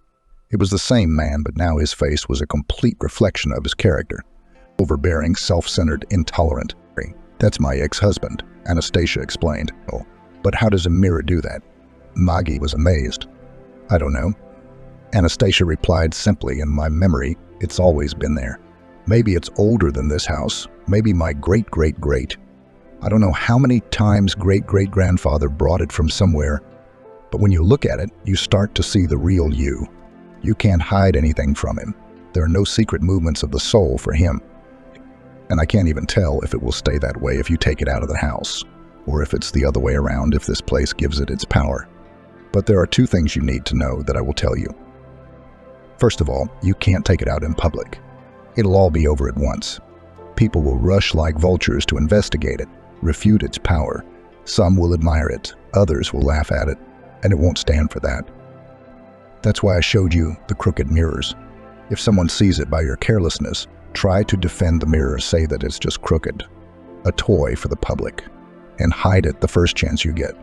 It was the same man, but now his face was a complete reflection of his character. Overbearing, self-centered, intolerant. "That's my ex-husband," Anastasia explained. "Oh, but how does a mirror do that?" Maggie was amazed. "I don't know." Anastasia replied simply, "In my memory, it's always been there. Maybe it's older than this house. Maybe my great-great-great. I don't know how many times great-great-grandfather brought it from somewhere. But when you look at it, you start to see the real you. You can't hide anything from him. There are no secret movements of the soul for him. And I can't even tell if it will stay that way if you take it out of the house, or if it's the other way around if this place gives it its power. But there are two things you need to know that I will tell you. First of all, you can't take it out in public. It'll all be over at once. People will rush like vultures to investigate it, refute its power. Some will admire it, others will laugh at it, and it won't stand for that. That's why I showed you the crooked mirrors. If someone sees it by your carelessness, try to defend the mirror, say that it's just crooked, a toy for the public, and hide it the first chance you get.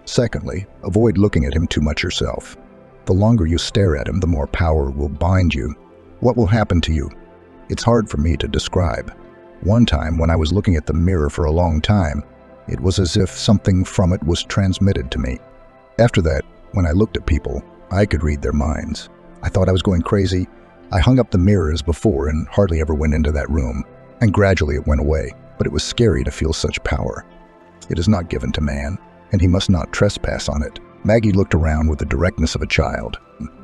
Secondly, avoid looking at him too much yourself. The longer you stare at him, the more power will bind you. What will happen to you? It's hard for me to describe. One time, when I was looking at the mirror for a long time, it was as if something from it was transmitted to me. After that, when I looked at people, I could read their minds. I thought I was going crazy. I hung up the mirror as before and hardly ever went into that room, and gradually it went away, but it was scary to feel such power. It is not given to man, and he must not trespass on it. Maggie looked around with the directness of a child.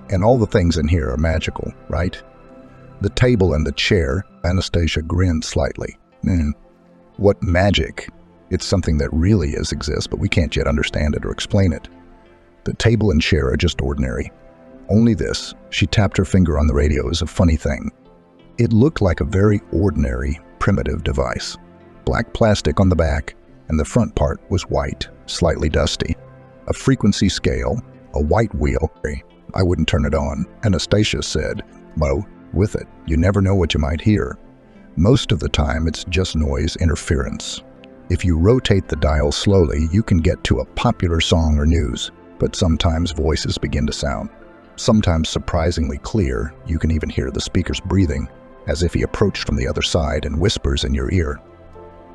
And all the things in here are magical, right? The table and the chair. Anastasia grinned slightly. What magic? It's something that really exists, but we can't yet understand it or explain it. The table and chair are just ordinary. Only this, she tapped her finger on the radio, is a funny thing. It looked like a very ordinary, primitive device. Black plastic on the back, and the front part was white, slightly dusty. A frequency scale, a white wheel. I wouldn't turn it on, Anastasia said. Well, with it, you never know what you might hear. Most of the time, it's just noise interference. If you rotate the dial slowly, you can get to a popular song or news, but sometimes voices begin to sound. Sometimes surprisingly clear, you can even hear the speaker's breathing, as if he approached from the other side and whispers in your ear.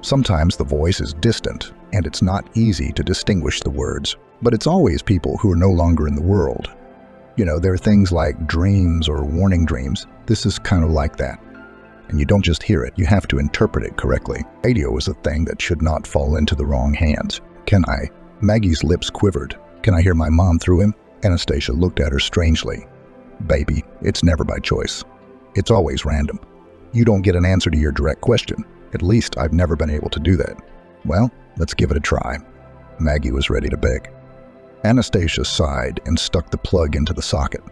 Sometimes the voice is distant, and it's not easy to distinguish the words, but it's always people who are no longer in the world. You know, there are things like dreams or warning dreams. This is kind of like that. And you don't just hear it, you have to interpret it correctly. Radio is a thing that should not fall into the wrong hands. Can I? Maggie's lips quivered. Can I hear my mom through him? Anastasia looked at her strangely. Baby, it's never by choice. It's always random. You don't get an answer to your direct question. At least I've never been able to do that. Well, let's give it a try. Maggie was ready to beg. Anastasia sighed and stuck the plug into the socket.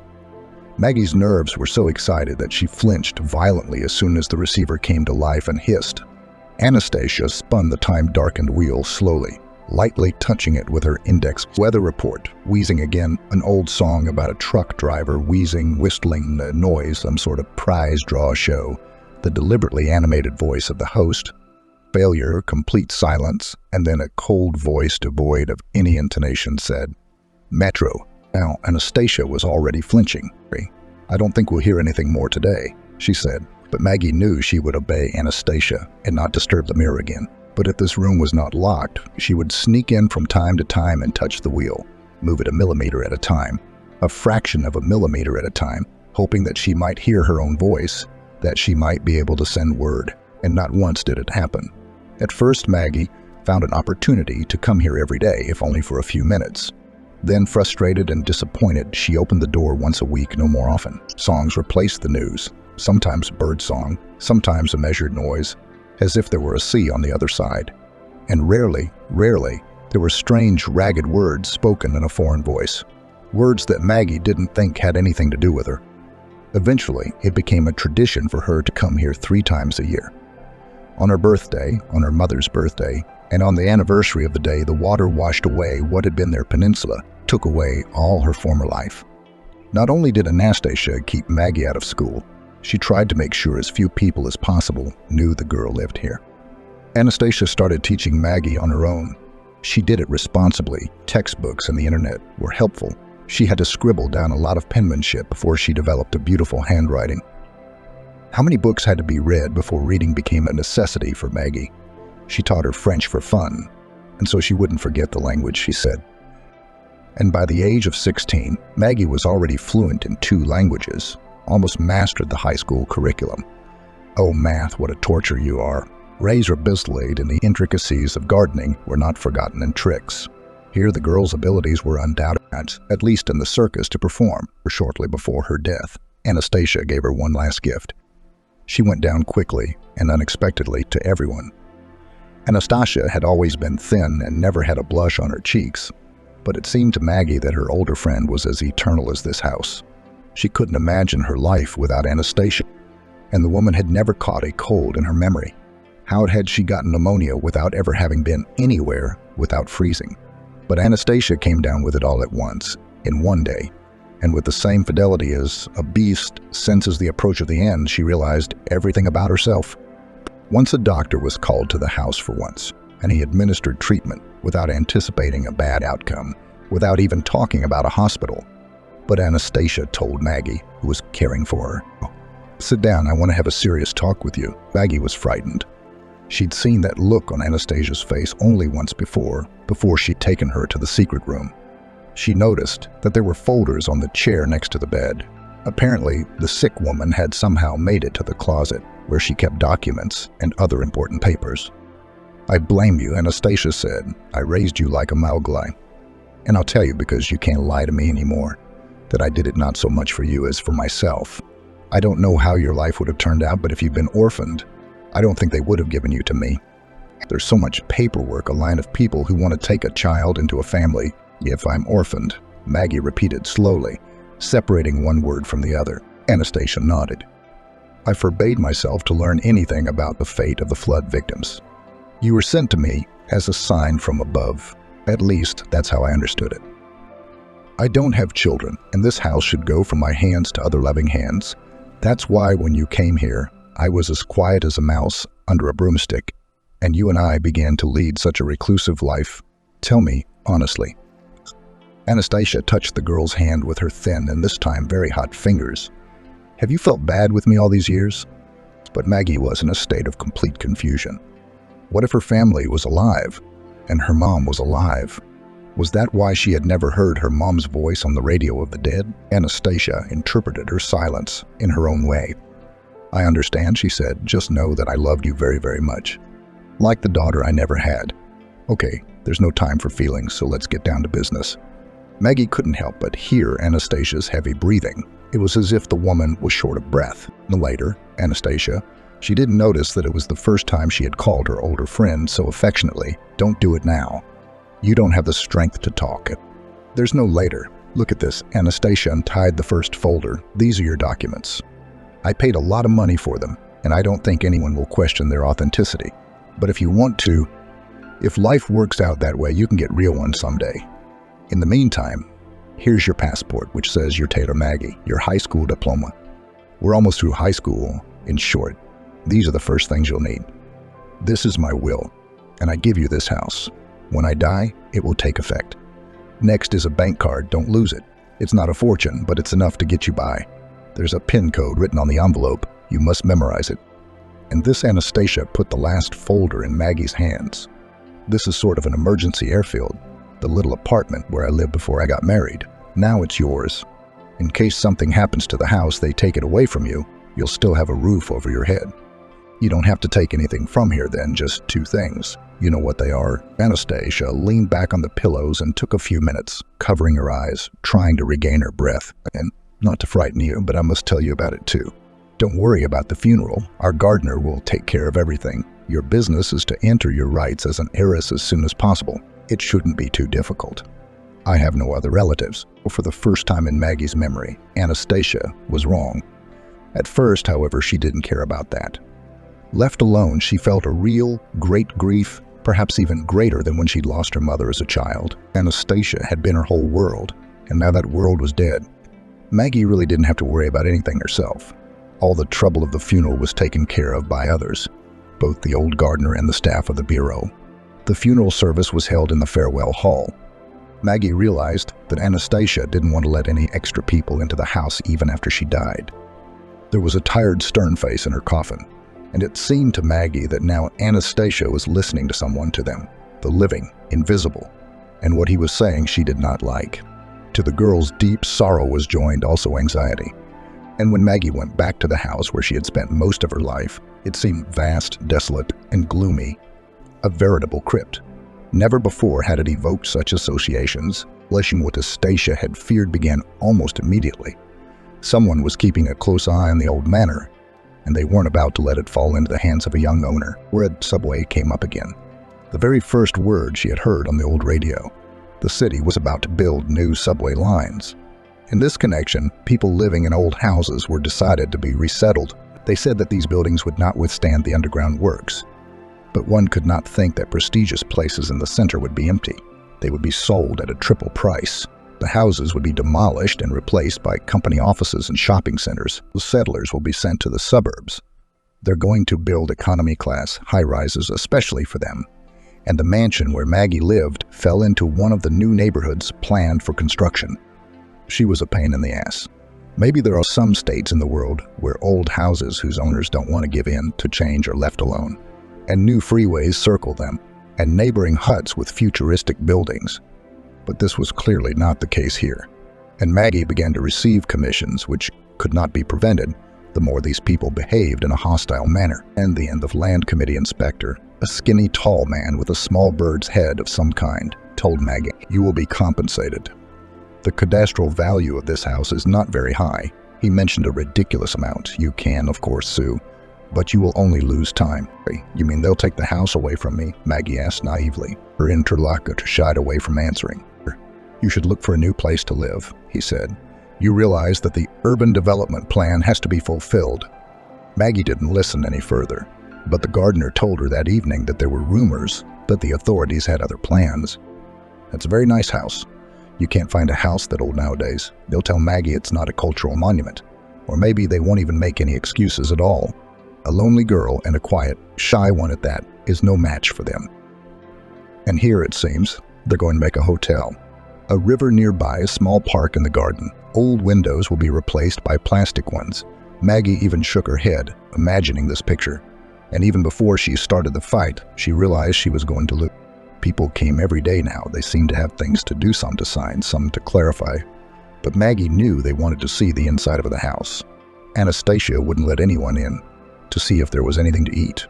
Maggie's nerves were so excited that she flinched violently as soon as the receiver came to life and hissed. Anastasia spun the time-darkened wheel slowly, lightly touching it with her index. Weather report, wheezing again, an old song about a truck driver wheezing, whistling the noise, some sort of prize draw show, the deliberately animated voice of the host, failure, complete silence, and then a cold voice devoid of any intonation said, Metro. Now, Anastasia was already flinching. I don't think we'll hear anything more today, she said, but Maggie knew she would obey Anastasia and not disturb the mirror again. But if this room was not locked, she would sneak in from time to time and touch the wheel, move it a millimeter at a time, a fraction of a millimeter at a time, hoping that she might hear her own voice, that she might be able to send word, and not once did it happen. At first, Maggie found an opportunity to come here every day, if only for a few minutes. Then, frustrated and disappointed, she opened the door once a week, no more often. Songs replaced the news, sometimes bird song, sometimes a measured noise, as if there were a sea on the other side. And rarely, there were strange, ragged words spoken in a foreign voice. Words that Maggie didn't think had anything to do with her. Eventually, it became a tradition for her to come here 3 times a year. On her birthday, on her mother's birthday, and on the anniversary of the day the water washed away what had been their peninsula, took away all her former life. Not only did Anastasia keep Maggie out of school, she tried to make sure as few people as possible knew the girl lived here. Anastasia started teaching Maggie on her own. She did it responsibly. Textbooks and the internet were helpful. She had to scribble down a lot of penmanship before she developed a beautiful handwriting. How many books had to be read before reading became a necessity for Maggie? She taught her French for fun, and so she wouldn't forget the language she said. And by the age of 16, Maggie was already fluent in 2 languages, almost mastered the high school curriculum. Oh, math, what a torture you are. Razor blade and the intricacies of gardening were not forgotten in tricks. Here the girl's abilities were undoubted, at least in the circus, to perform. Shortly before her death, Anastasia gave her one last gift. She went down quickly and unexpectedly to everyone. Anastasia had always been thin and never had a blush on her cheeks, but it seemed to Maggie that her older friend was as eternal as this house. She couldn't imagine her life without Anastasia, and the woman had never caught a cold in her memory. How had she gotten pneumonia without ever having been anywhere without freezing? But Anastasia came down with it all at once, in one day, and with the same fidelity as a beast senses the approach of the end, she realized everything about herself. Once a doctor was called to the house for once, and he administered treatment without anticipating a bad outcome, without even talking about a hospital. But Anastasia told Maggie, who was caring for her, "Sit down, I want to have a serious talk with you." Maggie was frightened. She'd seen that look on Anastasia's face only once before she'd taken her to the secret room. She noticed that there were folders on the chair next to the bed. Apparently, the sick woman had somehow made it to the closet, where she kept documents and other important papers. "I blame you," Anastasia said. "I raised you like a Mowgli. And I'll tell you, because you can't lie to me anymore, that I did it not so much for you as for myself. I don't know how your life would have turned out, but if you'd been orphaned, I don't think they would have given you to me. There's so much paperwork, a line of people who want to take a child into a family. If I'm orphaned," Maggie repeated slowly, separating one word from the other. Anastasia nodded. "I forbade myself to learn anything about the fate of the flood victims. You were sent to me as a sign from above. At least, that's how I understood it. I don't have children, and this house should go from my hands to other loving hands. That's why when you came here, I was as quiet as a mouse under a broomstick, and you and I began to lead such a reclusive life. Tell me, honestly." Anastasia touched the girl's hand with her thin and this time very hot fingers. "Have you felt bad with me all these years?" But Maggie was in a state of complete confusion. What if her family was alive, and her mom was alive? Was that why she had never heard her mom's voice on the radio of the dead? Anastasia interpreted her silence in her own way. "I understand," she said. "Just know that I loved you very, very much. Like the daughter I never had. Okay, there's no time for feelings, so let's get down to business." Maggie couldn't help but hear Anastasia's heavy breathing, It was as if the woman was short of breath. Later, Anastasia, she didn't notice that it was the first time she had called her older friend so affectionately, "Don't do it now. You don't have the strength to talk." There's no later. Look at this. Anastasia untied the first folder. These are your documents. I paid a lot of money for them, and I don't think anyone will question their authenticity. But if you want to, if life works out that way, you can get real ones someday. In the meantime, here's your passport, which says you're Taylor Maggie, your high school diploma. We're almost through high school. In short, these are the first things you'll need. This is my will, and I give you this house. When I die, it will take effect. Next is a bank card. Don't lose it. It's not a fortune, but it's enough to get you by. There's a PIN code written on the envelope. You must memorize it. And this Anastasia put the last folder in Maggie's hands. This is sort of an emergency airfield, the little apartment where I lived before I got married. Now it's yours. In case something happens to the house, they take it away from you, you'll still have a roof over your head. You don't have to take anything from here then, just two things. You know what they are. Anastasia leaned back on the pillows and took a few minutes, covering her eyes, trying to regain her breath. And not to frighten you, but I must tell you about it too. Don't worry about the funeral. Our gardener will take care of everything. Your business is to enter your rights as an heiress as soon as possible. It shouldn't be too difficult. I have no other relatives. For the first time in Maggie's memory, Anastasia was wrong. At first, however, she didn't care about that. Left alone, she felt a real, great grief, perhaps even greater than when she'd lost her mother as a child. Anastasia had been her whole world, and now that world was dead. Maggie really didn't have to worry about anything herself. All the trouble of the funeral was taken care of by others, both the old gardener and the staff of the bureau. The funeral service was held in the farewell hall. Maggie realized that Anastasia didn't want to let any extra people into the house even after she died. There was a tired, stern face in her coffin, and it seemed to Maggie that now Anastasia was listening to someone to them, the living, invisible, and what he was saying she did not like. To the girl's deep sorrow was joined also anxiety. And when Maggie went back to the house where she had spent most of her life, it seemed vast, desolate, and gloomy, a veritable crypt. Never before had it evoked such associations. Fleshing what Anastasia had feared began almost immediately. Someone was keeping a close eye on the old manor, and they weren't about to let it fall into the hands of a young owner. Red subway came up again. The very first word she had heard on the old radio. The city was about to build new subway lines. In this connection, people living in old houses were decided to be resettled. They said that these buildings would not withstand the underground works. But one could not think that prestigious places in the center would be empty. They would be sold at a triple price. The houses would be demolished and replaced by company offices and shopping centers. The settlers will be sent to the suburbs. They're going to build economy-class high-rises especially for them. And the mansion where Maggie lived fell into one of the new neighborhoods planned for construction. She was a pain in the ass. Maybe there are some states in the world where old houses whose owners don't want to give in to change are left alone, and new freeways circle them, and neighboring huts with futuristic buildings. But this was clearly not the case here, and Maggie began to receive commissions which could not be prevented the more these people behaved in a hostile manner. And the end of land committee inspector, a skinny tall man with a small bird's head of some kind, told Maggie, "You will be compensated. The cadastral value of this house is not very high." He mentioned a ridiculous amount. "You can, of course, sue, but you will only lose time." "You mean they'll take the house away from me?" Maggie asked naively. Her interlocutor shied away from answering. "You should look for a new place to live," he said. "You realize that the urban development plan has to be fulfilled." Maggie didn't listen any further, but the gardener told her that evening that there were rumors that the authorities had other plans. "That's a very nice house. You can't find a house that old nowadays. They'll tell Maggie it's not a cultural monument. Or maybe they won't even make any excuses at all. A lonely girl, and a quiet, shy one at that, is no match for them. And here, it seems, they're going to make a hotel. A river nearby, a small park in the garden. Old windows will be replaced by plastic ones. Maggie even shook her head, imagining this picture. And even before she started the fight, she realized she was going to lose. People came every day now. They seemed to have things to do, some to sign, some to clarify. But Maggie knew they wanted to see the inside of the house. Anastasia wouldn't let anyone in to see if there was anything to eat.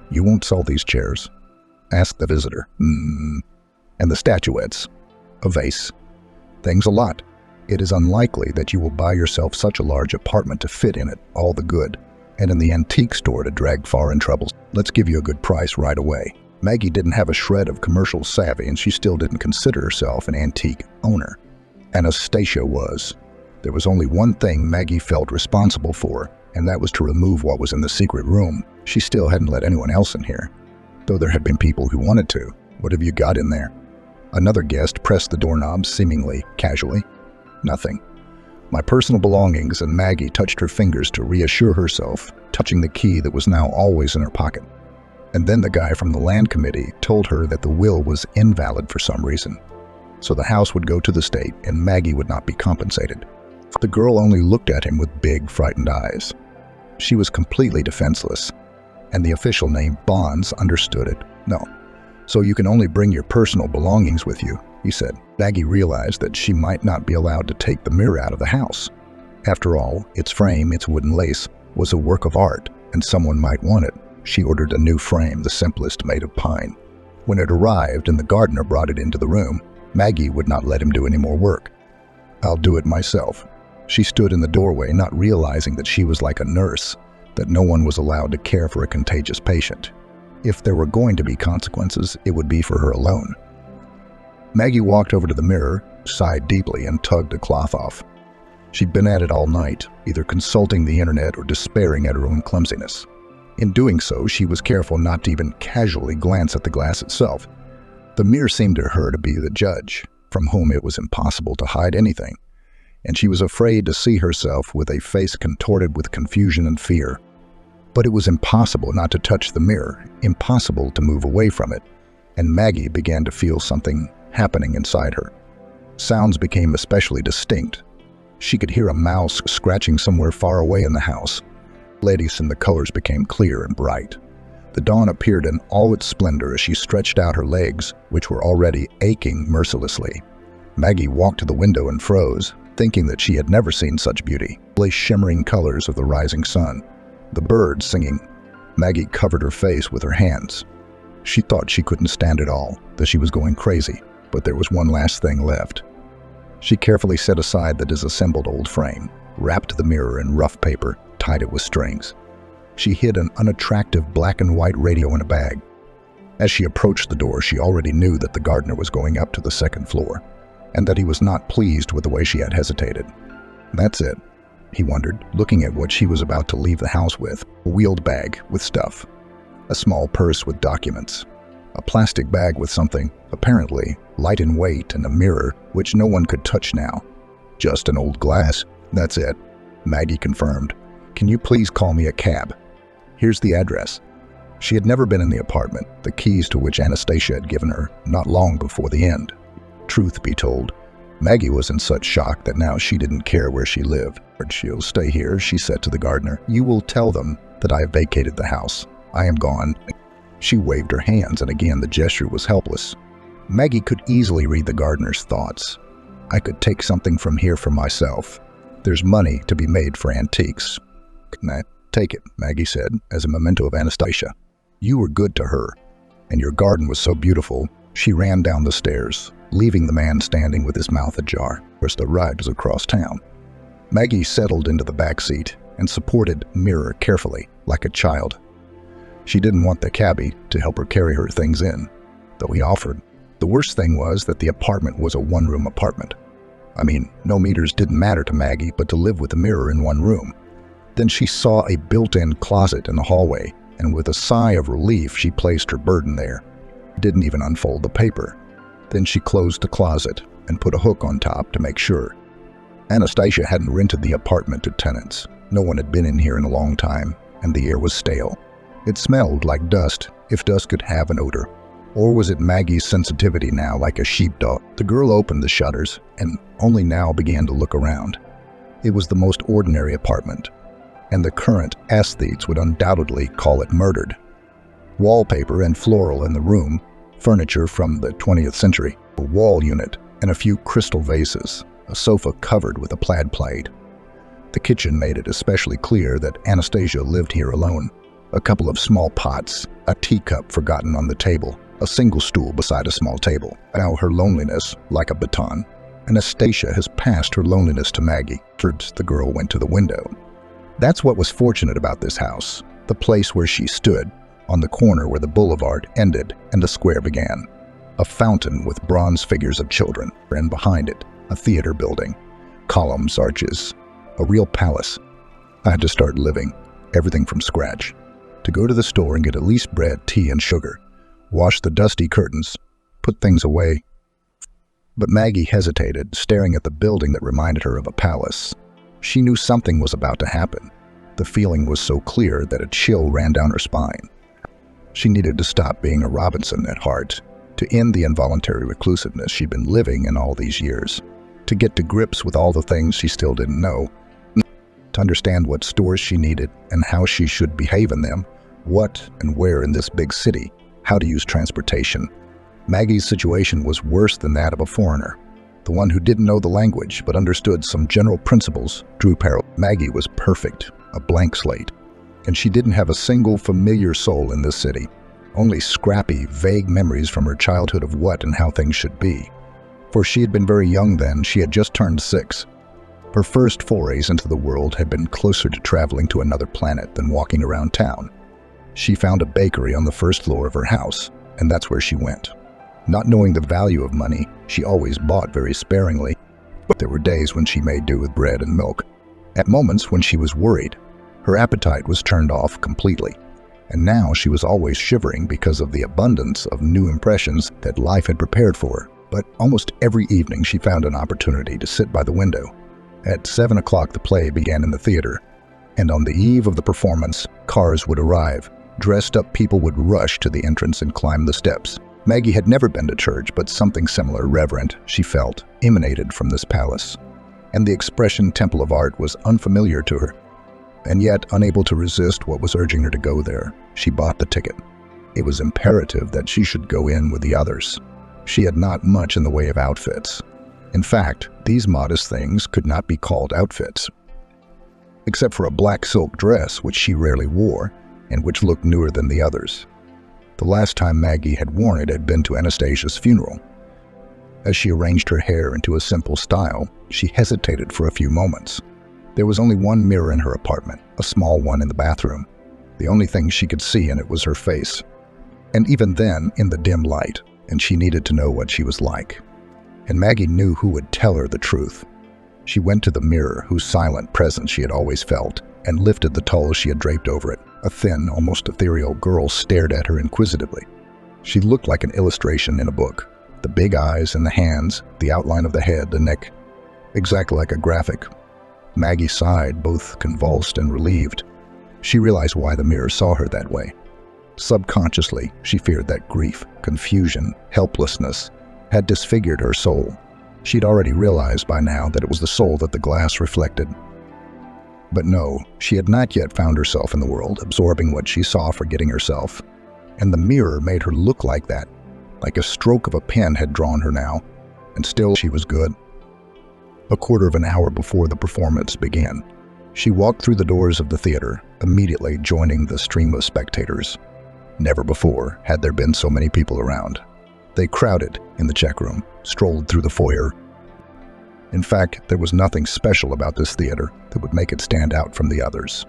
"You won't sell these chairs?" asked the visitor. And the statuettes. A vase. Things a lot. It is unlikely that you will buy yourself such a large apartment to fit in it all the good, and in the antique store to drag foreign troubles. Let's give you a good price right away. Maggie didn't have a shred of commercial savvy, and she still didn't consider herself an antique owner. Anastasia was. There was only one thing Maggie felt responsible for, and that was to remove what was in the secret room. She still hadn't let anyone else in here, though there had been people who wanted to. What have you got in there? Another guest pressed the doorknob seemingly casually. Nothing. My personal belongings, and Maggie touched her fingers to reassure herself, touching the key that was now always in her pocket. And then the guy from the land committee told her that the will was invalid for some reason, so the house would go to the state and Maggie would not be compensated. The girl only looked at him with big, frightened eyes. She was completely defenseless, and the official named Bonds understood it. No. So you can only bring your personal belongings with you, he said. Maggie realized that she might not be allowed to take the mirror out of the house. After all, its frame, its wooden lace, was a work of art, and someone might want it. She ordered a new frame, the simplest, made of pine. When it arrived and the gardener brought it into the room, Maggie would not let him do any more work. I'll do it myself. She stood in the doorway, not realizing that she was like a nurse, that no one was allowed to care for a contagious patient. If there were going to be consequences, it would be for her alone. Maggie walked over to the mirror, sighed deeply, and tugged a cloth off. She'd been at it all night, either consulting the internet or despairing at her own clumsiness. In doing so, she was careful not to even casually glance at the glass itself. The mirror seemed to her to be the judge, from whom it was impossible to hide anything, and she was afraid to see herself with a face contorted with confusion and fear. But it was impossible not to touch the mirror, impossible to move away from it, and Maggie began to feel something happening inside her. Sounds became especially distinct. She could hear a mouse scratching somewhere far away in the house. Ladies, and the colors became clear and bright. The dawn appeared in all its splendor as she stretched out her legs, which were already aching mercilessly. Maggie walked to the window and froze, thinking that she had never seen such beauty. The shimmering colors of the rising sun, the birds singing. Maggie covered her face with her hands. She thought she couldn't stand it all, that she was going crazy, but there was one last thing left. She carefully set aside the disassembled old frame, wrapped the mirror in rough paper, tied it with strings. She hid an unattractive black and white radio in a bag. As she approached the door, she already knew that the gardener was going up to the second floor, and that he was not pleased with the way she had hesitated. That's it, he wondered, looking at what she was about to leave the house with. A wheeled bag with stuff, a small purse with documents, a plastic bag with something, apparently light in weight, and a mirror which no one could touch now. Just an old glass. That's it, Maggie confirmed. Can you please call me a cab? Here's the address. She had never been in the apartment, the keys to which Anastasia had given her not long before the end. Truth be told, Maggie was in such shock that now she didn't care where she lived. She'll stay here, she said to the gardener. You will tell them that I have vacated the house. I am gone. She waved her hands, and again the gesture was helpless. Maggie could easily read the gardener's thoughts. I could take something from here for myself. There's money to be made for antiques. Take it, Maggie said, as a memento of Anastasia. You were good to her, and your garden was so beautiful. She ran down the stairs, leaving the man standing with his mouth ajar. The ride was across town. Maggie settled into the back seat and supported Mirror carefully, like a child. She didn't want the cabbie to help her carry her things in, though he offered. The worst thing was that the apartment was a one-room apartment. I mean, no meters didn't matter to Maggie, but to live with a mirror in one room. Then she saw a built-in closet in the hallway, and with a sigh of relief, she placed her burden there. Didn't even unfold the paper. Then she closed the closet and put a hook on top to make sure. Anastasia hadn't rented the apartment to tenants. No one had been in here in a long time, and the air was stale. It smelled like dust, if dust could have an odor. Or was it Maggie's sensitivity now, like a sheepdog? The girl opened the shutters and only now began to look around. It was the most ordinary apartment, and the current aesthetes would undoubtedly call it murdered. Wallpaper and floral in the room, furniture from the 20th century, a wall unit, and a few crystal vases, a sofa covered with a plaid plate. The kitchen made it especially clear that Anastasia lived here alone. A couple of small pots, a teacup forgotten on the table, a single stool beside a small table. Now her loneliness, like a baton, Anastasia has passed her loneliness to Maggie. The girl went to the window. That's what was fortunate about this house, the place where she stood, on the corner where the boulevard ended and the square began. A fountain with bronze figures of children, and behind it, a theater building, columns, arches, a real palace. I had to start living, everything from scratch. To go to the store and get at least bread, tea, and sugar, wash the dusty curtains, put things away. But Maggie hesitated, staring at the building that reminded her of a palace. She knew something was about to happen. The feeling was so clear that a chill ran down her spine. She needed to stop being a Robinson at heart, to end the involuntary reclusiveness she'd been living in all these years, to get to grips with all the things she still didn't know, to understand what stores she needed and how she should behave in them, what and where in this big city, how to use transportation. Maggie's situation was worse than that of a foreigner, the one who didn't know the language but understood some general principles, drew parallels. Maggie was perfect, a blank slate, and she didn't have a single familiar soul in this city, only scrappy, vague memories from her childhood of what and how things should be. For she had been very young then, she had just turned 6. Her first forays into the world had been closer to traveling to another planet than walking around town. She found a bakery on the first floor of her house, and that's where she went. Not knowing the value of money, she always bought very sparingly, but there were days when she made do with bread and milk. At moments when she was worried, her appetite was turned off completely, and now she was always shivering because of the abundance of new impressions that life had prepared for her. But almost every evening she found an opportunity to sit by the window. At 7 o'clock the play began in the theater, and on the eve of the performance, cars would arrive. Dressed-up people would rush to the entrance and climb the steps. Maggie had never been to church, but something similar, reverent, she felt, emanated from this palace. And the expression Temple of Art was unfamiliar to her. And yet, unable to resist what was urging her to go there, she bought the ticket. It was imperative that she should go in with the others. She had not much in the way of outfits. In fact, these modest things could not be called outfits, except for a black silk dress which she rarely wore, and which looked newer than the others. The last time Maggie had worn it had been to Anastasia's funeral. As she arranged her hair into a simple style, she hesitated for a few moments. There was only one mirror in her apartment, a small one in the bathroom. The only thing she could see in it was her face, and even then in the dim light, and she needed to know what she was like. And Maggie knew who would tell her the truth. She went to the mirror, whose silent presence she had always felt, and lifted the tulle she had draped over it. A thin, almost ethereal girl stared at her inquisitively. She looked like an illustration in a book. The big eyes and the hands, the outline of the head, the neck, exactly like a graphic. Maggie sighed, both convulsed and relieved. She realized why the mirror saw her that way. Subconsciously, she feared that grief, confusion, helplessness had disfigured her soul. She'd already realized by now that it was the soul that the glass reflected. But no, she had not yet found herself in the world, absorbing what she saw, forgetting herself. And the mirror made her look like that, like a stroke of a pen had drawn her now, and still she was good. A quarter of an hour before the performance began, she walked through the doors of the theater, immediately joining the stream of spectators. Never before had there been so many people around. They crowded in the check room, strolled through the foyer. In fact, there was nothing special about this theater that would make it stand out from the others.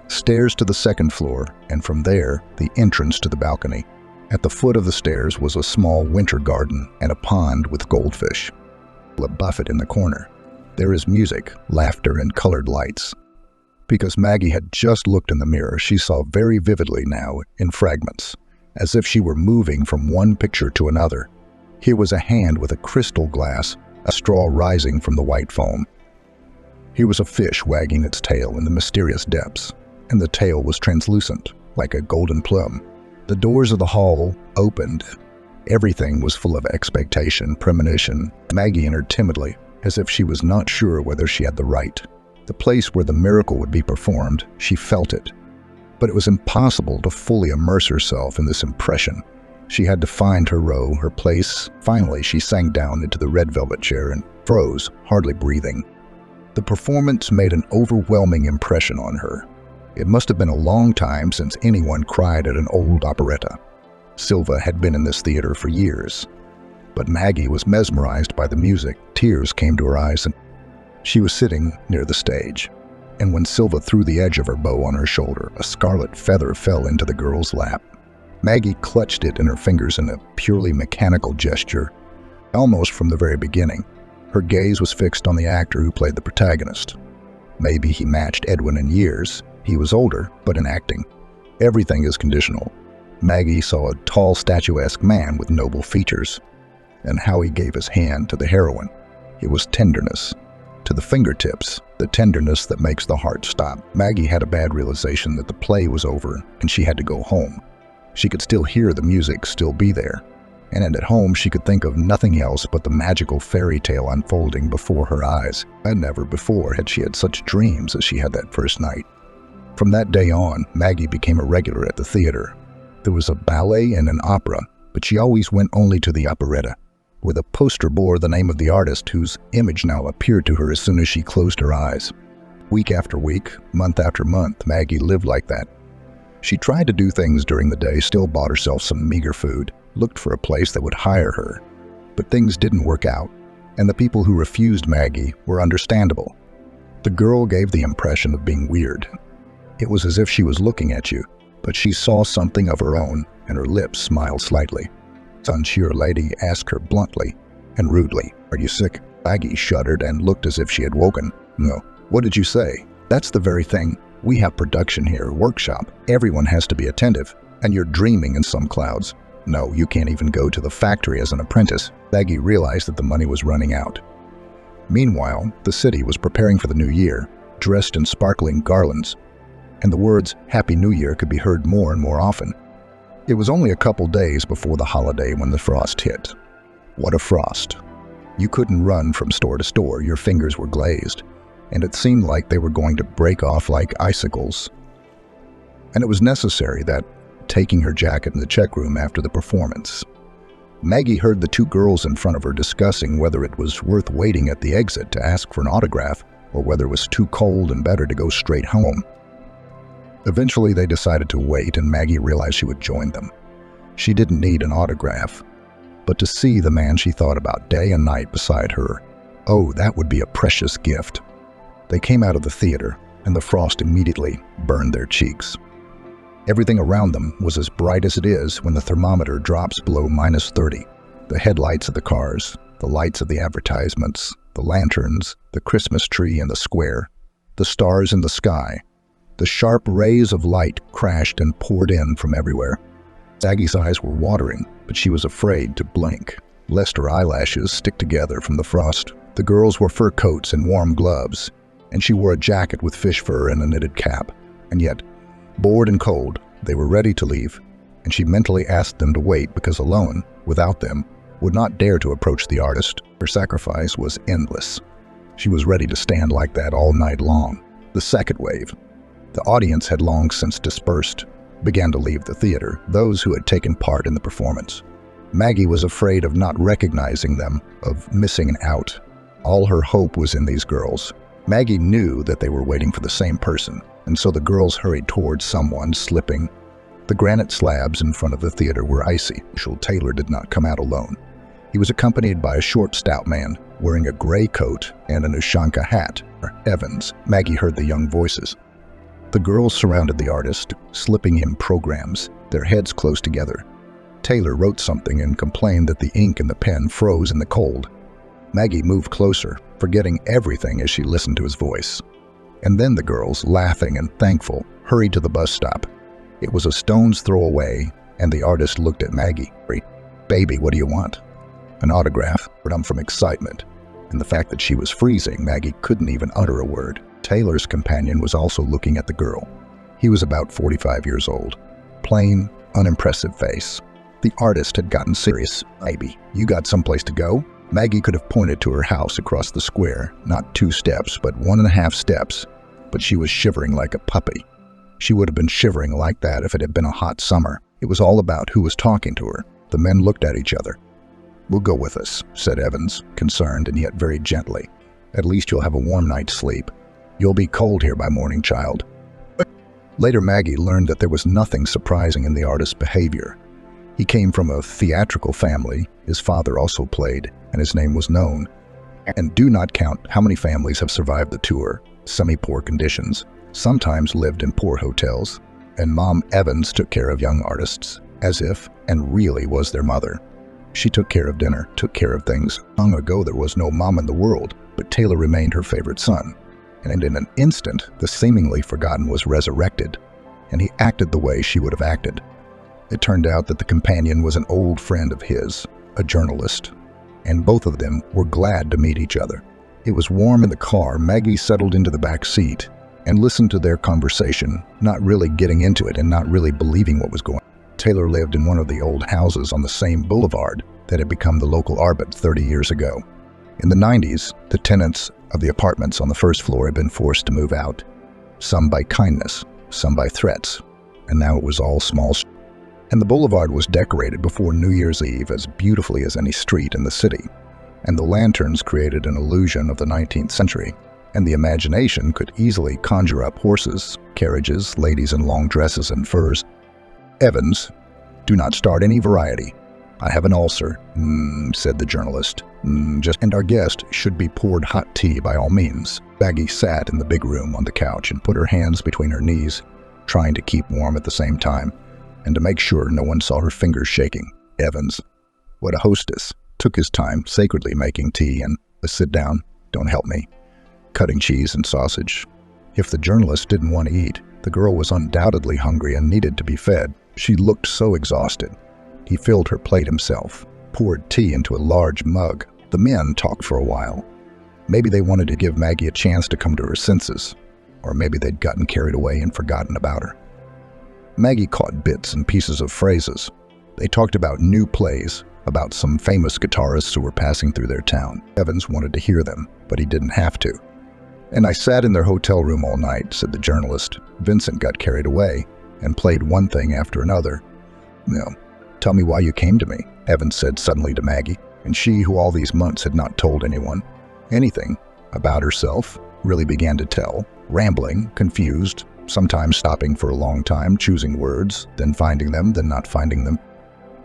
Stairs to the second floor, and from there, the entrance to the balcony. At the foot of the stairs was a small winter garden and a pond with goldfish. A buffet in the corner. There is music, laughter, and colored lights. Because Maggie had just looked in the mirror, she saw very vividly now, in fragments, as if she were moving from one picture to another. Here was a hand with a crystal glass, a straw rising from the white foam. Here was a fish wagging its tail in the mysterious depths, and the tail was translucent, like a golden plum. The doors of the hall opened. Everything was full of expectation, premonition. Maggie entered timidly, as if she was not sure whether she had the right. The place where the miracle would be performed, she felt it. But it was impossible to fully immerse herself in this impression. She had to find her row, her place. Finally, she sank down into the red velvet chair and froze, hardly breathing. The performance made an overwhelming impression on her. It must have been a long time since anyone cried at an old operetta. Silva had been in this theater for years. But Maggie was mesmerized by the music. Tears came to her eyes, and she was sitting near the stage. And when Silva threw the edge of her bow on her shoulder, a scarlet feather fell into the girl's lap. Maggie clutched it in her fingers in a purely mechanical gesture. Almost from the very beginning, her gaze was fixed on the actor who played the protagonist. Maybe he matched Edwin in years. He was older, but in acting, everything is conditional. Maggie saw a tall, statuesque man with noble features, and how he gave his hand to the heroine. It was tenderness. To the fingertips, the tenderness that makes the heart stop. Maggie had a bad realization that the play was over and she had to go home. She could still hear the music still be there, and at home she could think of nothing else but the magical fairy tale unfolding before her eyes. And never before had she had such dreams as she had that first night. From that day on, Maggie became a regular at the theater. There was a ballet and an opera, but she always went only to the operetta, where the poster bore the name of the artist whose image now appeared to her as soon as she closed her eyes. Week after week, month after month, Maggie lived like that. She tried to do things during the day, still bought herself some meager food, looked for a place that would hire her. But things didn't work out, and the people who refused Maggie were understandable. The girl gave the impression of being weird. It was as if she was looking at you, but she saw something of her own, and her lips smiled slightly. The unsure lady asked her bluntly and rudely, "Are you sick?" Maggie shuddered and looked as if she had woken. "No." "What did you say?" "That's the very thing. We have production here, workshop. Everyone has to be attentive, and you're dreaming in some clouds. No, you can't even go to the factory as an apprentice." Maggie realized that the money was running out. Meanwhile, the city was preparing for the new year, dressed in sparkling garlands, and the words "Happy New Year" could be heard more and more often. It was only a couple days before the holiday when the frost hit. What a frost! You couldn't run from store to store, your fingers were glazed, and it seemed like they were going to break off like icicles. And it was necessary that, taking her jacket in the check room after the performance, Maggie heard the two girls in front of her discussing whether it was worth waiting at the exit to ask for an autograph or whether it was too cold and better to go straight home. Eventually they decided to wait, and Maggie realized she would join them. She didn't need an autograph, but to see the man she thought about day and night beside her, oh, that would be a precious gift. They came out of the theater, and the frost immediately burned their cheeks. Everything around them was as bright as it is when the thermometer drops below -30. The headlights of the cars, the lights of the advertisements, the lanterns, the Christmas tree in the square, the stars in the sky. The sharp rays of light crashed and poured in from everywhere. Maggie's eyes were watering, but she was afraid to blink, lest her eyelashes stick together from the frost. The girls wore fur coats and warm gloves, and she wore a jacket with fish fur and a knitted cap. And yet, bored and cold, they were ready to leave, and she mentally asked them to wait because alone, without them, would not dare to approach the artist. Her sacrifice was endless. She was ready to stand like that all night long. The second wave, the audience had long since dispersed, began to leave the theater, those who had taken part in the performance. Maggie was afraid of not recognizing them, of missing out. All her hope was in these girls. Maggie knew that they were waiting for the same person, and so the girls hurried towards someone, slipping. The granite slabs in front of the theater were icy. Taylor did not come out alone. He was accompanied by a short, stout man, wearing a gray coat and an Ushanka hat. Evans. Maggie heard the young voices. The girls surrounded the artist, slipping him programs, their heads close together. Taylor wrote something and complained that the ink in the pen froze in the cold. Maggie moved closer, forgetting everything as she listened to his voice. And then the girls, laughing and thankful, hurried to the bus stop. It was a stone's throw away, and the artist looked at Maggie. "Baby, what do you want?" "An autograph," from excitement. And the fact that she was freezing, Maggie couldn't even utter a word. Taylor's companion was also looking at the girl. He was about 45 years old. Plain, unimpressive face. The artist had gotten serious. "Baby, you got someplace to go?" Maggie could have pointed to her house across the square, not 2 steps, but 1.5 steps, but she was shivering like a puppy. She would have been shivering like that if it had been a hot summer. It was all about who was talking to her. The men looked at each other. "We'll go with us," said Evans, concerned and yet very gently. "At least you'll have a warm night's sleep. You'll be cold here by morning, child." Later, Maggie learned that there was nothing surprising in the artist's behavior. He came from a theatrical family. His father also played, and his name was known. And do not count how many families have survived the tour, semi-poor conditions, sometimes lived in poor hotels, and Mom Evans took care of young artists, as if, and really was their mother. She took care of dinner, took care of things. Long ago there was no mom in the world, but Taylor remained her favorite son. And in an instant, the seemingly forgotten was resurrected, and he acted the way she would have acted. It turned out that the companion was an old friend of his, a journalist, and both of them were glad to meet each other. It was warm in the car. Maggie settled into the back seat and listened to their conversation, not really getting into it and not really believing what was going on. Taylor lived in one of the old houses on the same boulevard that had become the local Arbet 30 years ago. In the 90s, the tenants of the apartments on the first floor had been forced to move out, some by kindness, some by threats, and now it was all small. And the boulevard was decorated before New Year's Eve as beautifully as any street in the city, and the lanterns created an illusion of the 19th century, and the imagination could easily conjure up horses, carriages, ladies in long dresses and furs. Evans, do not start any variety. I have an ulcer, said the journalist. And our guest should be poured hot tea by all means. Maggie sat in the big room on the couch and put her hands between her knees, trying to keep warm at the same time, and to make sure no one saw her fingers shaking. Evans, what a hostess, took his time sacredly making tea and sit down, don't help me, cutting cheese and sausage. If the journalist didn't want to eat, the girl was undoubtedly hungry and needed to be fed. She looked so exhausted. He filled her plate himself, poured tea into a large mug. The men talked for a while. Maybe they wanted to give Maggie a chance to come to her senses, or maybe they'd gotten carried away and forgotten about her. Maggie caught bits and pieces of phrases. They talked about new plays, about some famous guitarists who were passing through their town. Evans wanted to hear them, but he didn't have to. And I sat in their hotel room all night, said the journalist. Vincent got carried away and played one thing after another. No, tell me why you came to me, Evans said suddenly to Maggie, and she, who all these months had not told anyone anything about herself, really began to tell, rambling, confused, sometimes stopping for a long time, choosing words, then finding them, then not finding them.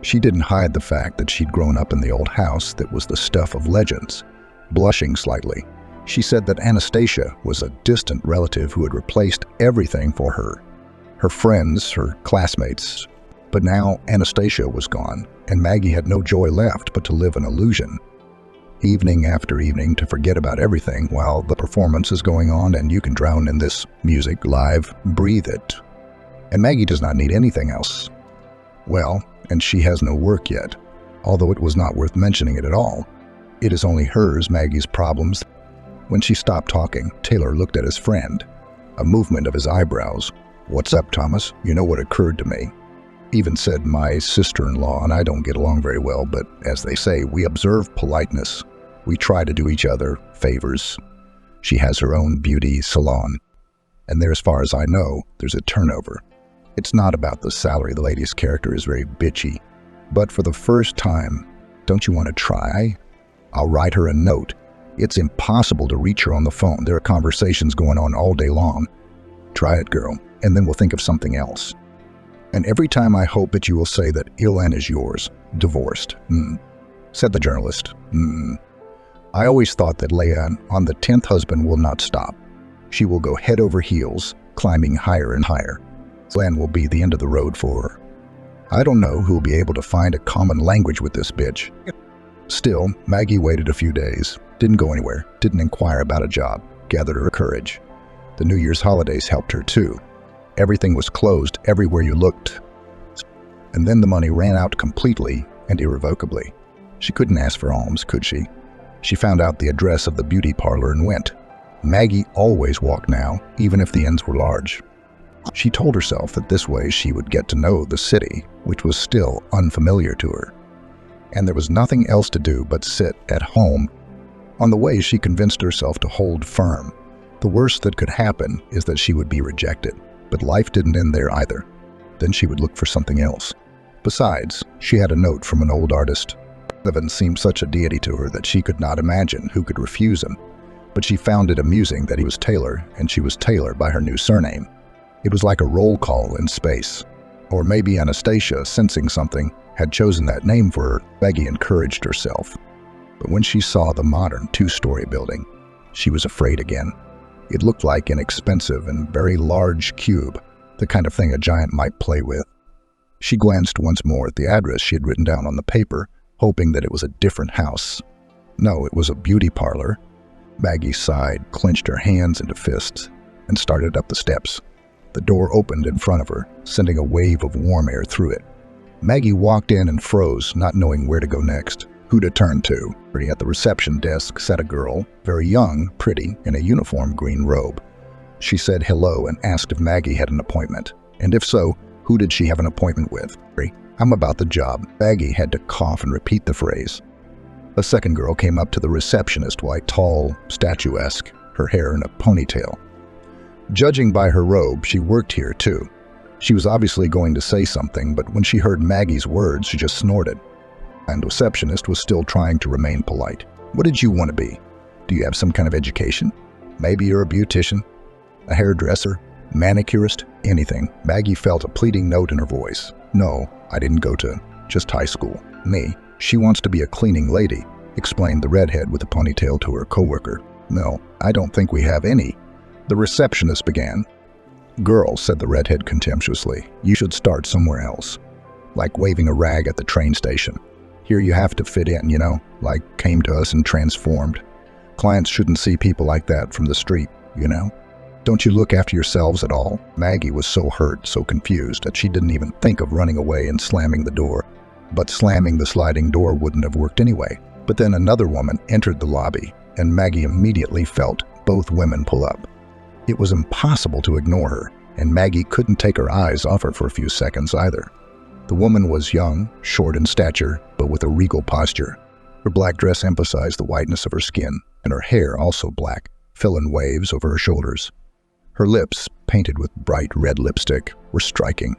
She didn't hide the fact that she'd grown up in the old house that was the stuff of legends. Blushing slightly, she said that Anastasia was a distant relative who had replaced everything for her. Her friends, her classmates. But now Anastasia was gone, and Maggie had no joy left but to live an illusion. Evening after evening to forget about everything while the performance is going on and you can drown in this music, live, breathe it. And Maggie does not need anything else. Well, and she has no work yet, although it was not worth mentioning it at all. It is only hers, Maggie's problems. When she stopped talking, Taylor looked at his friend, a movement of his eyebrows. What's up, Thomas? You know what occurred to me. Even said my sister-in-law and I don't get along very well, but as they say, we observe politeness. We try to do each other favors. She has her own beauty salon, and there, as far as I know, there's a turnover. It's not about the salary. The lady's character is very bitchy. But for the first time, don't you want to try? I'll write her a note. It's impossible to reach her on the phone. There are conversations going on all day long. Try it, girl, and then we'll think of something else. And every time I hope that you will say that Ilan is yours, divorced, said the journalist. I always thought that Leah on the 10th husband will not stop. She will go head over heels, climbing higher and higher. Ilan will be the end of the road for her. I don't know who will be able to find a common language with this bitch. Still, Maggie waited a few days, didn't go anywhere, didn't inquire about a job, gathered her courage. The New Year's holidays helped her too. Everything was closed everywhere you looked. And then the money ran out completely and irrevocably. She couldn't ask for alms, could she? She found out the address of the beauty parlor and went. Maggie always walked now, even if the ends were large. She told herself that this way she would get to know the city, which was still unfamiliar to her. And there was nothing else to do but sit at home. On the way, she convinced herself to hold firm. The worst that could happen is that she would be rejected. But life didn't end there either. Then she would look for something else. Besides, she had a note from an old artist. Evans seemed such a deity to her that she could not imagine who could refuse him. But she found it amusing that he was Taylor, and she was Taylor by her new surname. It was like a roll call in space. Or maybe Anastasia, sensing something, had chosen that name for her, Maggie encouraged herself. But when she saw the modern two-story building, she was afraid again. It looked like an expensive and very large cube, the kind of thing a giant might play with. She glanced once more at the address she had written down on the paper, hoping that it was a different house. No, it was a beauty parlor. Maggie sighed, clenched her hands into fists, and started up the steps. The door opened in front of her, sending a wave of warm air through it. Maggie walked in and froze, not knowing where to go next, who to turn to. At the reception desk sat a girl, very young, pretty, in a uniform green robe. She said hello and asked if Maggie had an appointment, and if so, who did she have an appointment with? I'm about the job. Maggie had to cough and repeat the phrase. A second girl came up to the receptionist, white, tall, statuesque, her hair in a ponytail. Judging by her robe, she worked here too. She was obviously going to say something, but when she heard Maggie's words, she just snorted. And the receptionist was still trying to remain polite. What did you want to be? Do you have some kind of education? Maybe you're a beautician, a hairdresser, manicurist, anything. Maggie felt a pleading note in her voice. No, I didn't go to just high school. Me, she wants to be a cleaning lady, explained the redhead with a ponytail to her coworker. No, I don't think we have any. The receptionist began. Girl, said the redhead contemptuously, you should start somewhere else. Like waving a rag at the train station. Here you have to fit in, you know, like came to us and transformed. Clients shouldn't see people like that from the street, you know. Don't you look after yourselves at all? Maggie was so hurt, so confused, that she didn't even think of running away and slamming the door. But slamming the sliding door wouldn't have worked anyway. But then another woman entered the lobby, and Maggie immediately felt both women pull up. It was impossible to ignore her, and Maggie couldn't take her eyes off her for a few seconds either. The woman was young, short in stature, but with a regal posture. Her black dress emphasized the whiteness of her skin, and her hair, also black, fell in waves over her shoulders. Her lips, painted with bright red lipstick, were striking.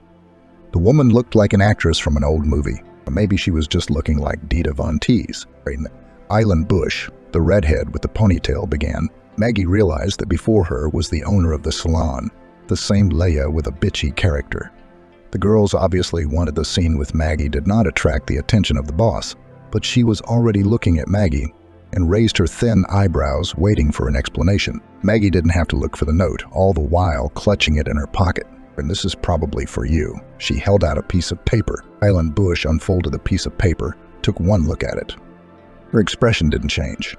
The woman looked like an actress from an old movie. Or maybe she was just looking like Dita Von Teese. Island Bush, the redhead with the ponytail, began. Maggie realized that before her was the owner of the salon, the same Leia with a bitchy character. The girls obviously wanted the scene with Maggie did not attract the attention of the boss, but she was already looking at Maggie and raised her thin eyebrows, waiting for an explanation. Maggie didn't have to look for the note, all the while clutching it in her pocket. And this is probably for you. She held out a piece of paper. Island Bush unfolded the piece of paper, took one look at it. Her expression didn't change,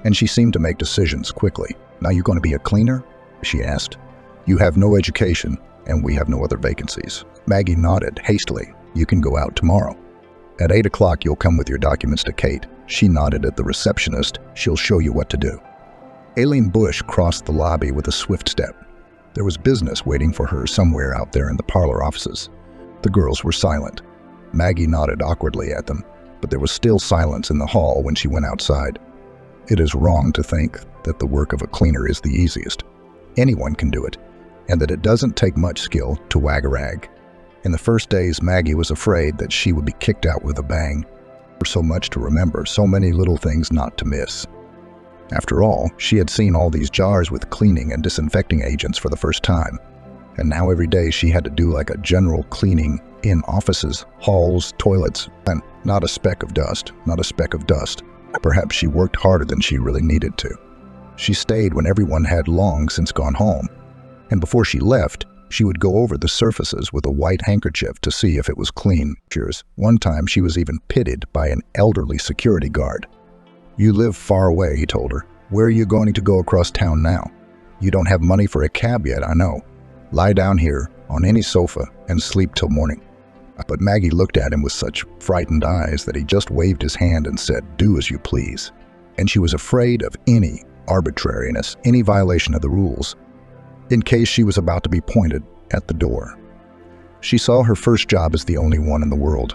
and she seemed to make decisions quickly. Now you going to be a cleaner? She asked. You have no education, and we have no other vacancies. Maggie nodded hastily. You can go out tomorrow. At 8 o'clock, you'll come with your documents to Kate. She nodded at the receptionist. She'll show you what to do. Aileen Bush crossed the lobby with a swift step. There was business waiting for her somewhere out there in the parlor offices. The girls were silent. Maggie nodded awkwardly at them, but there was still silence in the hall when she went outside. It is wrong to think that the work of a cleaner is the easiest. Anyone can do it, and that it doesn't take much skill to wag a rag. In the first days, Maggie was afraid that she would be kicked out with a bang. There was so much to remember, so many little things not to miss. After all, she had seen all these jars with cleaning and disinfecting agents for the first time, and now every day she had to do like a general cleaning in offices, halls, toilets, and not a speck of dust, not a speck of dust. Perhaps she worked harder than she really needed to. She stayed when everyone had long since gone home, and before she left, she would go over the surfaces with a white handkerchief to see if it was clean. One time she was even pitted by an elderly security guard. You live far away, he told her. Where are you going to go across town now? You don't have money for a cab yet, I know. Lie down here on any sofa and sleep till morning. But Maggie looked at him with such frightened eyes that he just waved his hand and said, do as you please. And she was afraid of any arbitrariness, any violation of the rules, in case she was about to be pointed at the door. She saw her first job as the only one in the world.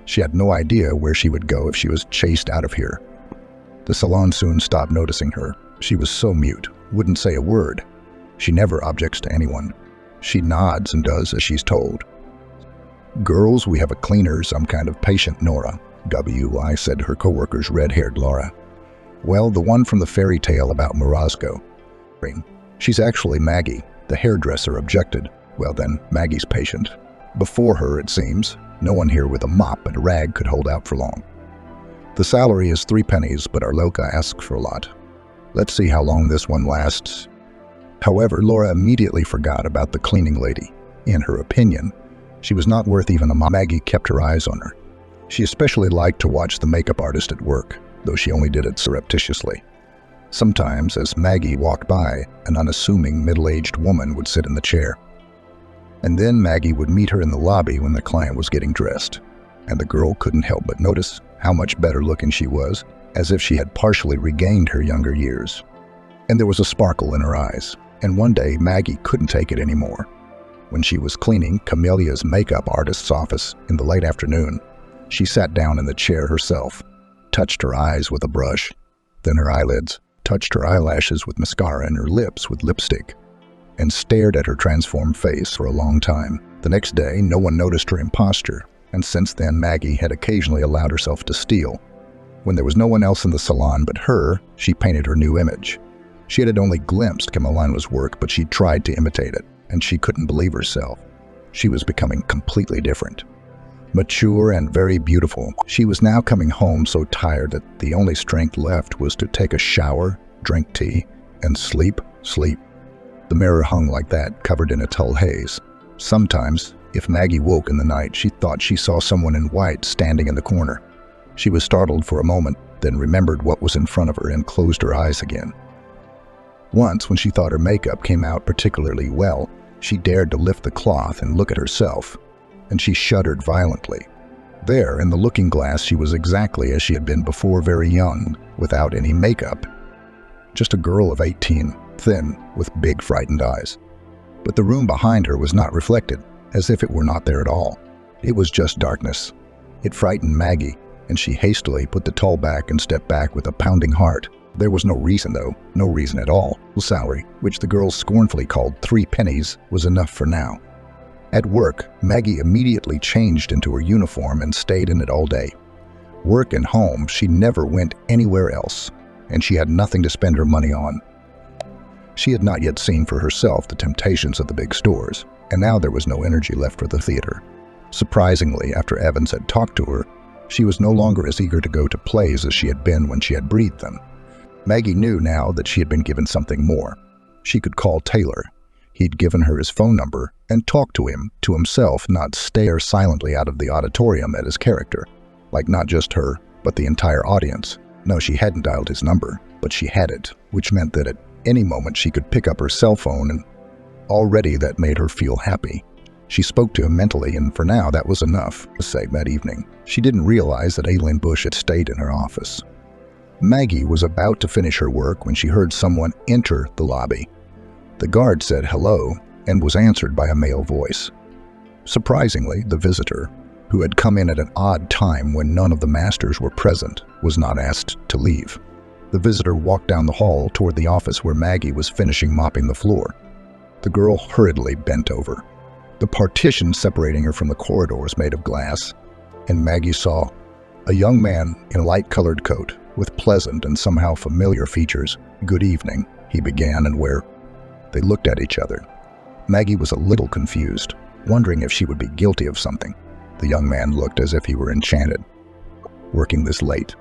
She had no idea where she would go if she was chased out of here. The salon soon stopped noticing her. She was so mute, wouldn't say a word. She never objects to anyone. She nods and does as she's told. Girls, we have a cleaner, some kind of patient, Nora. W.I. said to her coworker's red-haired Laura. Well, the one from the fairy tale about Morozko. She's actually Maggie, the hairdresser objected. Well then, Maggie's patient. Before her, it seems. No one here with a mop and a rag could hold out for long. The salary is 3 pennies, but our Loca asks for a lot. Let's see how long this one lasts. However, Laura immediately forgot about the cleaning lady. In her opinion, she was not worth even a mop. Maggie kept her eyes on her. She especially liked to watch the makeup artist at work, though she only did it surreptitiously. Sometimes, as Maggie walked by, an unassuming middle-aged woman would sit in the chair. And then Maggie would meet her in the lobby when the client was getting dressed, and the girl couldn't help but notice how much better looking she was, as if she had partially regained her younger years. And there was a sparkle in her eyes, and one day Maggie couldn't take it anymore. When she was cleaning Camelia's makeup artist's office in the late afternoon, she sat down in the chair herself, touched her eyes with a brush, then her eyelids, touched her eyelashes with mascara and her lips with lipstick, and stared at her transformed face for a long time. The next day, no one noticed her imposture, and since then Maggie had occasionally allowed herself to steal. When there was no one else in the salon but her, she painted her new image. She had only glimpsed Camelina's work, but she tried to imitate it, and she couldn't believe herself. She was becoming completely different. Mature and very beautiful, she was now coming home so tired that the only strength left was to take a shower, drink tea, and sleep. The mirror hung like that, covered in a dull haze. Sometimes, if Maggie woke in the night, she thought she saw someone in white standing in the corner. She was startled for a moment, then remembered what was in front of her and closed her eyes again. Once, when she thought her makeup came out particularly well, she dared to lift the cloth and look at herself, and she shuddered violently. There, in the looking glass, she was exactly as she had been before, very young, without any makeup. Just a girl of 18, thin, with big frightened eyes. But the room behind her was not reflected, as if it were not there at all. It was just darkness. It frightened Maggie, and she hastily put the towel back and stepped back with a pounding heart. There was no reason, though, no reason at all. The salary, which the girls scornfully called 3 pennies, was enough for now. At work, Maggie immediately changed into her uniform and stayed in it all day. Work and home, she never went anywhere else, and she had nothing to spend her money on. She had not yet seen for herself the temptations of the big stores, and now there was no energy left for the theater. Surprisingly, after Evans had talked to her, she was no longer as eager to go to plays as she had been when she had breathed them. Maggie knew now that she had been given something more. She could call Taylor. He'd given her his phone number and talk to him, to himself, not stare silently out of the auditorium at his character, like not just her, but the entire audience. No, she hadn't dialed his number, but she had it, which meant that at any moment she could pick up her cell phone, and already that made her feel happy. She spoke to him mentally, and for now that was enough to say that evening. She didn't realize that Aileen Bush had stayed in her office. Maggie was about to finish her work when she heard someone enter the lobby. The guard said hello and was answered by a male voice. Surprisingly, the visitor, who had come in at an odd time when none of the masters were present, was not asked to leave. The visitor walked down the hall toward the office where Maggie was finishing mopping the floor. The girl hurriedly bent over. The partition separating her from the corridor was made of glass, and Maggie saw a young man in a light-colored coat with pleasant and somehow familiar features. "Good evening," he began, and where they looked at each other. Maggie was a little confused, wondering if she would be guilty of something. The young man looked as if he were enchanted. Working this late.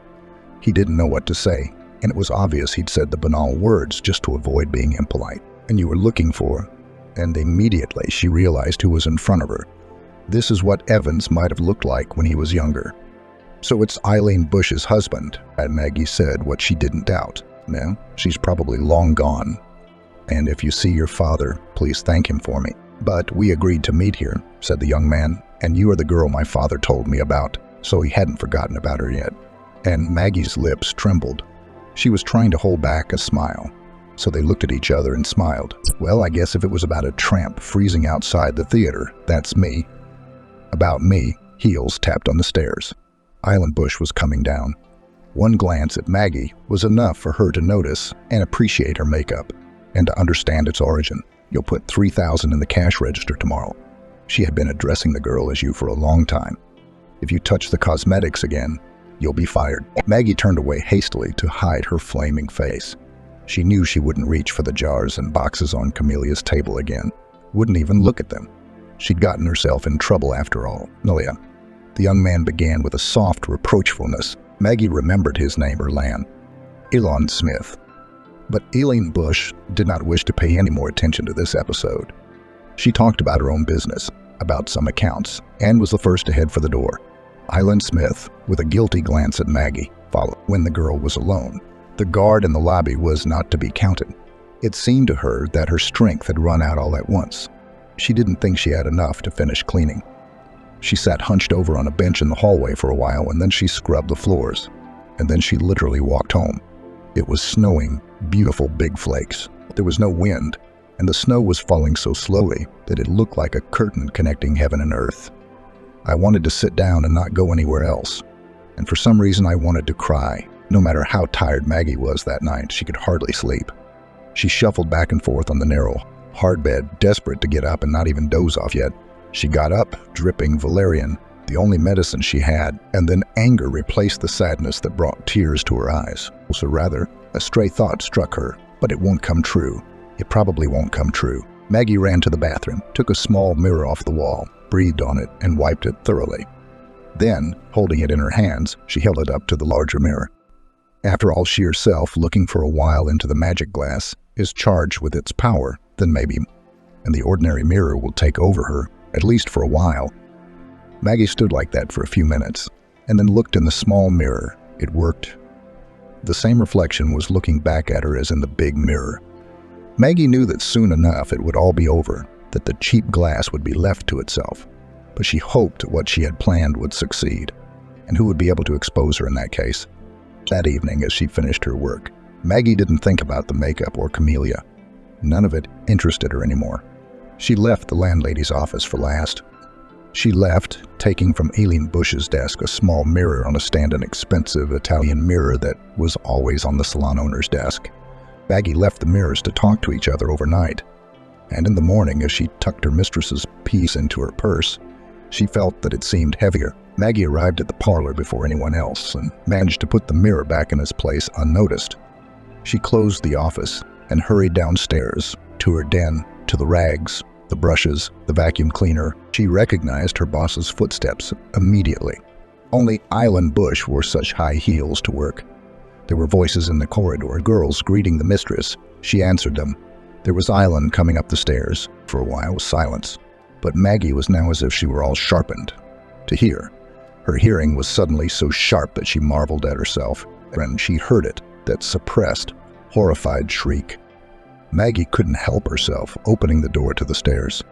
He didn't know what to say, and it was obvious he'd said the banal words just to avoid being impolite. "And you were looking for..." And immediately she realized who was in front of her. This is what Evans might have looked like when he was younger. "So it's Aileen Bush's husband," and Maggie said what she didn't doubt. "No, she's probably long gone. And if you see your father, please thank him for me." "But we agreed to meet here," said the young man, "and you are the girl my father told me about." So he hadn't forgotten about her yet. And Maggie's lips trembled. She was trying to hold back a smile. So they looked at each other and smiled. "Well, I guess if it was about a tramp freezing outside the theater, that's me." About me, heels tapped on the stairs. Aileen Bush was coming down. One glance at Maggie was enough for her to notice and appreciate her makeup, and to understand its origin. "You'll put $3,000 in the cash register tomorrow." She had been addressing the girl as you for a long time. "If you touch the cosmetics again, you'll be fired." Maggie turned away hastily to hide her flaming face. She knew she wouldn't reach for the jars and boxes on Camelia's table again. Wouldn't even look at them. She'd gotten herself in trouble after all. "Melia, The young man began with a soft reproachfulness. Maggie remembered his name, Elon Smith. But Eileen Bush did not wish to pay any more attention to this episode. She talked about her own business, about some accounts, and was the first to head for the door. Eileen Smith, with a guilty glance at Maggie, followed when the girl was alone. The guard in the lobby was not to be counted. It seemed to her that her strength had run out all at once. She didn't think she had enough to finish cleaning. She sat hunched over on a bench in the hallway for a while, and then she scrubbed the floors. And then she literally walked home. It was snowing, beautiful big flakes. There was no wind, and the snow was falling so slowly that it looked like a curtain connecting heaven and earth. I wanted to sit down and not go anywhere else. And for some reason I wanted to cry. No matter how tired Maggie was that night, she could hardly sleep. She shuffled back and forth on the narrow, hard bed, desperate to get up and not even doze off yet. She got up, dripping valerian, the only medicine she had, and then anger replaced the sadness that brought tears to her eyes. Or rather, a stray thought struck her, but it won't come true. It probably won't come true. Maggie ran to the bathroom, took a small mirror off the wall, breathed on it, and wiped it thoroughly. Then, holding it in her hands, she held it up to the larger mirror. After all, she herself, looking for a while into the magic glass, is charged with its power, then maybe, and the ordinary mirror will take over her, at least for a while. Maggie stood like that for a few minutes, and then looked in the small mirror. It worked. The same reflection was looking back at her as in the big mirror. Maggie knew that soon enough it would all be over, that the cheap glass would be left to itself. But she hoped what she had planned would succeed. And who would be able to expose her in that case? That evening, as she finished her work, Maggie didn't think about the makeup or camellia. None of it interested her anymore. She left the landlady's office for last. She left, taking from Eileen Bush's desk a small mirror on a stand, an expensive Italian mirror that was always on the salon owner's desk. Maggie left the mirrors to talk to each other overnight. And in the morning, as she tucked her mistress's piece into her purse, she felt that it seemed heavier. Maggie arrived at the parlor before anyone else and managed to put the mirror back in its place unnoticed. She closed the office and hurried downstairs to her den, to the rags, the brushes, the vacuum cleaner. She recognized her boss's footsteps immediately. Only Eileen Bush wore such high heels to work. There were voices in the corridor, girls greeting the mistress. She answered them. There was Eileen coming up the stairs. For a while was silence, but Maggie was now as if she were all sharpened to hear. Her hearing was suddenly so sharp that she marveled at herself, and she heard it, that suppressed, horrified shriek. Maggie couldn't help herself, opening the door to the stairs.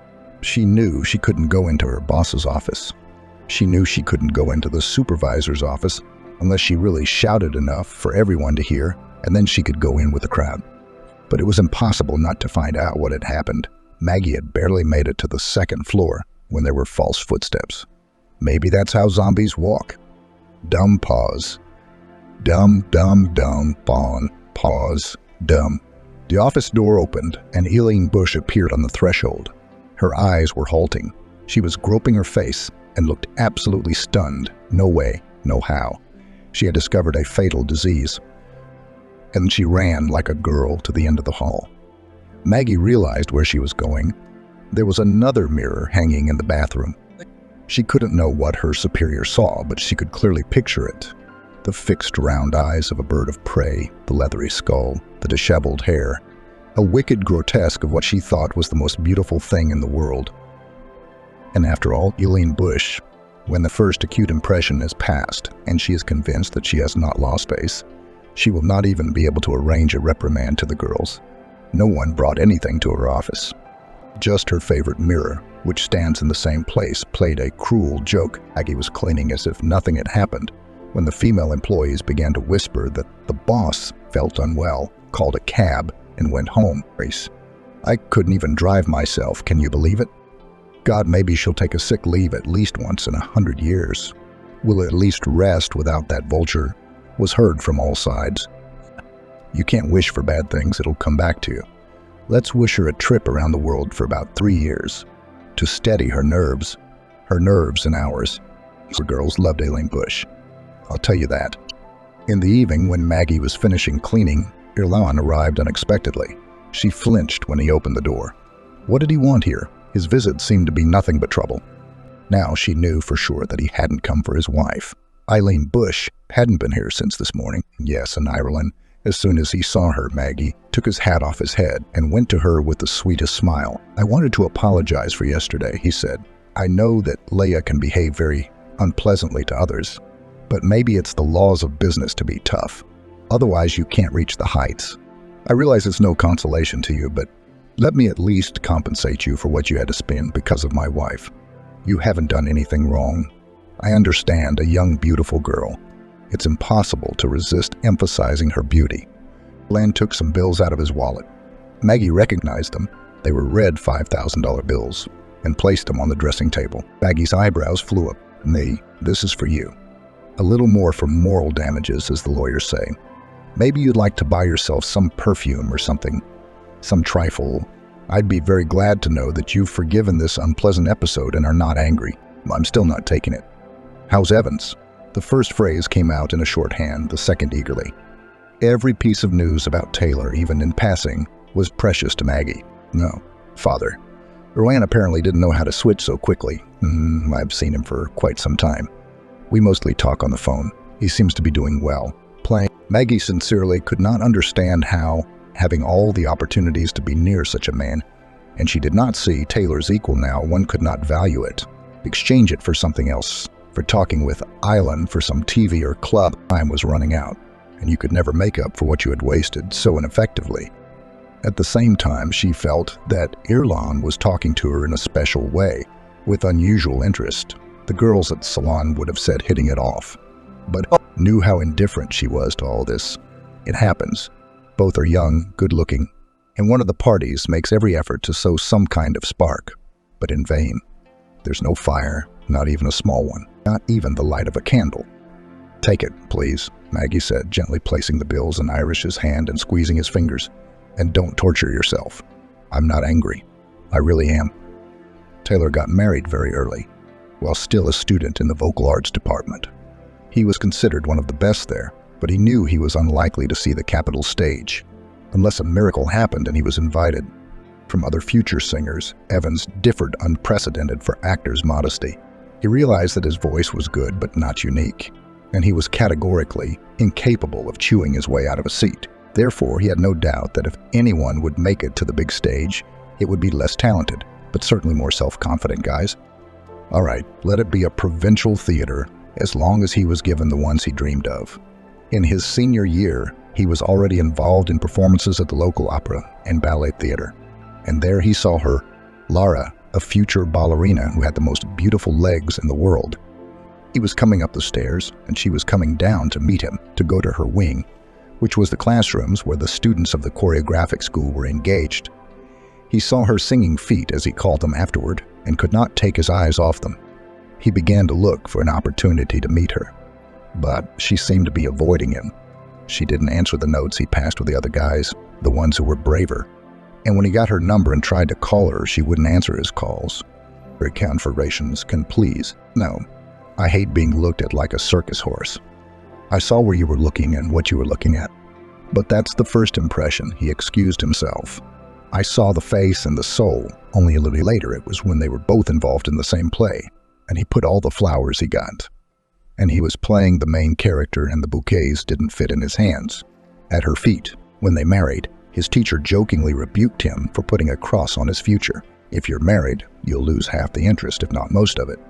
She knew she couldn't go into her boss's office. She knew she couldn't go into the supervisor's office unless she really shouted enough for everyone to hear, and then she could go in with the crowd. But it was impossible not to find out what had happened. Maggie had barely made it to the second floor when there were false footsteps. Maybe that's how zombies walk. Dumb pause. Dumb, dumb, dumb, pawn, pause, dumb. The office door opened, and Eileen Bush appeared on the threshold. Her eyes were halting. She was groping her face and looked absolutely stunned. No way, no how. She had discovered a fatal disease. And she ran like a girl to the end of the hall. Maggie realized where she was going. There was another mirror hanging in the bathroom. She couldn't know what her superior saw, but she could clearly picture it. The fixed round eyes of a bird of prey, the leathery skull, the disheveled hair, a wicked grotesque of what she thought was the most beautiful thing in the world. And after all, Eileen Bush, when the first acute impression is past and she is convinced that she has not lost face, she will not even be able to arrange a reprimand to the girls. No one brought anything to her office. Just her favorite mirror, which stands in the same place, played a cruel joke. Maggie was cleaning as if nothing had happened when the female employees began to whisper that the boss felt unwell, called a cab, and went home. I couldn't even drive myself, can you believe it? God, maybe she'll take a sick leave at least once in 100 years. Will at least rest without that vulture, was heard from all sides. You can't wish for bad things, it'll come back to you. Let's wish her a trip around the world for about 3 years, to steady her nerves and ours. The girls loved Eileen Bush. I'll tell you that. In the evening, when Maggie was finishing cleaning, Erlan arrived unexpectedly. She flinched when he opened the door. What did he want here? His visit seemed to be nothing but trouble. Now she knew for sure that he hadn't come for his wife. Eileen Bush hadn't been here since this morning. Yes, in Ireland. As soon as he saw her, Maggie took his hat off his head and went to her with the sweetest smile. "I wanted to apologize for yesterday," he said. "I know that Leah can behave very unpleasantly to others, but maybe it's the laws of business to be tough. Otherwise, you can't reach the heights. I realize it's no consolation to you, but let me at least compensate you for what you had to spend because of my wife. You haven't done anything wrong. I understand, a young, beautiful girl. It's impossible to resist emphasizing her beauty." Len took some bills out of his wallet. Maggie recognized them. They were red $5,000 bills, and placed them on the dressing table. Maggie's eyebrows flew up. "This is for you. A little more for moral damages, as the lawyers say. Maybe you'd like to buy yourself some perfume or something, some trifle. I'd be very glad to know that you've forgiven this unpleasant episode and are not angry. I'm still not taking it. How's Evans?" The first phrase came out in a shorthand, the second eagerly. Every piece of news about Taylor, even in passing, was precious to Maggie. "No, Father. Rowan apparently didn't know how to switch so quickly. I've seen him for quite some time. We mostly talk on the phone. He seems to be doing well. Playing." Maggie sincerely could not understand how, having all the opportunities to be near such a man, and she did not see Taylor's equal now, one could not value it, exchange it for something else. For talking with Eileen for some TV or club, time was running out, and you could never make up for what you had wasted so ineffectively. At the same time, she felt that Irulan was talking to her in a special way, with unusual interest. The girls at the salon would have said hitting it off, but knew how indifferent she was to all this. It happens. Both are young, good-looking, and one of the parties makes every effort to sow some kind of spark, but in vain. There's no fire, not even a small one, not even the light of a candle. "Take it, please," Maggie said, gently placing the bills in Irish's hand and squeezing his fingers. "And don't torture yourself. I'm not angry. I really am." Taylor got married very early, while still a student in the vocal arts department. He was considered one of the best there, but he knew he was unlikely to see the capital stage, unless a miracle happened and he was invited. From other future singers, Evans differed unprecedented for actors' modesty. He realized that his voice was good but not unique, and he was categorically incapable of chewing his way out of a seat. Therefore, he had no doubt that if anyone would make it to the big stage, it would be less talented, but certainly more self-confident guys. All right, let it be a provincial theater, as long as he was given the ones he dreamed of. In his senior year, he was already involved in performances at the local opera and ballet theater. And there he saw her, Lara, a future ballerina who had the most beautiful legs in the world. He was coming up the stairs, and she was coming down to meet him, to go to her wing, which was the classrooms where the students of the choreographic school were engaged. He saw her singing feet, as he called them afterward, and could not take his eyes off them. He began to look for an opportunity to meet her, but she seemed to be avoiding him. She didn't answer the notes he passed with the other guys, the ones who were braver. And when he got her number and tried to call her, she wouldn't answer his calls. Her confirmations can please. "No, I hate being looked at like a circus horse. I saw where you were looking and what you were looking at. But that's the first impression," he excused himself. "I saw the face and the soul. Only a little later, it was when they were both involved in the same play, and he put all the flowers he got. And he was playing the main character, and the bouquets didn't fit in his hands. At her feet, when they married, his teacher jokingly rebuked him for putting a cross on his future. If you're married, you'll lose half the interest, if not most of it.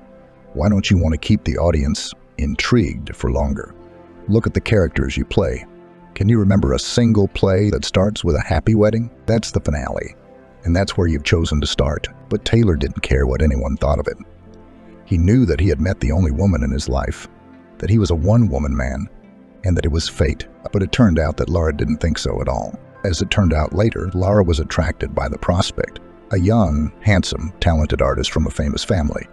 Why don't you want to keep the audience intrigued for longer? Look at the characters you play. Can you remember a single play that starts with a happy wedding? That's the finale, and that's where you've chosen to start." But Taylor didn't care what anyone thought of it. He knew that he had met the only woman in his life, that he was a one-woman man, and that it was fate. But it turned out that Lara didn't think so at all. As it turned out later, Lara was attracted by the prospect, a young, handsome, talented artist from a famous family.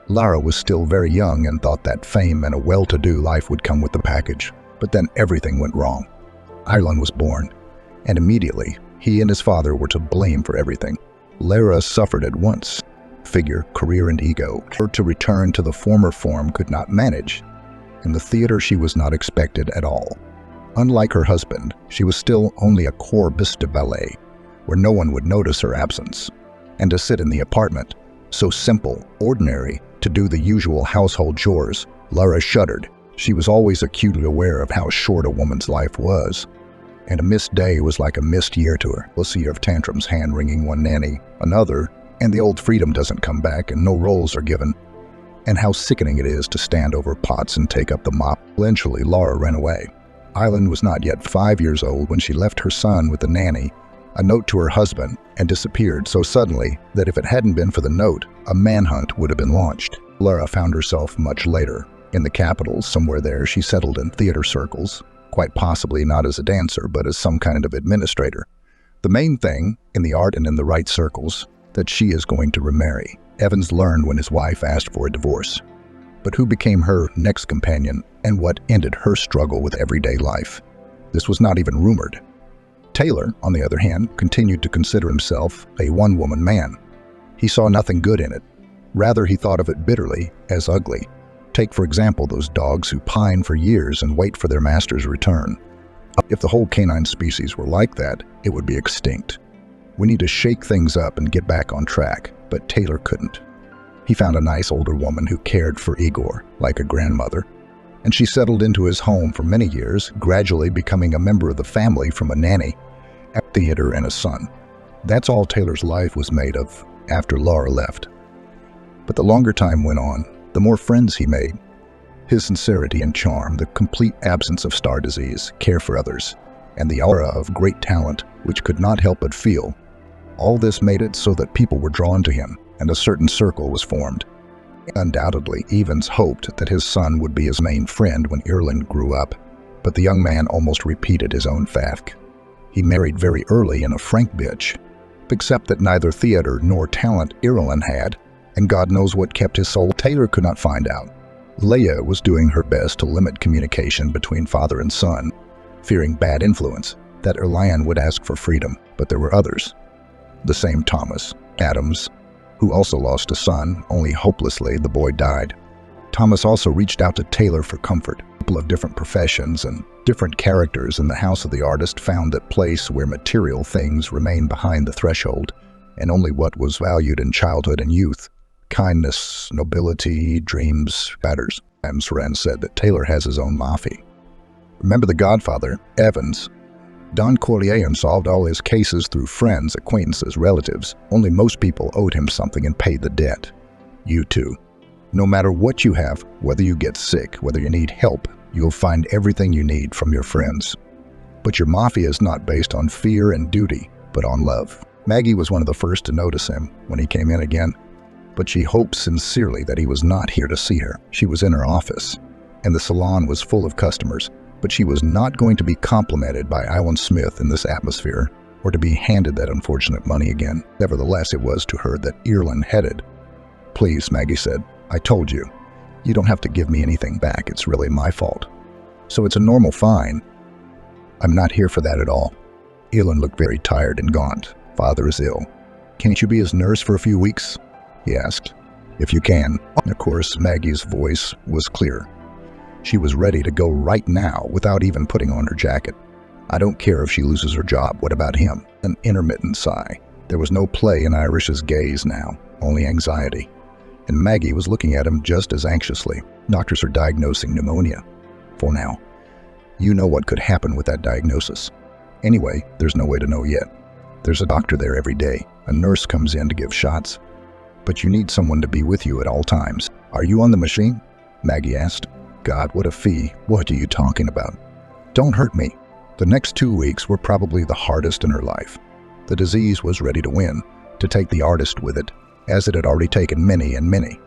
Lara was still very young and thought that fame and a well-to-do life would come with the package. But then everything went wrong. Eileen was born, and immediately he and his father were to blame for everything. Lara suffered at once. Figure, career, and ego. Her to return to the former form could not manage. In the theater, she was not expected at all. Unlike her husband, she was still only a corps de ballet, where no one would notice her absence. And to sit in the apartment, so simple, ordinary, to do the usual household chores. Laura shuddered. She was always acutely aware of how short a woman's life was, and a missed day was like a missed year to her. A sea of tantrums, hand-wringing one nanny, another, and the old freedom doesn't come back and no roles are given. And how sickening it is to stand over pots and take up the mop. Eventually, Laura ran away. Island was not yet 5 years old when she left her son with the nanny, a note to her husband, and disappeared so suddenly that if it hadn't been for the note, a manhunt would have been launched. Laura found herself much later. In the capital, somewhere there, she settled in theater circles, quite possibly not as a dancer, but as some kind of administrator. The main thing, in the art and in the right circles, that she is going to remarry. Evans learned when his wife asked for a divorce. But who became her next companion, and what ended her struggle with everyday life? This was not even rumored. Taylor, on the other hand, continued to consider himself a one-woman man. He saw nothing good in it. Rather, he thought of it bitterly as ugly. Take, for example, those dogs who pine for years and wait for their master's return. If the whole canine species were like that, it would be extinct. We need to shake things up and get back on track, but Taylor couldn't. He found a nice older woman who cared for Igor like a grandmother, and she settled into his home for many years, gradually becoming a member of the family from a nanny, a theater, and a son. That's all Taylor's life was made of after Laura left. But the longer time went on, the more friends he made. His sincerity and charm, the complete absence of star disease, care for others, and the aura of great talent, which could not help but feel. All this made it so that people were drawn to him, and a certain circle was formed. Undoubtedly, Evans hoped that his son would be his main friend when Ireland grew up, but the young man almost repeated his own fate. He married very early and a frank bitch, except that neither theater nor talent Ireland had, and God knows what kept his soul. Taylor could not find out. Leah was doing her best to limit communication between father and son, fearing bad influence, that Erlan would ask for freedom, but there were others. The same Thomas Adams, who also lost a son, only hopelessly the boy died. Thomas also reached out to Taylor for comfort. People of different professions and different characters in the house of the artist found that place where material things remained behind the threshold, and only what was valued in childhood and youth. Kindness, nobility, dreams, matters. Moran said that Taylor has his own mafia. Remember the Godfather, Evans? Don Corleone solved all his cases through friends, acquaintances, relatives. Only most people owed him something and paid the debt. You too. No matter what you have, whether you get sick, whether you need help, you'll find everything you need from your friends. But your mafia is not based on fear and duty, but on love. Maggie was one of the first to notice him when he came in again, but she hoped sincerely that he was not here to see her. She was in her office, and the salon was full of customers, but she was not going to be complimented by Alan Smith in this atmosphere, or to be handed that unfortunate money again. Nevertheless, it was to her that Ireland headed. "Please," Maggie said, "I told you. You don't have to give me anything back. It's really my fault. So it's a normal fine. I'm not here for that at all." Ireland looked very tired and gaunt. "Father is ill. Can't you be his nurse for a few weeks?" he asked. "If you can." Of course, Maggie's voice was clear. She was ready to go right now without even putting on her jacket. "I don't care if she loses her job. What about him?" An intermittent sigh. There was no play in Irish's gaze now, only anxiety. And Maggie was looking at him just as anxiously. "Doctors are diagnosing pneumonia. For now. You know what could happen with that diagnosis. Anyway, there's no way to know yet. There's a doctor there every day. A nurse comes in to give shots. But you need someone to be with you at all times." "Are you on the machine?" Maggie asked. "God, what a fee. What are you talking about?" "Don't hurt me." The next 2 weeks were probably the hardest in her life. The disease was ready to win, to take the artist with it, as it had already taken many and many.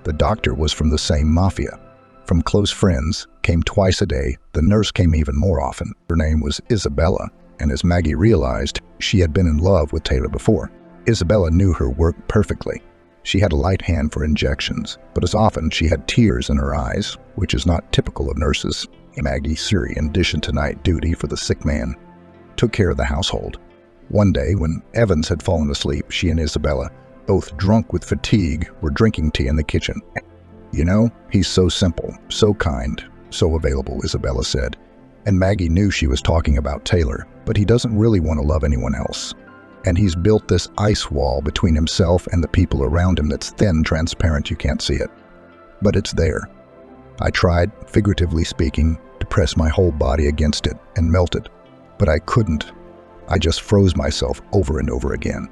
The doctor was from the same mafia. From close friends, came twice a day. The nurse came even more often. Her name was Isabella, and as Maggie realized, she had been in love with Taylor before. Isabella knew her work perfectly. She had a light hand for injections, but as often she had tears in her eyes, which is not typical of nurses. Maggie, Siri, in addition to night duty for the sick man, took care of the household. One day, when Evans had fallen asleep, she and Isabella, both drunk with fatigue, were drinking tea in the kitchen. "You know, he's so simple, so kind, so available," Isabella said. And Maggie knew she was talking about Taylor, but he doesn't really want to love anyone else. And he's built this ice wall between himself and the people around him that's thin, transparent, you can't see it. but it's there. I tried, figuratively speaking, to press my whole body against it and melt it, but I couldn't. I just froze myself over and over again,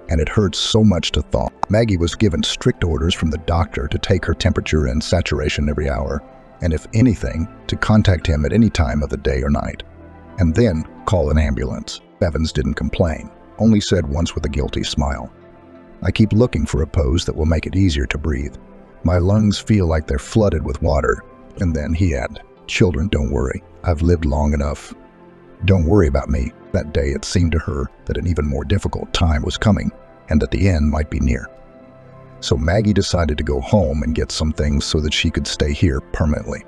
and it hurt so much to thaw. Maggie was given strict orders from the doctor to take her temperature and saturation every hour, and if anything, to contact him at any time of the day or night, and then call an ambulance. Evans didn't complain, only said once with a guilty smile, "I keep looking for a pose that will make it easier to breathe. My lungs feel like they're flooded with water." And then he added, "Children, don't worry. I've lived long enough. Don't worry about me." That day it seemed to her that an even more difficult time was coming and that the end might be near. So Maggie decided to go home and get some things so that she could stay here permanently.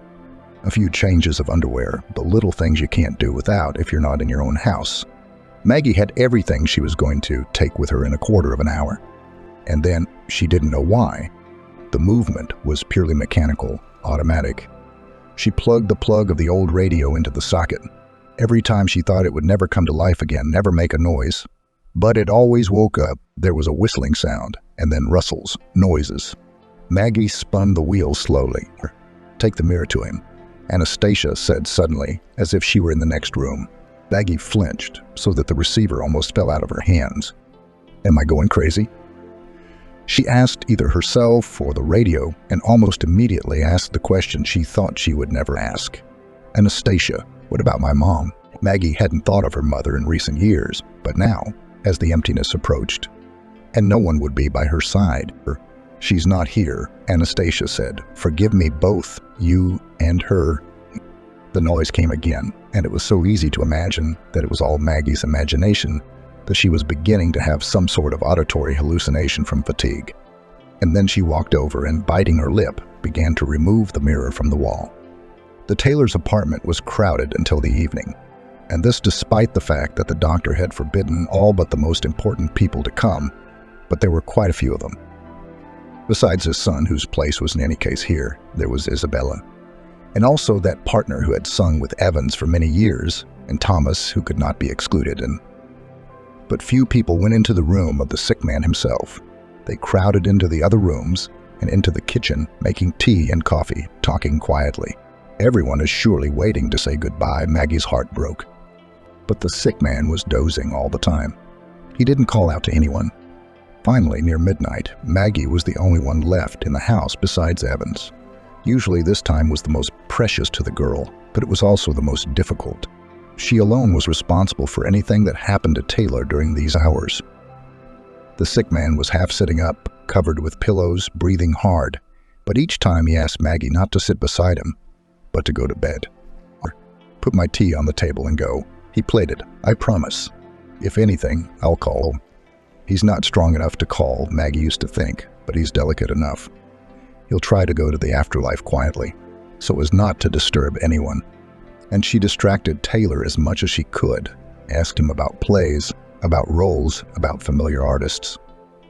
A few changes of underwear, the little things you can't do without if you're not in your own house. Maggie had everything she was going to take with her in a quarter of an hour. And then, she didn't know why, the movement was purely mechanical, automatic. She plugged the plug of the old radio into the socket. Every time she thought it would never come to life again, never make a noise. But it always woke up. There was a whistling sound, and then rustles, noises. Maggie spun the wheel slowly. "Take the mirror to him," Anastasia said suddenly, as if she were in the next room. Maggie flinched so that the receiver almost fell out of her hands. "Am I going crazy?" She asked either herself or the radio, and almost immediately asked the question she thought she would never ask. "Anastasia, what about my mom?" Maggie hadn't thought of her mother in recent years, but now, as the emptiness approached, and no one would be by her side. "She's not here," Anastasia said. "Forgive me both, you and her." The noise came again, and it was so easy to imagine that it was all Maggie's imagination that she was beginning to have some sort of auditory hallucination from fatigue. And then she walked over and, biting her lip, began to remove the mirror from the wall. The Taylor's apartment was crowded until the evening, and this despite the fact that the doctor had forbidden all but the most important people to come, but there were quite a few of them. Besides his son, whose place was in any case here, there was Isabella, and also that partner who had sung with Evans for many years, and Thomas, who could not be excluded. But few people went into the room of the sick man himself. They crowded into the other rooms and into the kitchen, making tea and coffee, talking quietly. Everyone is surely waiting to say goodbye. Maggie's heart broke. But the sick man was dozing all the time. He didn't call out to anyone. Finally, near midnight, Maggie was the only one left in the house besides Evans. Usually this time was the most precious to the girl, but it was also the most difficult. She alone was responsible for anything that happened to Taylor during these hours. The sick man was half sitting up, covered with pillows, breathing hard, but each time he asked Maggie not to sit beside him, but to go to bed. "Put my tea on the table and go," he pleaded. "I promise. If anything, I'll call." He's not strong enough to call, Maggie used to think, but he's delicate enough. He'll try to go to the afterlife quietly, so as not to disturb anyone. And she distracted Taylor as much as she could, asked him about plays, about roles, about familiar artists.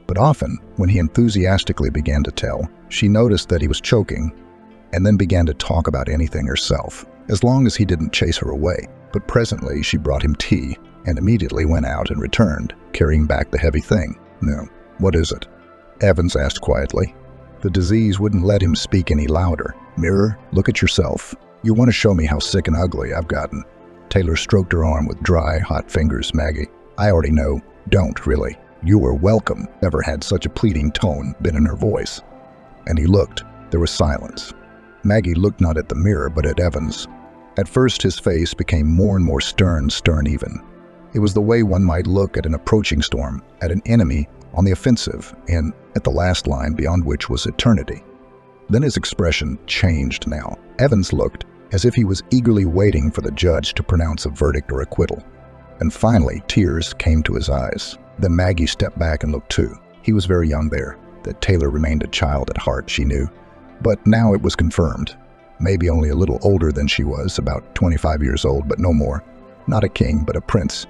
But often, when he enthusiastically began to tell, she noticed that he was choking, and then began to talk about anything herself, as long as he didn't chase her away. But presently she brought him tea, and immediately went out and returned, carrying back the heavy thing. "No, what is it?" Evans asked quietly. The disease wouldn't let him speak any louder. "Mirror, look at yourself. You want to show me how sick and ugly I've gotten." Taylor stroked her arm with dry, hot fingers. "Maggie, I already know. Don't, really. You were welcome." Never had such a pleading tone been in her voice. And he looked. There was silence. Maggie looked not at the mirror, but at Evans. At first his face became more and more stern even. It was the way one might look at an approaching storm, at an enemy on the offensive, and at the last line beyond which was eternity. Then his expression changed now. Evans looked as if he was eagerly waiting for the judge to pronounce a verdict or acquittal. And finally, tears came to his eyes. Then Maggie stepped back and looked too. He was very young there. That Taylor remained a child at heart, she knew. But now it was confirmed. Maybe only a little older than she was, about 25 years old, but no more. Not a king, but a prince.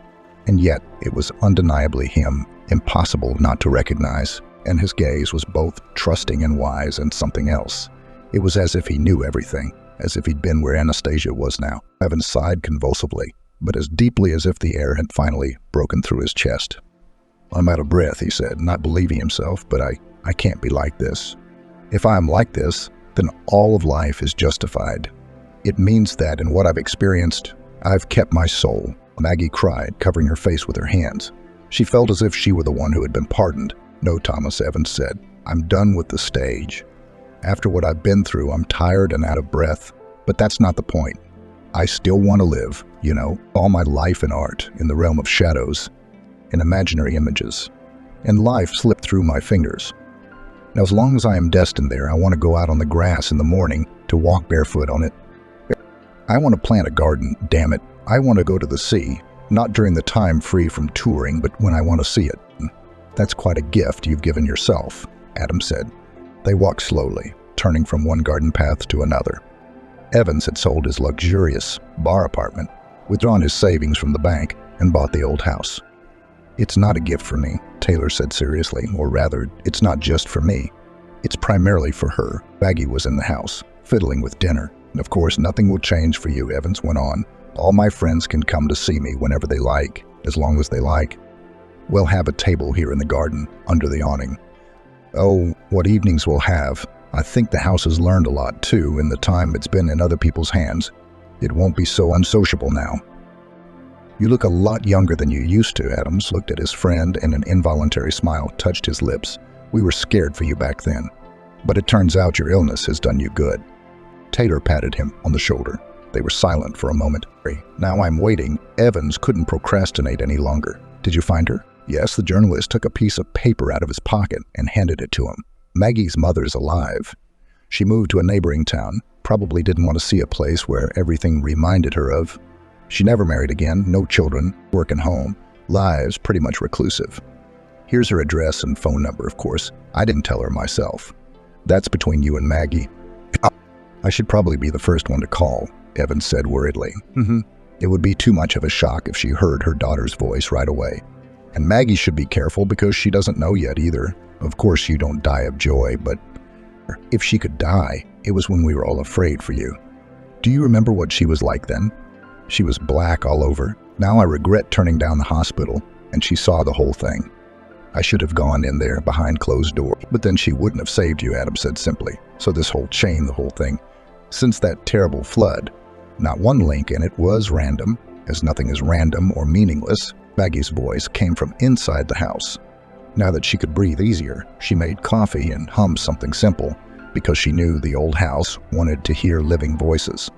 And yet, it was undeniably him, impossible not to recognize, and his gaze was both trusting and wise and something else. It was as if he knew everything, as if he'd been where Anastasia was now. Evans sighed convulsively, but as deeply as if the air had finally broken through his chest. "I'm out of breath," he said, not believing himself, "but I can't be like this. If I am like this, then all of life is justified. It means that in what I've experienced, I've kept my soul. Maggie cried, covering her face with her hands. She felt as if she were the one who had been pardoned. No, Thomas, Evans said. I'm done with the stage. After what I've been through, I'm tired and out of breath. But that's not the point. I still want to live, all my life in art, in the realm of shadows, in imaginary images. And life slipped through my fingers. Now, as long as I am destined there, I want to go out on the grass in the morning to walk barefoot on it. I want to plant a garden, damn it. I want to go to the sea, not during the time free from touring, but when I want to see it. That's quite a gift you've given yourself, Adam said. They walked slowly, turning from one garden path to another. Evans had sold his luxurious bar apartment, withdrawn his savings from the bank, and bought the old house. It's not a gift for me, Taylor said seriously, or rather, it's not just for me. It's primarily for her. Maggie was in the house, fiddling with dinner. And of course, nothing will change for you, Evans went on. All my friends can come to see me whenever they like, as long as they like. We'll have a table here in the garden, under the awning. Oh, what evenings we'll have. I think the house has learned a lot, too, in the time it's been in other people's hands. It won't be so unsociable now. You look a lot younger than you used to, Adams looked at his friend, and an involuntary smile touched his lips. We were scared for you back then. But it turns out your illness has done you good. Taylor patted him on the shoulder. They were silent for a moment. Now I'm waiting. Evans couldn't procrastinate any longer. Did you find her? Yes, the journalist took a piece of paper out of his pocket and handed it to him. Maggie's mother's alive. She moved to a neighboring town, probably didn't want to see a place where everything reminded her of. She never married again, no children, work and home, lives pretty much reclusive. Here's her address and phone number, of course. I didn't tell her myself. That's between you and Maggie. I should probably be the first one to call, Evans said worriedly. It would be too much of a shock if she heard her daughter's voice right away. And Maggie should be careful because she doesn't know yet either. Of course you don't die of joy, but if she could die, it was when we were all afraid for you. Do you remember what she was like then? She was black all over. Now I regret turning down the hospital, and she saw the whole thing. I should have gone in there behind closed doors, but then she wouldn't have saved you, Adam said simply. So this whole chain, the whole thing, since that terrible flood, not one link in it was random, as nothing is random or meaningless. Maggie's voice came from inside the house. Now that she could breathe easier, she made coffee and hummed something simple, because she knew the old house wanted to hear living voices.